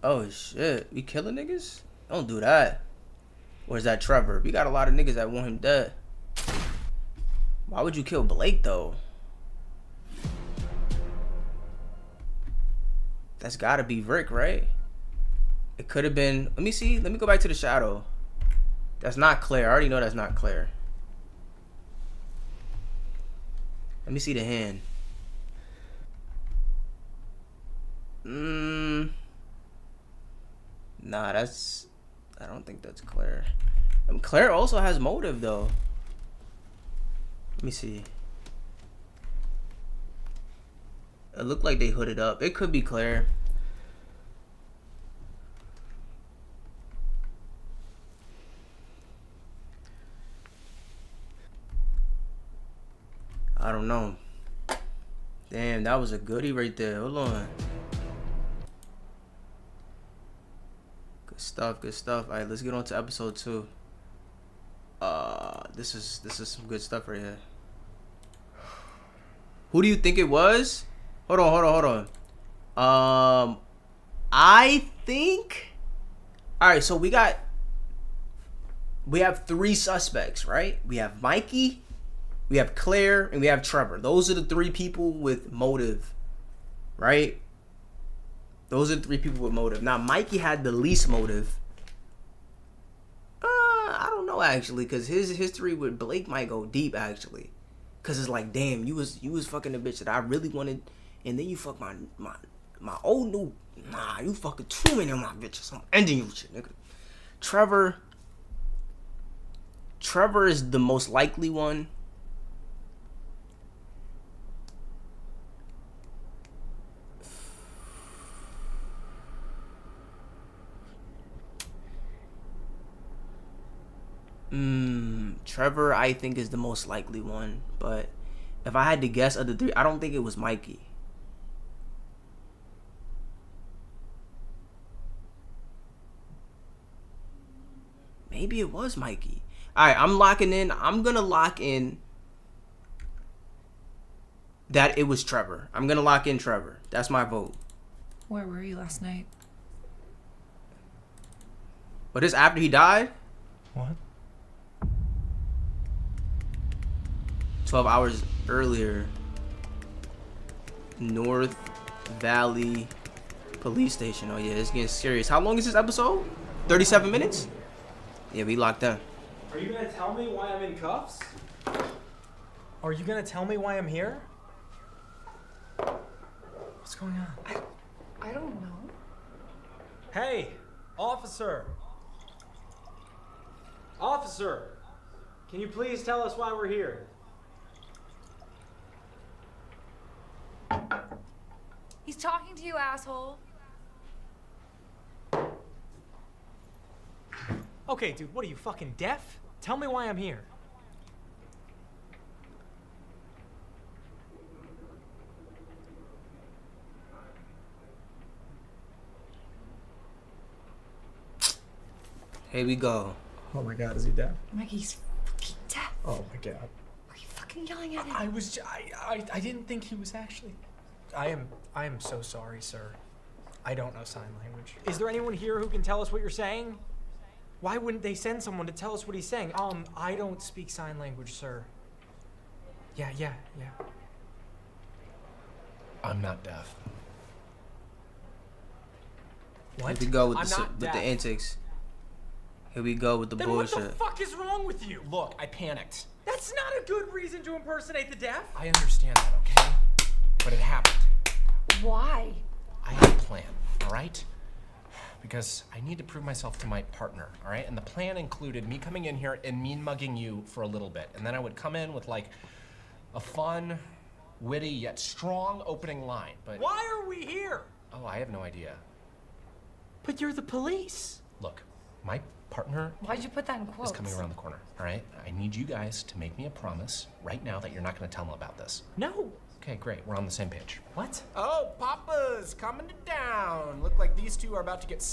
S1: Oh shit, we killing niggas? Don't do that. Or is that Trevor? We got a lot of niggas that want him dead. Why would you kill Blake though? That's gotta be Rick, right? It could have been, let me see, let me go back to the shadow. That's not Claire, I already know that's not Claire. Let me see the hand. Nah, I don't think that's Claire. Claire also has motive though. Let me see. It looked like they hooded up. It could be Claire. I don't know. Damn, that was a goodie right there. Hold on. Good stuff, good stuff. Alright, let's get on to episode 2. This is some good stuff right here. Who do you think it was? Hold on. I think. Alright, so we have 3 suspects, right? We have Mikey, we have Claire, and we have Trevor. Those are the 3 people with motive, right? Those are the 3 people with motive. Now, Mikey had the least motive. I don't know actually, cause his history with Blake might go deep actually, cause it's like, damn, you was fucking the bitch that I really wanted, and then you fuck my old new. Nah, you fucking too many of my bitches. I'm ending you shit, nigga. Trevor is the most likely one. Trevor, I think, is the most likely one. But if I had to guess of the 3, I don't think it was Mikey. Maybe it was Mikey. Alright, I'm locking in. I'm gonna lock in that it was Trevor. I'm gonna lock in Trevor. That's my vote.
S3: Where were you last night?
S1: But this after he died?
S11: What?
S1: 12 hours earlier. North Valley Police Station. Oh yeah, it's getting serious. How long is this episode? 37 minutes? Yeah, we locked in.
S5: Are you gonna tell me why I'm in cuffs? Are you gonna tell me why I'm here? What's going on?
S3: I don't know.
S5: Hey, officer! Officer! Can you please tell us why we're here?
S3: He's talking to you, asshole.
S5: Okay, dude, what are you, fucking deaf? Tell me why I'm here.
S1: Here we go.
S5: Oh my god, is he deaf?
S3: Mikey's fucking deaf.
S5: Oh my god.
S3: Why are you fucking yelling at him?
S5: I didn't think he was actually... I am so sorry, sir. I don't know sign language. Is there anyone here who can tell us what you're saying? Why wouldn't they send someone to tell us what he's saying? I don't speak sign language, sir. Yeah.
S11: I'm not deaf.
S5: What?
S1: Here we go with
S5: I'm not
S1: the
S5: deaf.
S1: antics. Here we go with the
S12: Then
S1: bullshit.
S12: what the fuck is wrong with you?
S13: Look, I panicked.
S12: That's not a good reason to impersonate the deaf.
S13: I understand that, okay? But it happened.
S3: Why?
S13: I had a plan, all right? Because I need to prove myself to my partner, all right? And the plan included me coming in here and mean mugging you for a little bit. And then I would come in with like a fun, witty, yet strong opening line. But
S12: Why are we here?
S13: oh, I have no idea.
S12: But you're the police.
S13: Look, my partner
S3: Why'd you put that in quotes?
S13: is coming around the corner, all right? I need you guys to make me a promise right now that you're not gonna tell him about this.
S12: No.
S13: Okay, great. We're on the same page.
S12: What?
S13: Oh, Papa's coming to town. Look like these two are about to get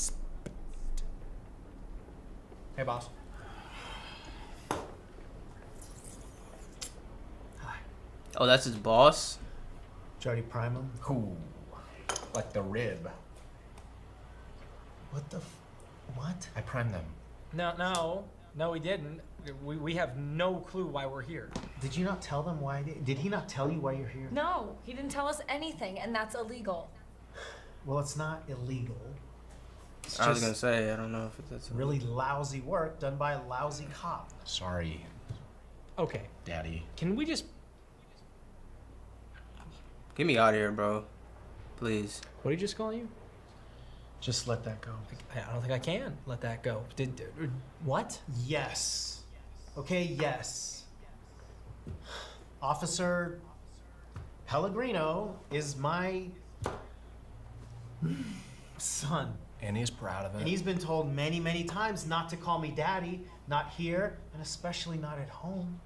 S13: Hey, boss.
S1: Oh, that's his boss?
S5: Jody prime him?
S13: Who? Like the rib.
S5: What the what?
S13: I primed them.
S12: No, we didn't. We have no clue why we're here.
S5: Did you not tell them why? Did he not tell you why you're here?
S3: No, he didn't tell us anything, and that's illegal.
S5: Well, it's not illegal. It's
S1: I was
S5: just
S1: gonna say, I don't know if it's
S5: really lousy work done by a lousy cop.
S13: Sorry,
S12: Okay,
S13: Daddy.
S12: can we just...
S1: Get me out of here, bro. Please.
S12: What did he just call you?
S5: Just let that go.
S12: I don't think I can let that go. What?
S5: Yes. Okay, yes. Officer Pellegrino is my son.
S13: And he's proud of it.
S5: And he's been told many, many times not to call me daddy, not here, and especially not at home.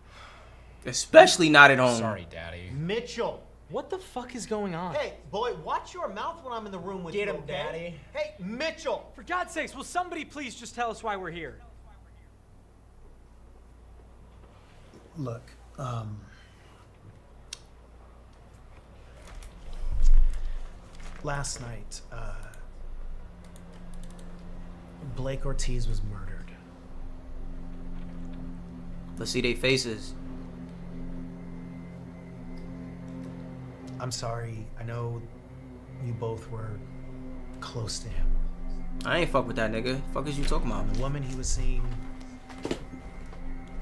S1: Especially not at home.
S13: Sorry, Daddy.
S5: Mitchell.
S12: What the fuck is going on?
S5: Hey, boy, watch your mouth when I'm in the room with you.
S13: Get him,
S5: okay?
S13: Daddy.
S5: Hey, Mitchell.
S12: For God's sakes, will somebody please just tell us why we're here?
S5: Look, last night, Blake Ortiz was murdered.
S1: Let's see their faces.
S5: I'm sorry. I know you both were close to him.
S1: I ain't fuck with that nigga. Fuck is you talking about?
S5: The woman he was seeing,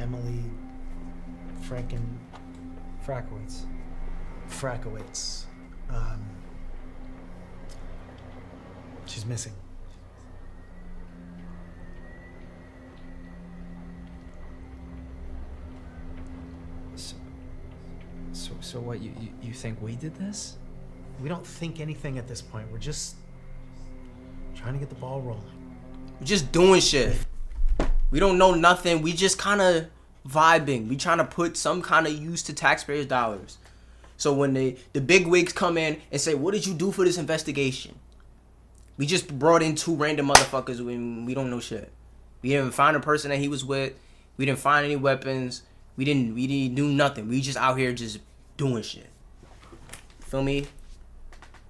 S5: Emily
S12: Frakowitz.
S5: Frakowitz. She's missing.
S12: So what, you think we did this?
S5: We don't think anything at this point. We're just trying to get the ball rolling.
S1: We just doing shit. We don't know nothing. We just kind of vibing. We trying to put some kind of use to taxpayers' dollars. So when the big wigs come in and say, what did you do for this investigation? We just brought in two random motherfuckers when we don't know shit. We didn't find a person that he was with. We didn't find any weapons. We didn't do nothing. We just out here just doing shit. Feel me?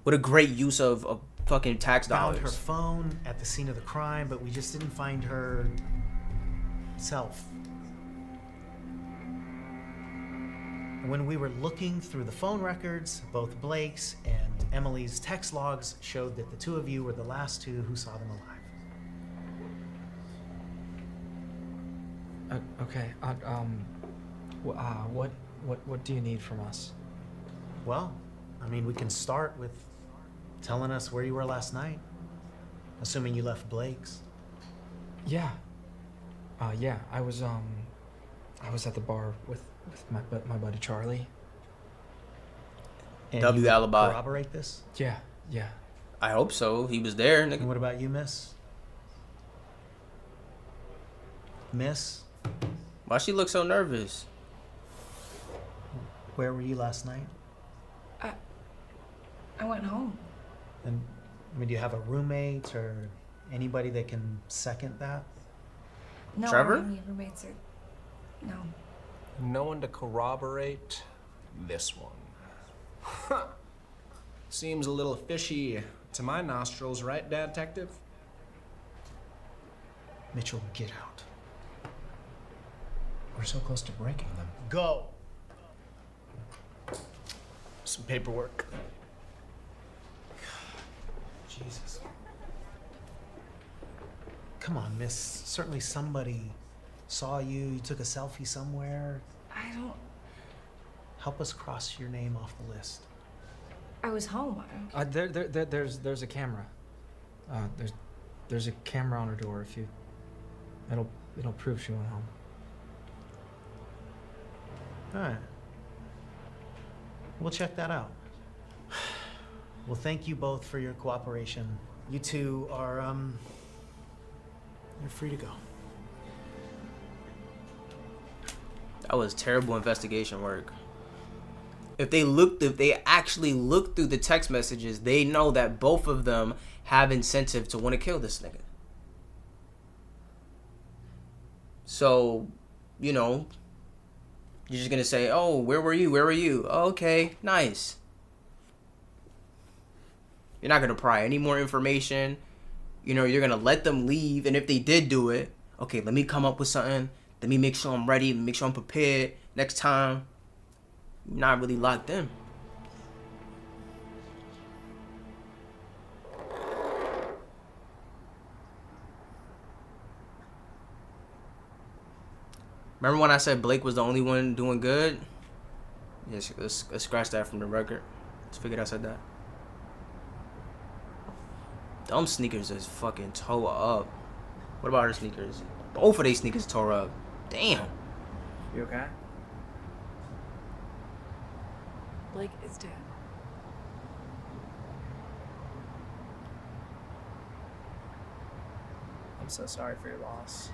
S1: What a great use of fucking tax
S5: Found
S1: dollars.
S5: her phone at the scene of the crime, but we just didn't find her self. And when we were looking through the phone records, both Blake's and Emily's text logs showed that the two of you were the last two who saw them alive.
S12: Okay. What do you need from us?
S5: Well, I mean, we can start with telling us where you were last night, assuming you left Blake's.
S12: Yeah. Yeah. I was at the bar with my buddy Charlie.
S5: And
S1: W
S5: you
S1: alibi.
S5: corroborate this?
S12: Yeah.
S1: I hope so. He was there, nigga.
S5: And what about you, Miss? Miss,
S1: Why she look so nervous?
S5: where were you last night?
S3: I went home.
S5: And I mean, do you have a roommate or anybody that can second that?
S3: No,
S1: Trevor?
S3: I don't have any roommates or... No.
S13: No one to corroborate this one. Seems a little fishy to my nostrils, right, Dad Detective?
S5: Mitchell, get out.
S13: We're so close to breaking them.
S5: Go.
S13: Some paperwork.
S5: Jesus.
S14: Come on, miss. Certainly somebody saw you. You took a selfie somewhere.
S3: I don't.
S14: Help us cross your name off the list.
S3: I was home.
S12: There's a camera. There's a camera on her door. If you, it'll prove she went home.
S14: All right. We'll check that out. Well, thank you both for your cooperation. You two are, you're free to go.
S1: That was terrible investigation work. If they actually looked through the text messages, they know that both of them have incentive to want to kill this nigga. So, you know, you're just gonna say, oh, where were you? Where were you? Oh, okay, nice. You're not gonna pry any more information. You know, you're gonna let them leave. And if they did do it, okay, let me come up with something. Let me make sure I'm ready. Make sure I'm prepared next time. You're not really locked in. Remember when I said Blake was the only one doing good? Yes, let's scratch that from the record. Let's figure I said that. Them sneakers is fucking tore up. What about her sneakers? Both of these sneakers tore up. Damn.
S12: You okay?
S3: Blake is dead.
S12: I'm so sorry for your loss.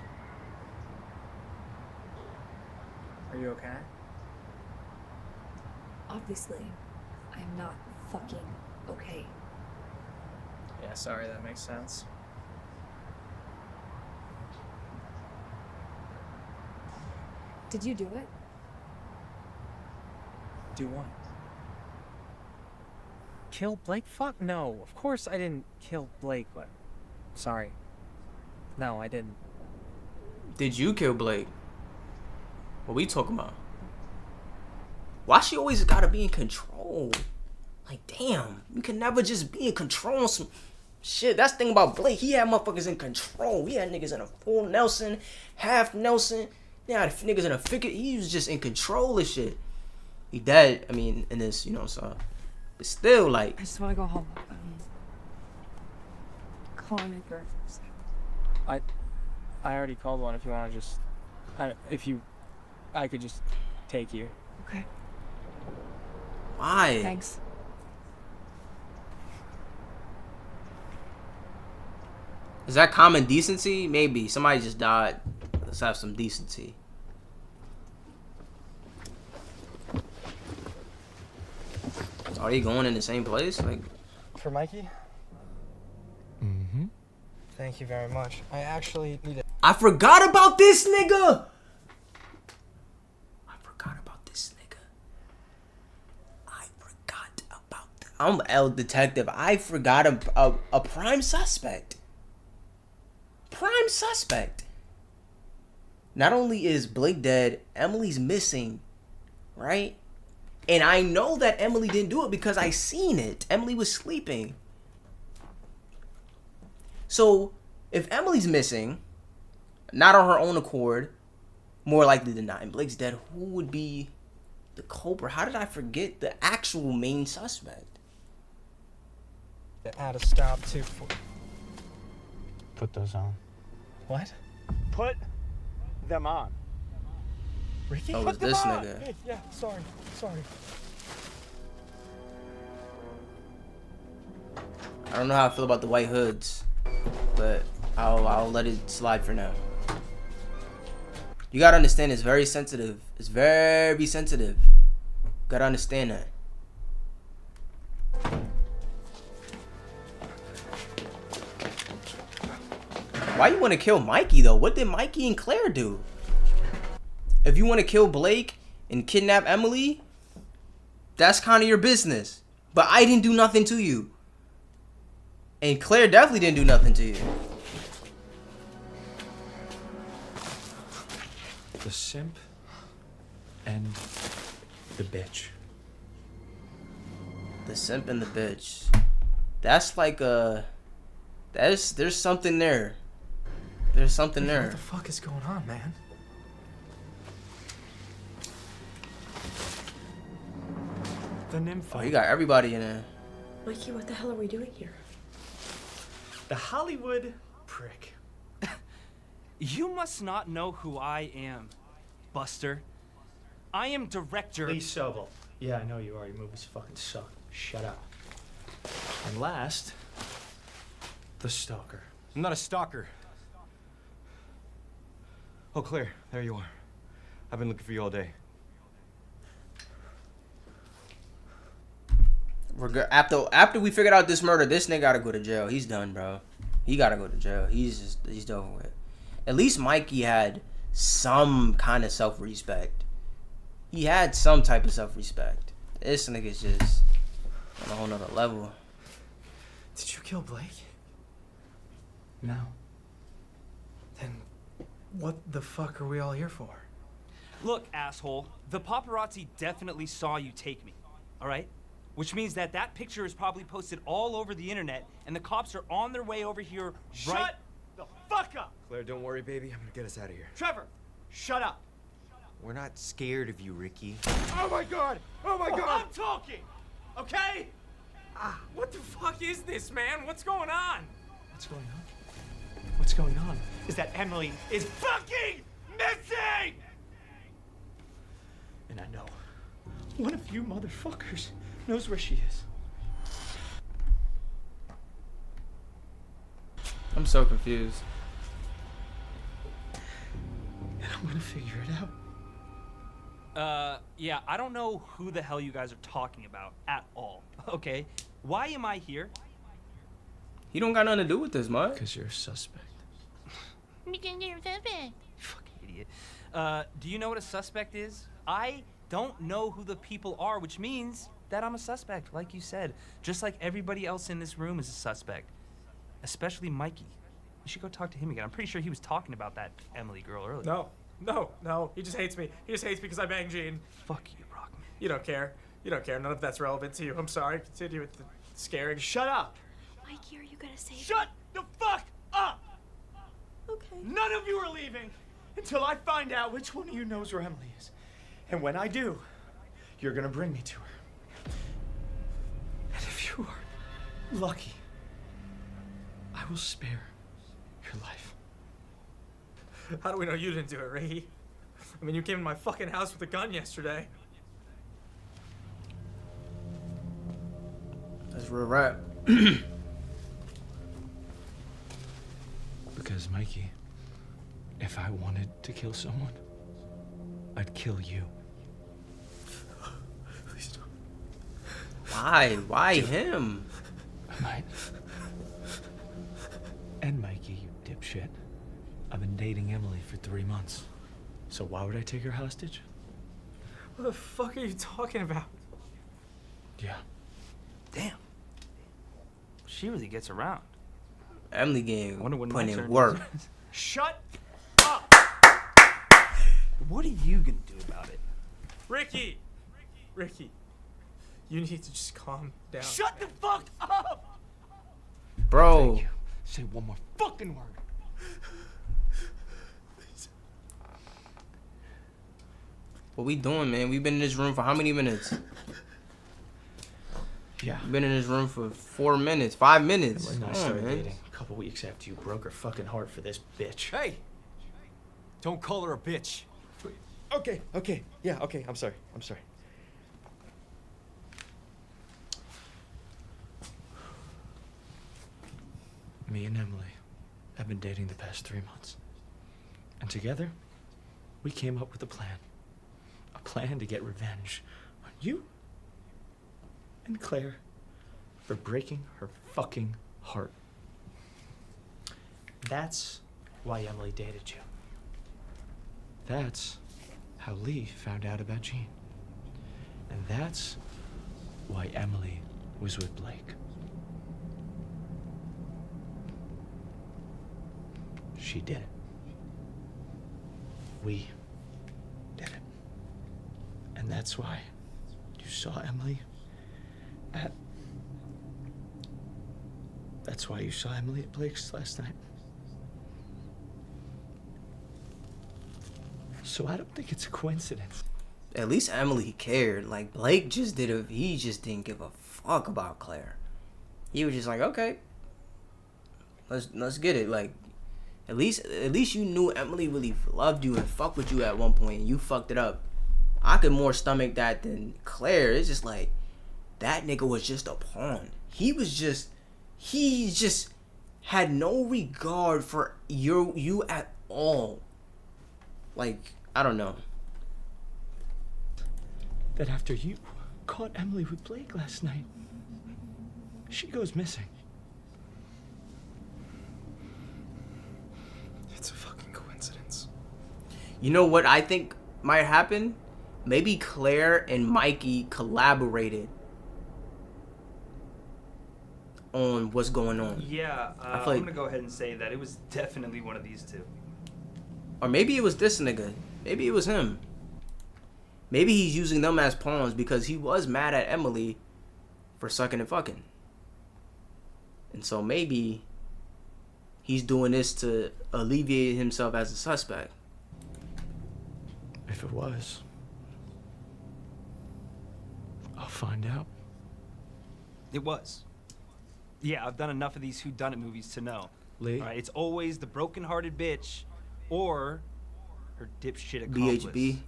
S12: Are you okay?
S3: Obviously, I'm not fucking okay.
S12: Yeah, sorry, that makes sense.
S3: Did you do it?
S12: Do what? Kill Blake? Fuck no. Of course I didn't kill Blake, but... Sorry. No, I didn't.
S1: Did you kill Blake? What we talking about? Why she always gotta be in control? Like, damn, you can never just be in control of some shit. That's the thing about Blake. He had motherfuckers in control. He had niggas in a full Nelson, half Nelson. He had niggas in a figure. He was just in control of shit. He dead, I mean, in this, you know, so. But still, like.
S3: I just want to go home. Call me for.
S12: I already called one if you want to just... I could just take you.
S3: Okay.
S1: Why?
S3: Thanks.
S1: Is that common decency? Maybe. Somebody just died. Let's have some decency. Are they going in the same place? Like,
S12: For Mikey?
S11: Mm-hmm.
S12: Thank you very much. I actually need it.
S1: I forgot about this nigga. I'm L detective. I forgot a prime suspect. Prime suspect. Not only is Blake dead, Emily's missing, right? And I know that Emily didn't do it because I seen it. Emily was sleeping. So if Emily's missing, not on her own accord, more likely than not, and Blake's dead, who would be the culprit? How did I forget the actual main suspect?
S12: Add a stop to...
S11: Put those on.
S12: What? Put them on. Ricky?
S1: Oh, it's this nigga.
S12: Hey, yeah, sorry.
S1: I don't know how I feel about the white hoods, but I'll let it slide for now. You gotta understand, it's very sensitive. It's very sensitive. Gotta understand that. Why you want to kill Mikey though? What did Mikey and Claire do? If you want to kill Blake and kidnap Emily, that's kind of your business. But I didn't do nothing to you. And Claire definitely didn't do nothing to you.
S11: The simp and the bitch.
S1: The simp and the bitch. That's like a... there's something there. There's something there.
S12: What the fuck is going on, man? The nympho.
S1: Oh, you got everybody in there.
S15: Mikey, what the hell are we doing here?
S12: The Hollywood prick.
S16: You must not know who I am, Buster. I am director.
S12: Lee Sobel. Yeah, I know you are. Your movies fucking suck. Shut up. And last, the stalker.
S10: I'm not a stalker. Oh, Claire, there you are. I've been looking for you all day.
S1: After we figured out this murder, this nigga gotta go to jail. He's done, bro. He gotta go to jail. He's done with. At least Mikey had some kind of self-respect. He had some type of self-respect. This nigga's just on a whole nother level.
S12: Did you kill Blake? No. Then what the fuck are we all here for?
S16: Look, asshole, the paparazzi definitely saw you take me, all right? Which means that that picture is probably posted all over the internet, and the cops are on their way over here right...
S9: Shut the fuck up!
S10: Claire, don't worry, baby. I'm gonna get us out of here.
S9: Trevor, shut up!
S10: We're not scared of you, Ricky.
S9: Oh my god! Oh my god! I'm talking! Okay?
S12: What the fuck is this, man? What's going on? What's going on? What's going on is that Emily is
S9: fucking missing!
S12: And I know one of you motherfuckers knows where she is.
S1: I'm so confused.
S12: And I'm gonna figure it out.
S16: Yeah, I don't know who the hell you guys are talking about at all, okay? Why am I here?
S1: He don't got nothing to do with this, Mud.
S12: Because you're a suspect.
S16: Fucking idiot. Do you know what a suspect is? I don't know who the people are, which means that I'm a suspect, like you said. Just like everybody else in this room is a suspect. Especially Mikey. You should go talk to him again. I'm pretty sure he was talking about that Emily girl earlier.
S12: No. He just hates me. He just hates me because I banged Jean.
S16: Fuck you, Brockman.
S12: You don't care. You don't care. None of that's relevant to you. I'm sorry. Continue with the scaring.
S9: Shut up!
S15: Mikey, are you gonna save
S9: Shut the fuck up!
S15: Okay.
S9: None of you are leaving until I find out which one of you knows where Emily is. And when I do, you're gonna bring me to her. And if you are lucky, I will spare your life.
S12: How do we know you didn't do it, Ricky? I mean, you came in my fucking house with a gun yesterday.
S1: That's real rap.
S12: Because, Mikey, if I wanted to kill someone, I'd kill you. Please don't.
S1: Why? Why him?
S12: I might. And Mikey, you dipshit. I've been dating Emily for 3 months. So why would I take her hostage? What the fuck are you talking about? Yeah.
S16: Damn. She really gets around.
S1: Emily game
S16: wonder when
S1: putting
S16: my
S1: in
S16: turn
S1: work.
S16: is.
S9: Shut up!
S16: What are you gonna do about it?
S12: Ricky, you need to just calm down.
S9: Shut the fuck up!
S1: Bro.
S12: Thank you. Say one more fucking word.
S1: What we doing, man? We've been in this room for how many minutes?
S12: Yeah.
S1: We've been in this room for 4 minutes, 5 minutes.
S12: Emily and I
S1: Come on,
S12: started
S1: man.
S12: dating a couple weeks after you broke her fucking heart for this bitch.
S10: Hey! Don't call her a bitch. Okay. Yeah, okay. I'm sorry.
S12: Me and Emily have been dating the past 3 months. And together, we came up with a plan. A plan to get revenge on you and Claire for breaking her fucking heart. That's why Emily dated you. That's how Lee found out about Jean. And that's why Emily was with Blake. She did it. We did it. And that's why you saw Emily at... That's why you saw Emily at Blake's last night. So I don't think it's a coincidence.
S1: At least Emily cared. Like Blake he just didn't give a fuck about Claire. He was just like, okay, let's get it. Like, at least you knew Emily really loved you and fucked with you at one point, and you fucked it up. I could more stomach that than Claire. It's just like, that nigga was just a pawn. He just had no regard for you at all. Like, I don't know.
S12: That after you caught Emily with Blake last night, she goes missing.
S11: It's a fucking coincidence.
S1: You know what I think might happen? Maybe Claire and Mikey collaborated on what's going on.
S16: Yeah,
S1: I feel
S16: I'm
S1: like,
S16: gonna go ahead and say that it was definitely one of these two.
S1: or maybe it was this nigga. Maybe it was him. Maybe he's using them as pawns because he was mad at Emily for sucking and fucking. And so maybe he's doing this to alleviate himself as a suspect.
S12: If it was, I'll find out.
S16: It was. Yeah, I've done enough of these whodunit movies to know.
S12: Lee?
S16: All right, it's always the broken-hearted bitch or her dipshit accomplice.
S1: BHB.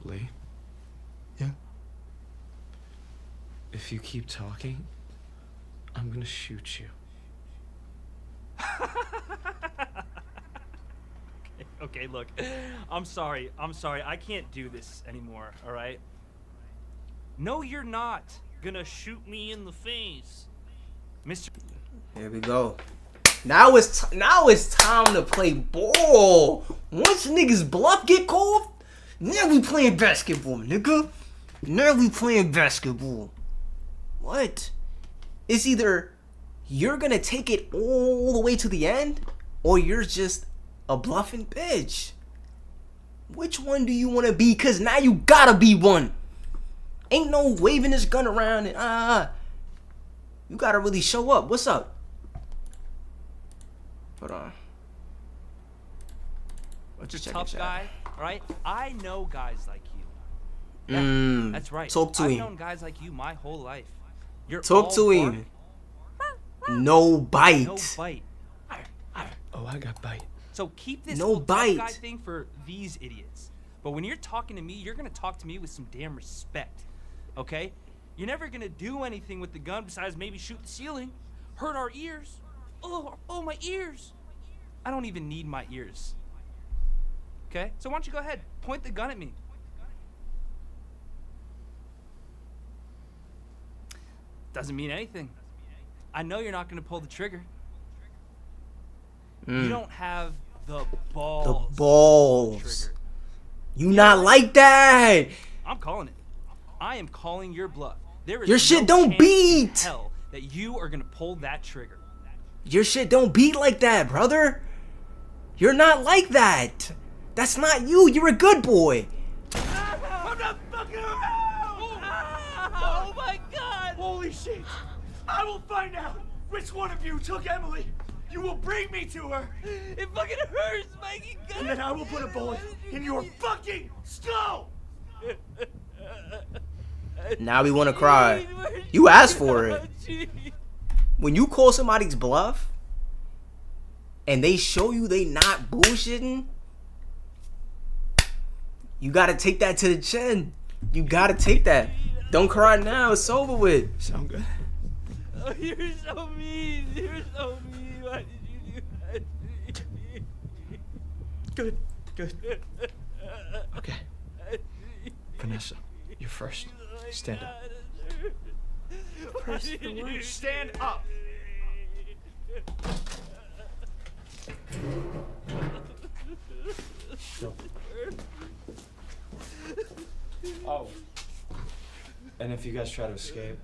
S12: Lee?
S11: Yeah?
S12: If you keep talking, I'm gonna shoot you.
S16: Okay, look. I'm sorry. I can't do this anymore, all right? No, you're not gonna shoot me in the face. Mr.
S1: Here we go. Now it's time to play ball. Once niggas bluff get called, now we playing basketball, nigga. Now we playing basketball. What? It's either you're gonna take it all the way to the end, or you're just a bluffing bitch. Which one do you want to be? Cause now you gotta be one. Ain't no waving this gun around and you gotta really show up. What's up? Hold on.
S16: Just tough guy, all right? I know guys like you. Yeah, that's right.
S1: Talk to
S16: I've
S1: him.
S16: known guys like you my whole life. You're
S1: Talk
S16: all
S1: to him. No bite.
S16: No bite.
S12: Oh, I got bite.
S16: So keep this
S1: No
S16: whole
S1: bite.
S16: tough guy thing for these idiots. But when you're talking to me, you're gonna talk to me with some damn respect, okay? You're never gonna do anything with the gun besides maybe shoot the ceiling, hurt our ears. Oh, my ears. I don't even need my ears. Okay? So why don't you go ahead, point the gun at me. Doesn't mean anything. I know you're not gonna pull the trigger. You don't have the balls.
S1: The balls. You not like that.
S16: I'm calling it. I am calling your bluff. There is
S1: Your shit
S16: no
S1: don't
S16: chance
S1: beat.
S16: in hell that you are gonna pull that trigger.
S1: Your shit don't beat like that, brother. You're not like that. That's not you. You're a good boy.
S16: I'm not fucking around! Oh my god!
S17: Holy shit! I will find out which one of you took Emily. You will bring me to her.
S16: It fucking hurts, Mikey. God.
S17: And then I will put a bullet in your fucking skull.
S1: Now we want to cry. You asked for it. When you call somebody's bluff and they show you they not bullshitting, you gotta take that to the chin. You gotta take that. Don't cry now. It's over with.
S12: Sound good?
S16: Oh, you're so mean. You're so mean. Why did you do that to me?
S12: Good. Okay. Vanessa, you're first. Stand up.
S17: Press the word. Stand up.
S12: Go. Oh. And if you guys try to escape,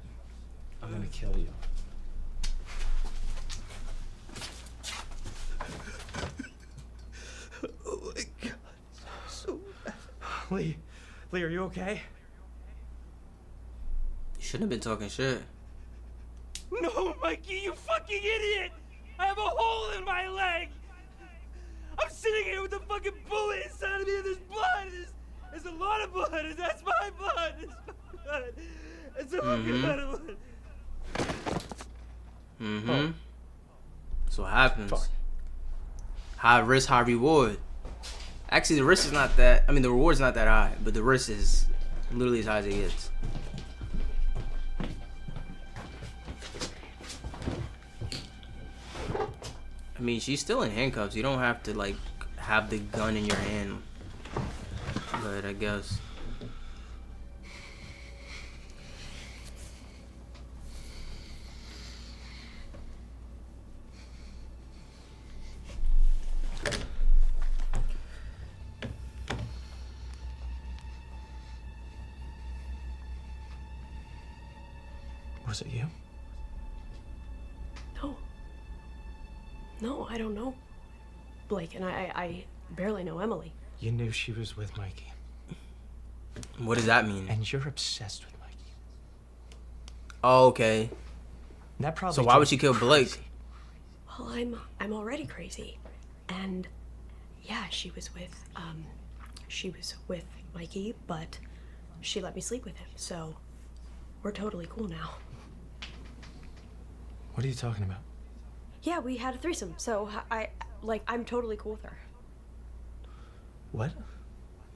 S12: I'm gonna kill you.
S17: Oh my god. So bad. Lee, are you okay?
S1: You shouldn't have been talking shit.
S16: No, Mikey, you fucking idiot! I have a hole in my leg! I'm sitting here with a
S17: fucking bullet inside of me and there's blood. There's a lot of blood. That's my blood. It's my blood. It's a fucking lot of blood.
S1: Mm-hmm. That's what happens. High risk, high reward. Actually, the risk is not that. I mean, the reward's not that high, but the risk is literally as high as it gets. I mean, she's still in handcuffs. You don't have to like have the gun in your hand. But I guess.
S12: Was it you?
S15: No. No, I don't know Blake, and I barely know Emily.
S12: You knew she was with Mikey.
S1: What does that mean?
S12: And you're obsessed with Mikey.
S1: Oh, okay.
S12: That probably.
S1: So why would she kill Blake?
S15: Well, I'm already crazy, and yeah, she was with Mikey, but she let me sleep with him, so we're totally cool now.
S12: What are you talking about?
S15: Yeah, we had a threesome, so I'm totally cool with her.
S12: What?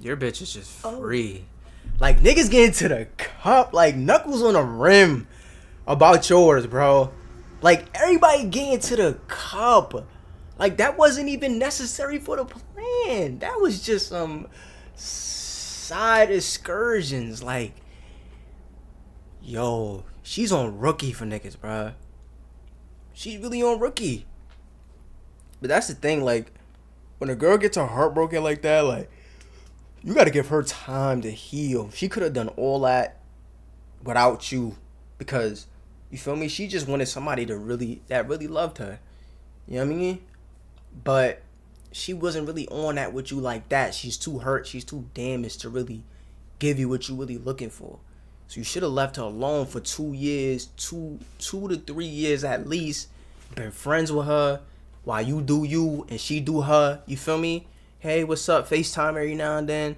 S1: Your bitch is just free. Like, niggas get into the cup, like, knuckles on the rim about yours, bro. Like, everybody get into the cup. Like, that wasn't even necessary for the plan. That was just some side excursions. Like, yo, she's on rookie for niggas, bro. She's really on rookie. But that's the thing, like, when a girl gets her heart broken like that, like, you gotta give her time to heal. She could have done all that without you, because, you feel me? She just wanted somebody that really loved her. You know what I mean? But she wasn't really on that with you like that. She's too hurt. She's too damaged to really give you what you really looking for. So you should have left her alone for 2 years, two to 3 years at least. Been friends with her while you do you and she do her. You feel me? Hey, what's up? FaceTime every now and then.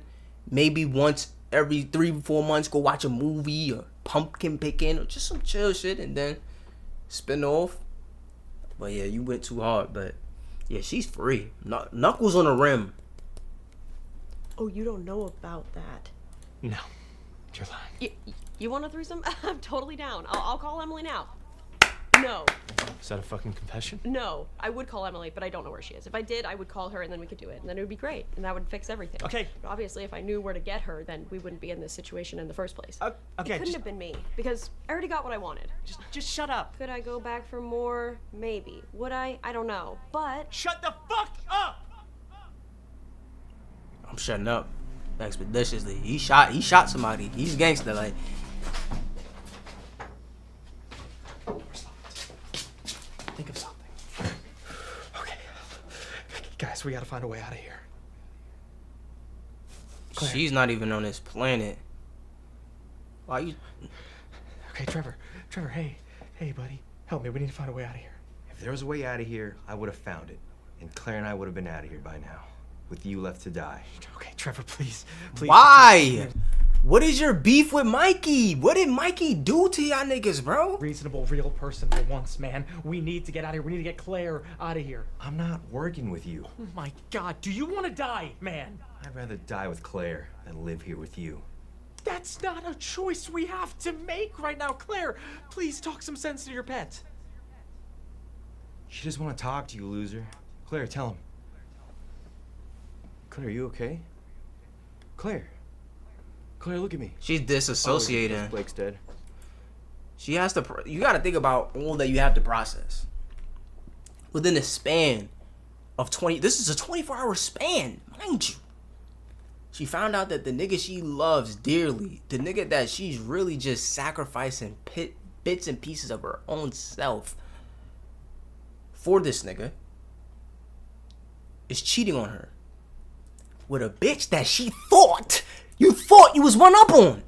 S1: Maybe once every 3-4 months, go watch a movie or pumpkin picking or just some chill shit and then spin off. But yeah, you went too hard. But yeah, she's free. Knuckles on the rim.
S15: Oh, you don't know about that.
S12: No. You're lying.
S15: You want a threesome? I'm totally down. I'll call Emily now. No.
S12: Is that a fucking confession?
S15: No. I would call Emily, but I don't know where she is. If I did, I would call her and then we could do it. And then it would be great. And that would fix everything.
S12: Okay.
S15: But obviously, if I knew where to get her, then we wouldn't be in this situation in the first place.
S12: Okay.
S15: It couldn't have been me, because I already got what I wanted.
S12: Just shut up.
S15: Could I go back for more? Maybe. Would I? I don't know. But...
S17: Shut the fuck up!
S1: I'm shutting up expeditiously. He shot somebody. He's gangster, like.
S12: Think of something. Okay. Guys, we gotta find a way out of here. Claire.
S1: She's not even on this planet. Why you?
S12: Okay, Trevor, hey, buddy, help me. We need to find a way out of here.
S10: If there was a way out of here, I would have found it. And Claire and I would have been out of here by now. With you left to die.
S12: Okay, Trevor, please.
S1: Why? What is your beef with Mikey? What did Mikey do to y'all niggas, bro?
S12: Reasonable, real person for once, man. We need to get out of here. We need to get Claire out of here.
S10: I'm not working with you.
S12: Oh my God, do you want to die, man?
S10: I'd rather die with Claire than live here with you.
S12: That's not a choice we have to make right now. Claire, please talk some sense to your pet.
S10: She just want to talk to you, loser. Claire, tell him. Claire, are you okay? Claire, look at me.
S1: She's disassociating.
S10: Oh, Blake's dead.
S1: She has to. You got to think about all that you have to process within a span of 20. This is a 24-hour span, mind you. She found out that the nigga she loves dearly, the nigga that she's really just sacrificing bits and pieces of her own self for this nigga, is cheating on her with a bitch that she thought you was one up on.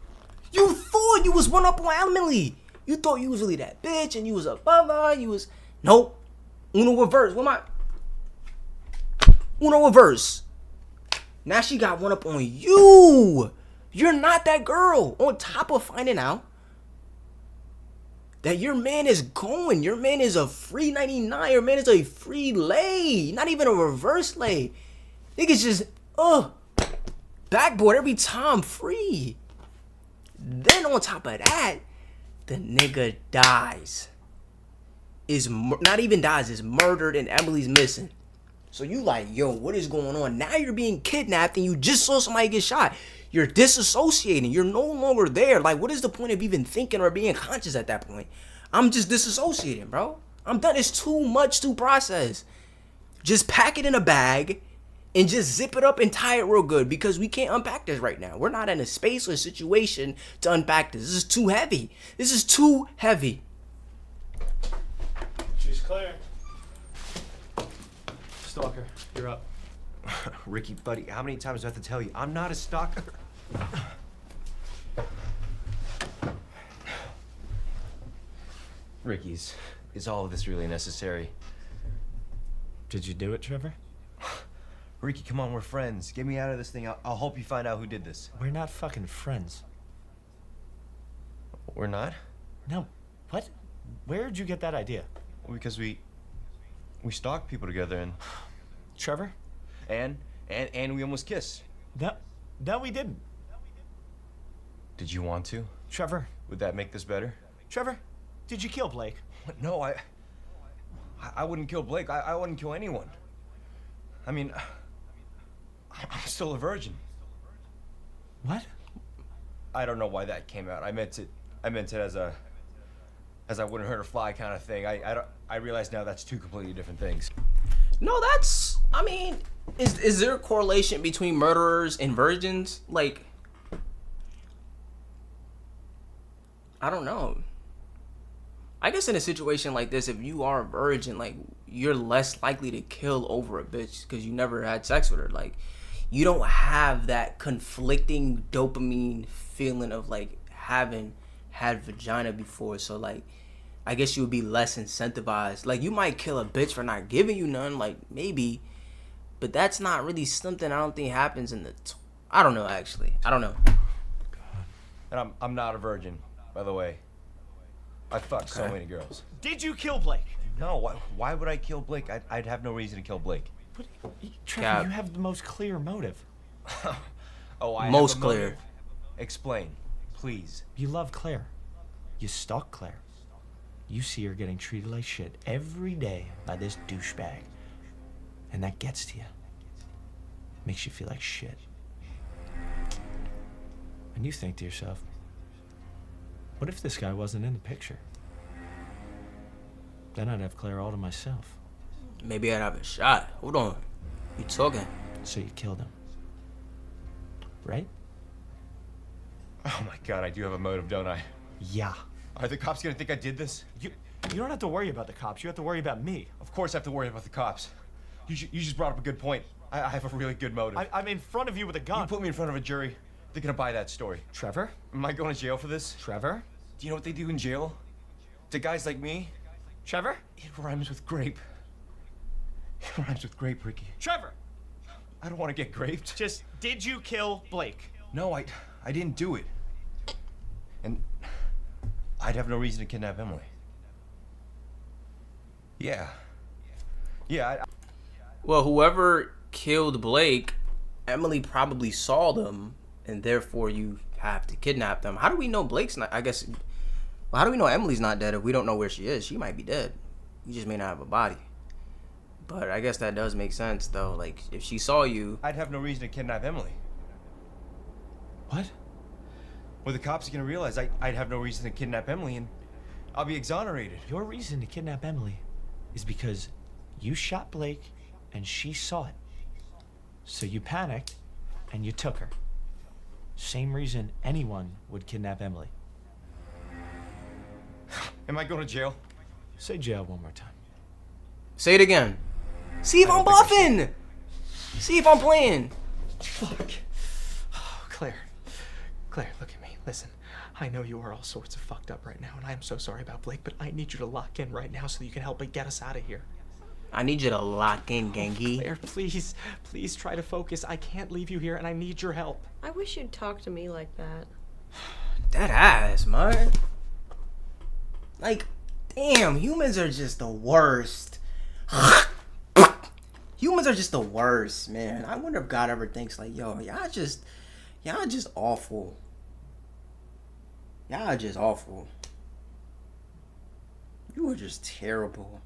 S1: You thought you was one up on Emily. You thought you was really that bitch and you was above her. You was, nope. Uno reverse. What am I? Uno reverse. Now she got one up on you. You're not that girl. On top of finding out that your man is going. Your man is a free 99. Your man is a free lay. Not even a reverse lay. Niggas just, backboard every time free. Then on top of that, the nigga dies. Not even dies, is murdered and Emily's missing. So you like, yo, what is going on? Now you're being kidnapped and you just saw somebody get shot. You're disassociating. You're no longer there. Like, what is the point of even thinking or being conscious at that point? I'm just disassociating, bro. I'm done. It's too much to process. Just pack it in a bag and just zip it up and tie it real good because we can't unpack this right now. We're not in a space or situation to unpack this. This is too heavy. This is too heavy.
S12: She's clear. Stalker, you're up.
S10: Ricky, buddy, how many times do I have to tell you? I'm not a stalker. Ricky, is all of this really necessary?
S12: Did you do it, Trevor?
S10: Ricky, come on, we're friends. Get me out of this thing. I'll help you find out who did this.
S12: We're not fucking friends.
S10: We're not?
S12: No. What? Where'd you get that idea?
S10: Well, because we stalked people together and...
S12: Trevor?
S10: And we almost kissed.
S12: No, we didn't.
S10: Did you want to?
S12: Trevor?
S10: Would that make this better?
S12: Trevor, did you kill Blake?
S10: What? No, I wouldn't kill Blake. I wouldn't kill anyone. I mean, I'm still a virgin.
S12: What?
S10: I don't know why that came out. I meant it as I wouldn't hurt a fly kind of thing. I realize now that's two completely different things.
S1: No, that's, I mean, is there a correlation between murderers and virgins? Like, I don't know. I guess in a situation like this, if you are a virgin, like, you're less likely to kill over a bitch because you never had sex with her. Like, you don't have that conflicting dopamine feeling of, like, having had vagina before. So, like, I guess you would be less incentivized. Like, you might kill a bitch for not giving you none, like, maybe. But that's not really something I don't think happens in the... I don't know, actually. I don't know.
S10: And I'm not a virgin, by the way. I fucked so many girls.
S12: Did you kill Blake?
S10: No, why would I kill Blake? I'd have no reason to kill Blake.
S12: But, Trevor, you have the most clear motive.
S10: Oh, I
S1: most
S10: have a
S1: clear.
S10: motive? Explain, please.
S12: You love Claire. You stalk Claire. You see her getting treated like shit every day by this douchebag. And that gets to you. Makes you feel like shit. And you think to yourself, what if this guy wasn't in the picture? Then I'd have Claire all to myself.
S1: Maybe I'd have a shot. Hold on. You talking?
S12: So you killed him. Right?
S10: Oh my god, I do have a motive, don't I?
S12: Yeah.
S10: Are the cops gonna think I did this?
S12: You don't have to worry about the cops. You have to worry about me.
S10: Of course I have to worry about the cops. You just brought up a good point. I have a really good motive.
S12: I'm in front of you with a gun.
S10: You put me in front of a jury. They're gonna buy that story.
S12: Trevor?
S10: Am I going to jail for this?
S12: Trevor?
S10: Do you know what they do in jail? To guys like me?
S12: Trevor?
S10: It rhymes with grape. It rhymes with grape, Ricky.
S12: Trevor!
S10: I don't want to get graped.
S12: Just, did you kill Blake?
S10: No, I didn't do it. And I'd have no reason to kidnap Emily. Yeah. Yeah,
S1: Well, whoever killed Blake, Emily probably saw them, and therefore you have to kidnap them. How do we know Blake's not, I guess, well, how do we know Emily's not dead if we don't know where she is? She might be dead. You just may not have a body. But I guess that does make sense, though. Like, if she saw you...
S10: I'd have no reason to kidnap Emily.
S12: What?
S10: Well, the cops are gonna realize I'd have no reason to kidnap Emily, and I'll be exonerated.
S12: Your reason to kidnap Emily is because you shot Blake and she saw it. So you panicked and you took her. Same reason anyone would kidnap Emily.
S10: Am I going to jail?
S12: Say jail one more time.
S1: Say it again. See if I'm buffing! See if I'm playing.
S18: Fuck. Oh, Claire, look at me. Listen, I know you are all sorts of fucked up right now, and I am so sorry about Blake, but I need you to lock in right now so that you can help me get us out of here.
S1: I need you to lock in, Genki.
S18: Claire, please try to focus. I can't leave you here, and I need your help.
S15: I wish you'd talk to me like that.
S1: That ass, man. Like, damn, humans are just the worst. Humans are just the worst, man. I wonder if God ever thinks like, yo, y'all just awful. Y'all just awful. You are just terrible.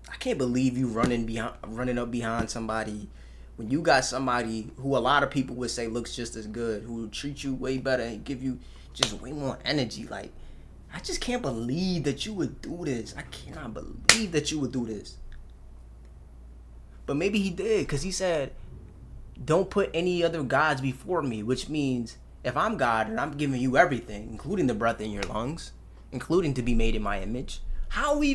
S1: I can't believe you running up behind somebody when you got somebody who a lot of people would say looks just as good, who will treat you way better and give you just way more energy. Like, I just can't believe that you would do this. I cannot believe that you would do this. But maybe he did, because he said, don't put any other gods before me, which means if I'm God and I'm giving you everything, including the breath in your lungs, including to be made in my image,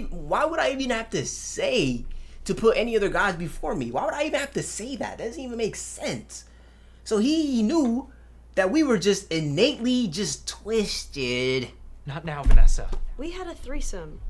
S1: why would I even have to say to put any other gods before me? Why would I even have to say that? That doesn't even make sense. So he knew that we were just innately just twisted.
S18: Not now, Vanessa.
S15: We had a threesome,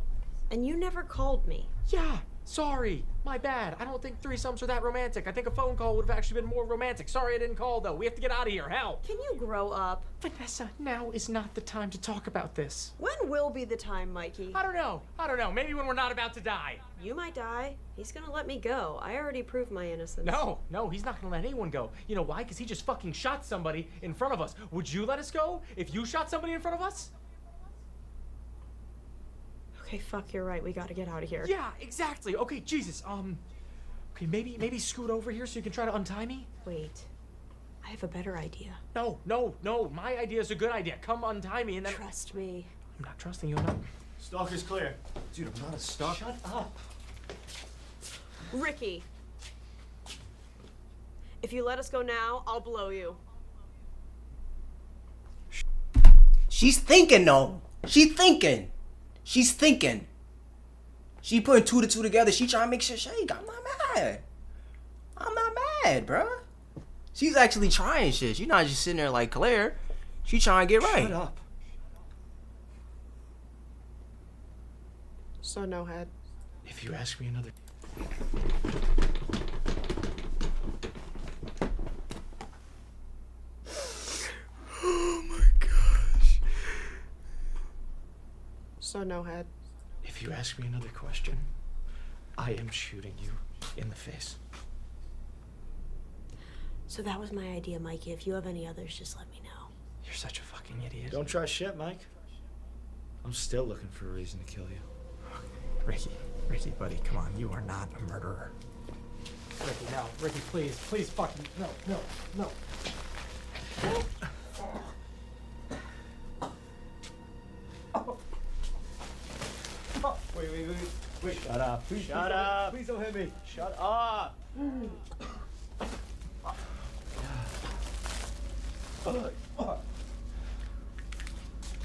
S15: and you never called me.
S18: Yeah, sorry. My bad. I don't think threesomes are that romantic. I think a phone call would have actually been more romantic. Sorry I didn't call, though. We have to get out of here. Help!
S15: Can you grow up?
S18: Vanessa, now is not the time to talk about this.
S15: When will be the time, Mikey?
S18: I don't know. Maybe when we're not about to die.
S15: You might die. He's gonna let me go. I already proved my innocence.
S18: No, he's not gonna let anyone go. You know why? Because he just fucking shot somebody in front of us. Would you let us go if you shot somebody in front of us?
S15: Okay, fuck, you're right. We gotta get out of here.
S18: Yeah, exactly. Okay, Jesus. Okay, maybe scoot over here so you can try to untie me?
S15: Wait. I have a better idea.
S18: No. My idea is a good idea. Come untie me and then...
S15: Trust me.
S18: I'm not trusting you enough.
S12: Stalker's clear.
S10: Dude, I'm not a stalker.
S18: Shut up.
S15: Ricky. If you let us go now, I'll blow you.
S1: She's thinking, though. She's thinking. She putting 2 to 2 together. She trying to make shit shake. I'm not mad, bruh. She's actually trying shit. She's not just sitting there like Claire. She trying to get right.
S18: Shut up.
S15: So no head.
S12: If you ask me another... Oh my gosh.
S15: So no head.
S12: If you ask me another question, I am shooting you in the face.
S15: So that was my idea, Mikey. If you have any others, just let me know.
S18: You're such a fucking idiot.
S12: Don't try shit, Mike. I'm still looking for a reason to kill you.
S18: Ricky, buddy, come on. You are not a murderer. Ricky, no. Ricky, please, fucking, no.
S12: Wait. Shut up. Shut up.
S18: Please don't hit me.
S12: Shut up.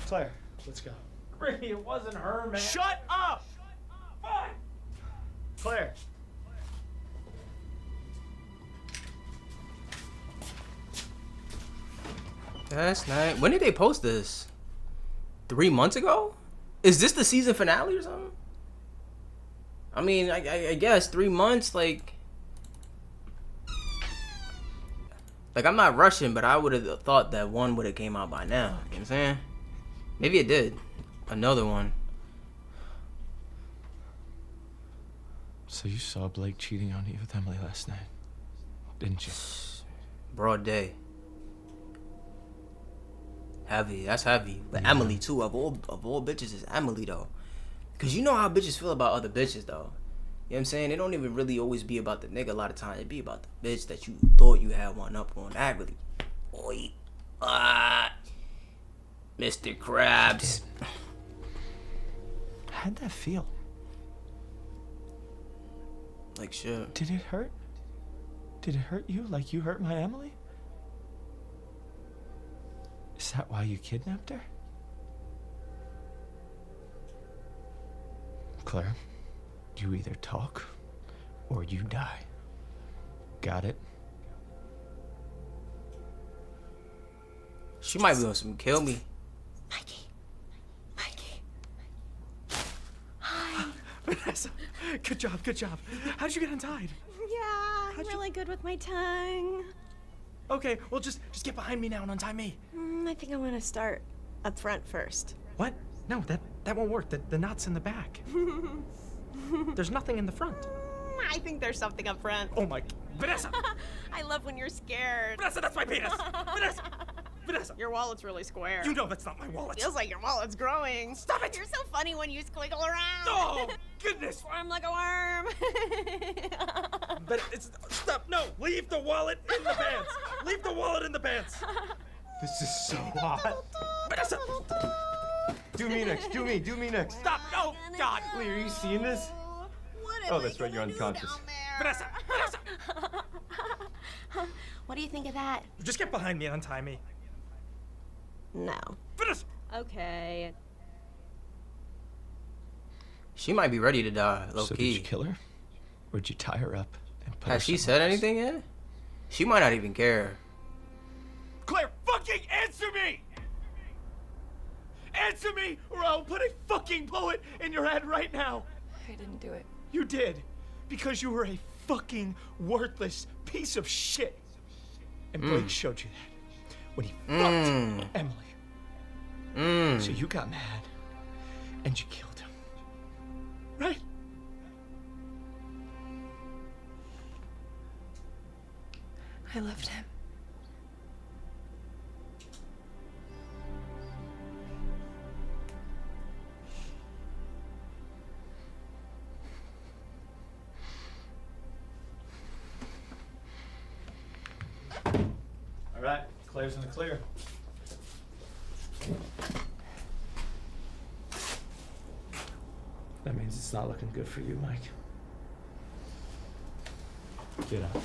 S12: Claire, let's go.
S18: Ricky, it wasn't her, man.
S12: Shut up!
S18: Fuck!
S12: Claire.
S1: Last night. When did they post this? 3 months ago? Is this the season finale or something? I mean, I guess 3 months, like I'm not rushing, but I would have thought that one would have came out by now. You know what I'm saying? Maybe it did. Another one.
S12: So you saw Blake cheating on you with Emily last night, didn't you?
S1: Broad day. Heavy. That's heavy. But yeah. Emily too. Of all bitches, is Emily though. Cause you know how bitches feel about other bitches though. You know what I'm saying? It don't even really always be about the nigga a lot of times. It be about the bitch that you thought you had one up on. That really. Boy. Mr. Krabs.
S12: How'd that feel?
S1: Like shit.
S12: Did it hurt? Did it hurt you like you hurt my Emily? Is that why you kidnapped her? Claire, you either talk or you die. Got it?
S1: She might be on some kill me.
S15: Mikey. Hi.
S18: Vanessa, Good job, good job. How'd you get untied?
S15: Yeah, I'm really good with my tongue.
S18: Okay, well just get behind me now and untie me.
S15: I think I'm gonna start up front first.
S18: What? No, that won't work. The knot's in the back. There's nothing in the front.
S15: I think there's something up front.
S18: Oh my... Vanessa!
S15: I love when you're scared.
S18: Vanessa, that's my penis! Vanessa! Vanessa!
S15: Your wallet's really square.
S18: You know that's not my wallet.
S15: Feels like your wallet's growing.
S18: Stop it!
S15: You're so funny when you squiggle around.
S18: Oh, goodness!
S15: Squirm like a worm.
S18: But it's... Stop! No! Leave the wallet in the pants! Leave the wallet in the pants!
S10: This is so hot.
S18: Vanessa!
S10: Do me next. Do me next.
S18: Stop! No! God!
S10: Wait, are you seeing this? Oh, that's right. You're unconscious.
S18: Vanessa! Vanessa!
S15: What do you think of that?
S18: Just get behind me and untie me.
S15: No.
S18: Vanessa!
S15: Okay.
S1: She might be ready to die, low
S12: So
S1: key.
S12: did you kill her? Or did you tie her up and put her
S1: Has she
S12: somewhere
S1: said
S12: else?
S1: anything yet? She might not even care.
S17: Claire, fucking answer me! Answer me, or I'll put a fucking bullet in your head right now.
S3: I didn't do it.
S17: You did, because you were a fucking worthless piece of shit. And Blake showed you that when he fucked Emily.
S12: So you got mad and you killed him.
S17: Right?
S3: I loved him.
S12: All right, Claire's in the clear. That means it's not looking good for you, Mike. Get up.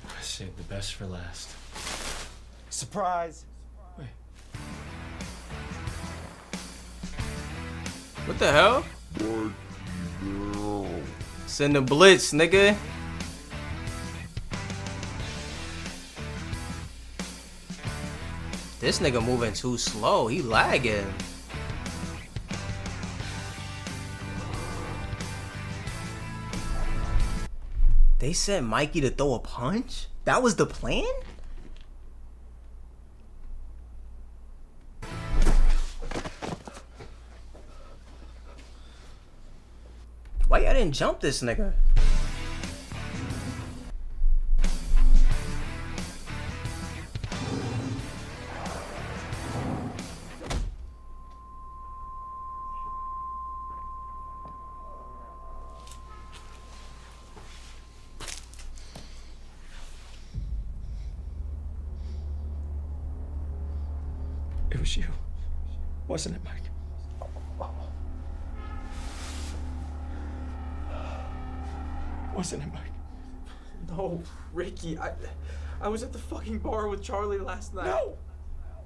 S12: I saved the best for last.
S10: Surprise!
S12: Wait.
S1: What the hell? Send the blitz, nigga. This nigga moving too slow. He lagging. They sent Mikey to throw a punch? That was the plan? Why y'all didn't jump this nigga?
S12: It was you, wasn't it, Mike? Wasn't it, Mike?
S18: No, Ricky, I was at the fucking bar with Charlie last night.
S17: No!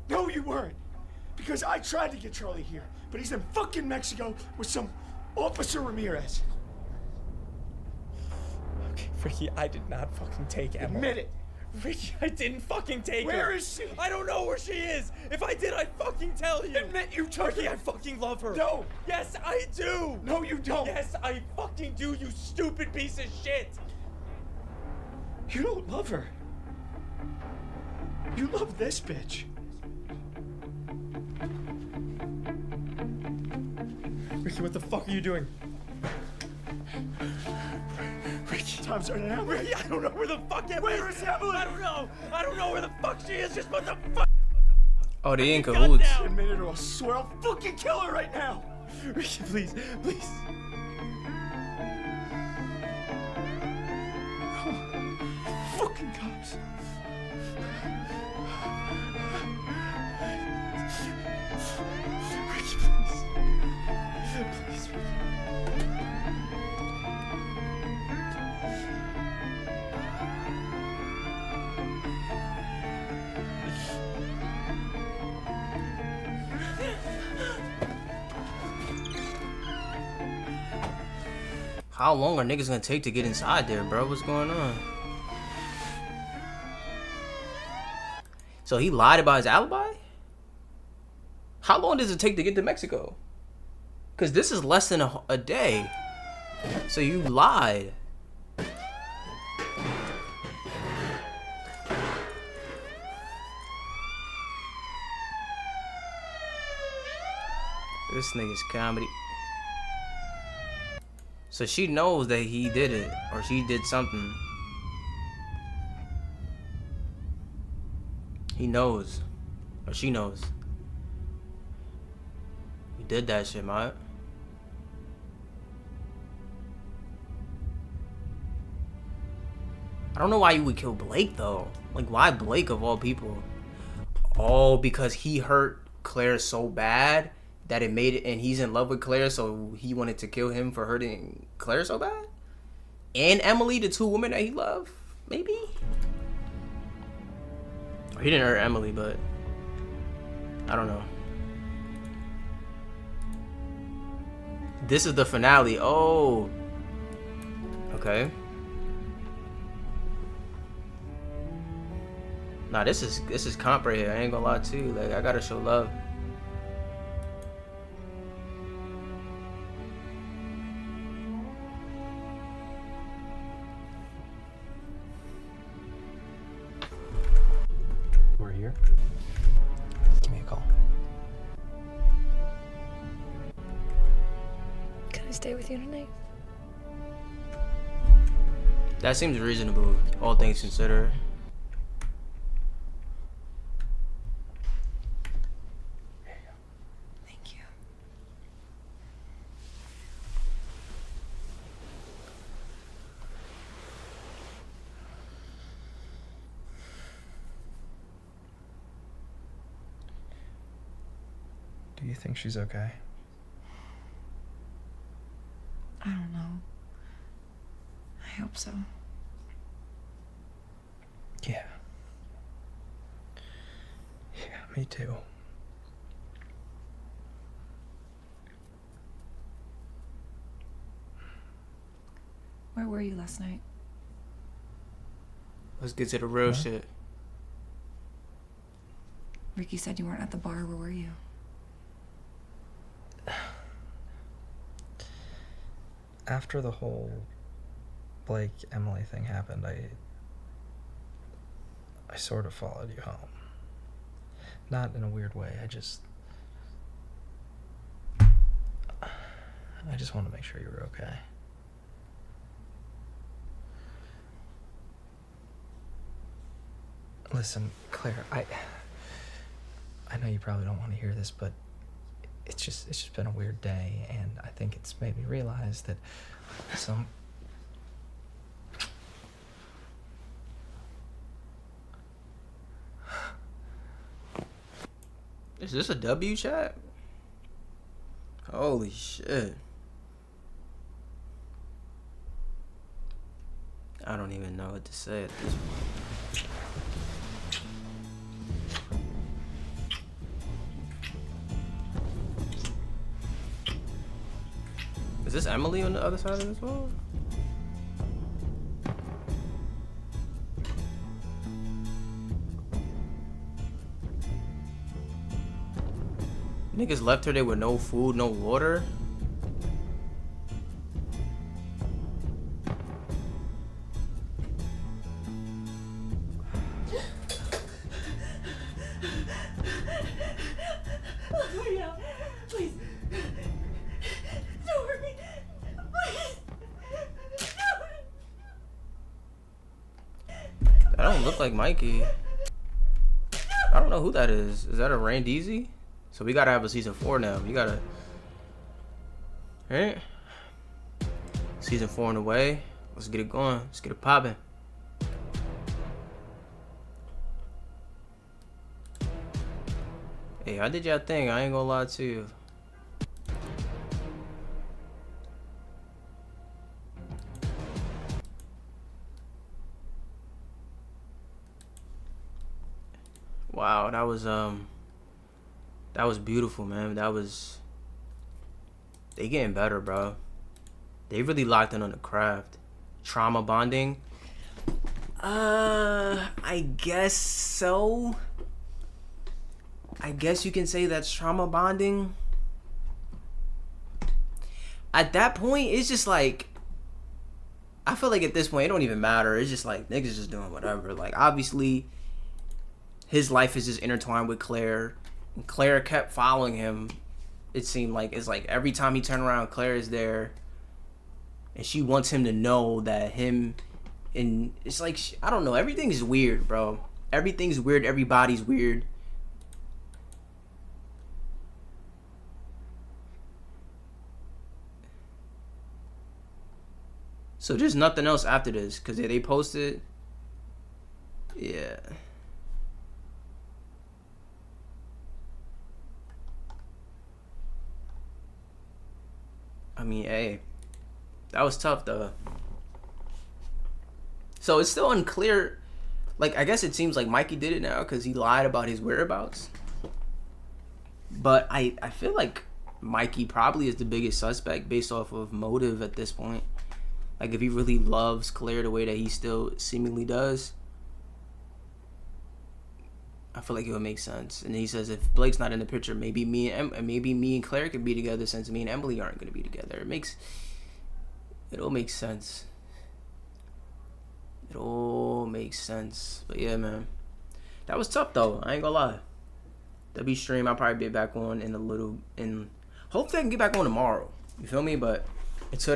S17: No, you weren't. Because I tried to get Charlie here, but he's in fucking Mexico with some Officer Ramirez.
S18: Okay, Ricky, I did not fucking take Emma.
S17: Admit it.
S18: Ricky, I didn't fucking take her.
S17: Where is she?
S18: I don't know where she is. If I did, I'd fucking tell you.
S17: Admit you took
S18: Ricky,
S17: her.
S18: I fucking love her.
S17: No.
S18: Yes, I do.
S17: No, you don't.
S18: Yes, I fucking do, you stupid piece of shit.
S17: You don't love her. You love this bitch.
S18: Ricky, what the fuck are you doing? Ricky.
S17: Time's running out.
S18: Ricky, I don't know where the fuck Emily is.
S17: Where is Emily?
S18: I don't know. I don't know where the fuck she is. Just what the fuck?
S1: Oh, they in cahoots.
S17: Admit it or I'll swear I'll fucking kill her right now.
S18: Ricky, please, please.
S17: Fucking cops.
S18: Ricky, please. Please, Ricky.
S1: How long are niggas gonna take to get inside there, bro? What's going on? So he lied about his alibi? How long does it take to get to Mexico? Because this is less than a day. So you lied. This nigga's comedy. So she knows that he did it, or she did something. He knows, or she knows. You did that shit, mate. I don't know why you would kill Blake though. Like, why Blake of all people? Oh, because he hurt Claire so bad that it made it, and he's in love with Claire, so he wanted to kill him for hurting Claire so bad? And Emily, the two women that he loved? Maybe? Or he didn't hurt Emily, but I don't know. This is the finale. Oh. Okay. Nah, this is comp right here. I ain't gonna lie to you. Like, I gotta show love.
S5: We're here. Give me a call.
S3: Can I stay with you tonight?
S1: That seems reasonable, all things considered.
S3: Thank you.
S5: Do you think she's okay?
S3: I don't know. I hope so.
S5: Yeah. Yeah, me too.
S3: Where were you last night?
S1: Let's get to the real shit.
S3: Ricky said you weren't at the bar. Where were you?
S5: After the whole Blake Emily thing happened, I sort of followed you home. Not in a weird way. I just want to make sure you were okay. Listen, Claire, I know you probably don't want to hear this, but it's just been a weird day, and I think it's made me realize that some
S1: Is this a W chat? Holy shit. I don't even know what to say at this point. Is this Emily on the other side of this wall? Niggas left her there with no food, no water.
S8: Please. Don't hurt me. Please.
S1: That don't look like Mikey. I don't know who that is. Is that a Randeezy? So we gotta have a season 4 now. You gotta, right? Season 4 in the way. Let's get it going. Let's get it popping. Hey, I did y'all thing. I ain't gonna lie to you. Wow, that was beautiful, man. They getting better, bro. They really locked in on the craft. Trauma bonding. I guess so. I guess you can say that's trauma bonding. At that point, it's just like, I feel like at this point, it don't even matter. It's just like, niggas just doing whatever. Like, obviously, his life is just intertwined with Claire. And Claire kept following him. It seemed like, it's like every time he turned around, Claire is there. And she wants him to know that him, and it's like, I don't know. Everything's weird, bro. Everything's weird. Everybody's weird. So there's nothing else after this, because they posted, yeah. I mean, hey, that was tough though. So it's still unclear, like, I guess it seems like Mikey did it now because he lied about his whereabouts. But I feel like Mikey probably is the biggest suspect based off of motive at this point. Like, if he really loves Claire the way that he still seemingly does, I feel like it would make sense. And he says, if Blake's not in the picture, maybe me and Claire could be together since me and Emily aren't going to be together. It all makes sense. It all makes sense. But yeah, man, that was tough though. I ain't gonna lie. W stream, I'll probably be back on in hopefully I can get back on tomorrow. You feel me? But until then,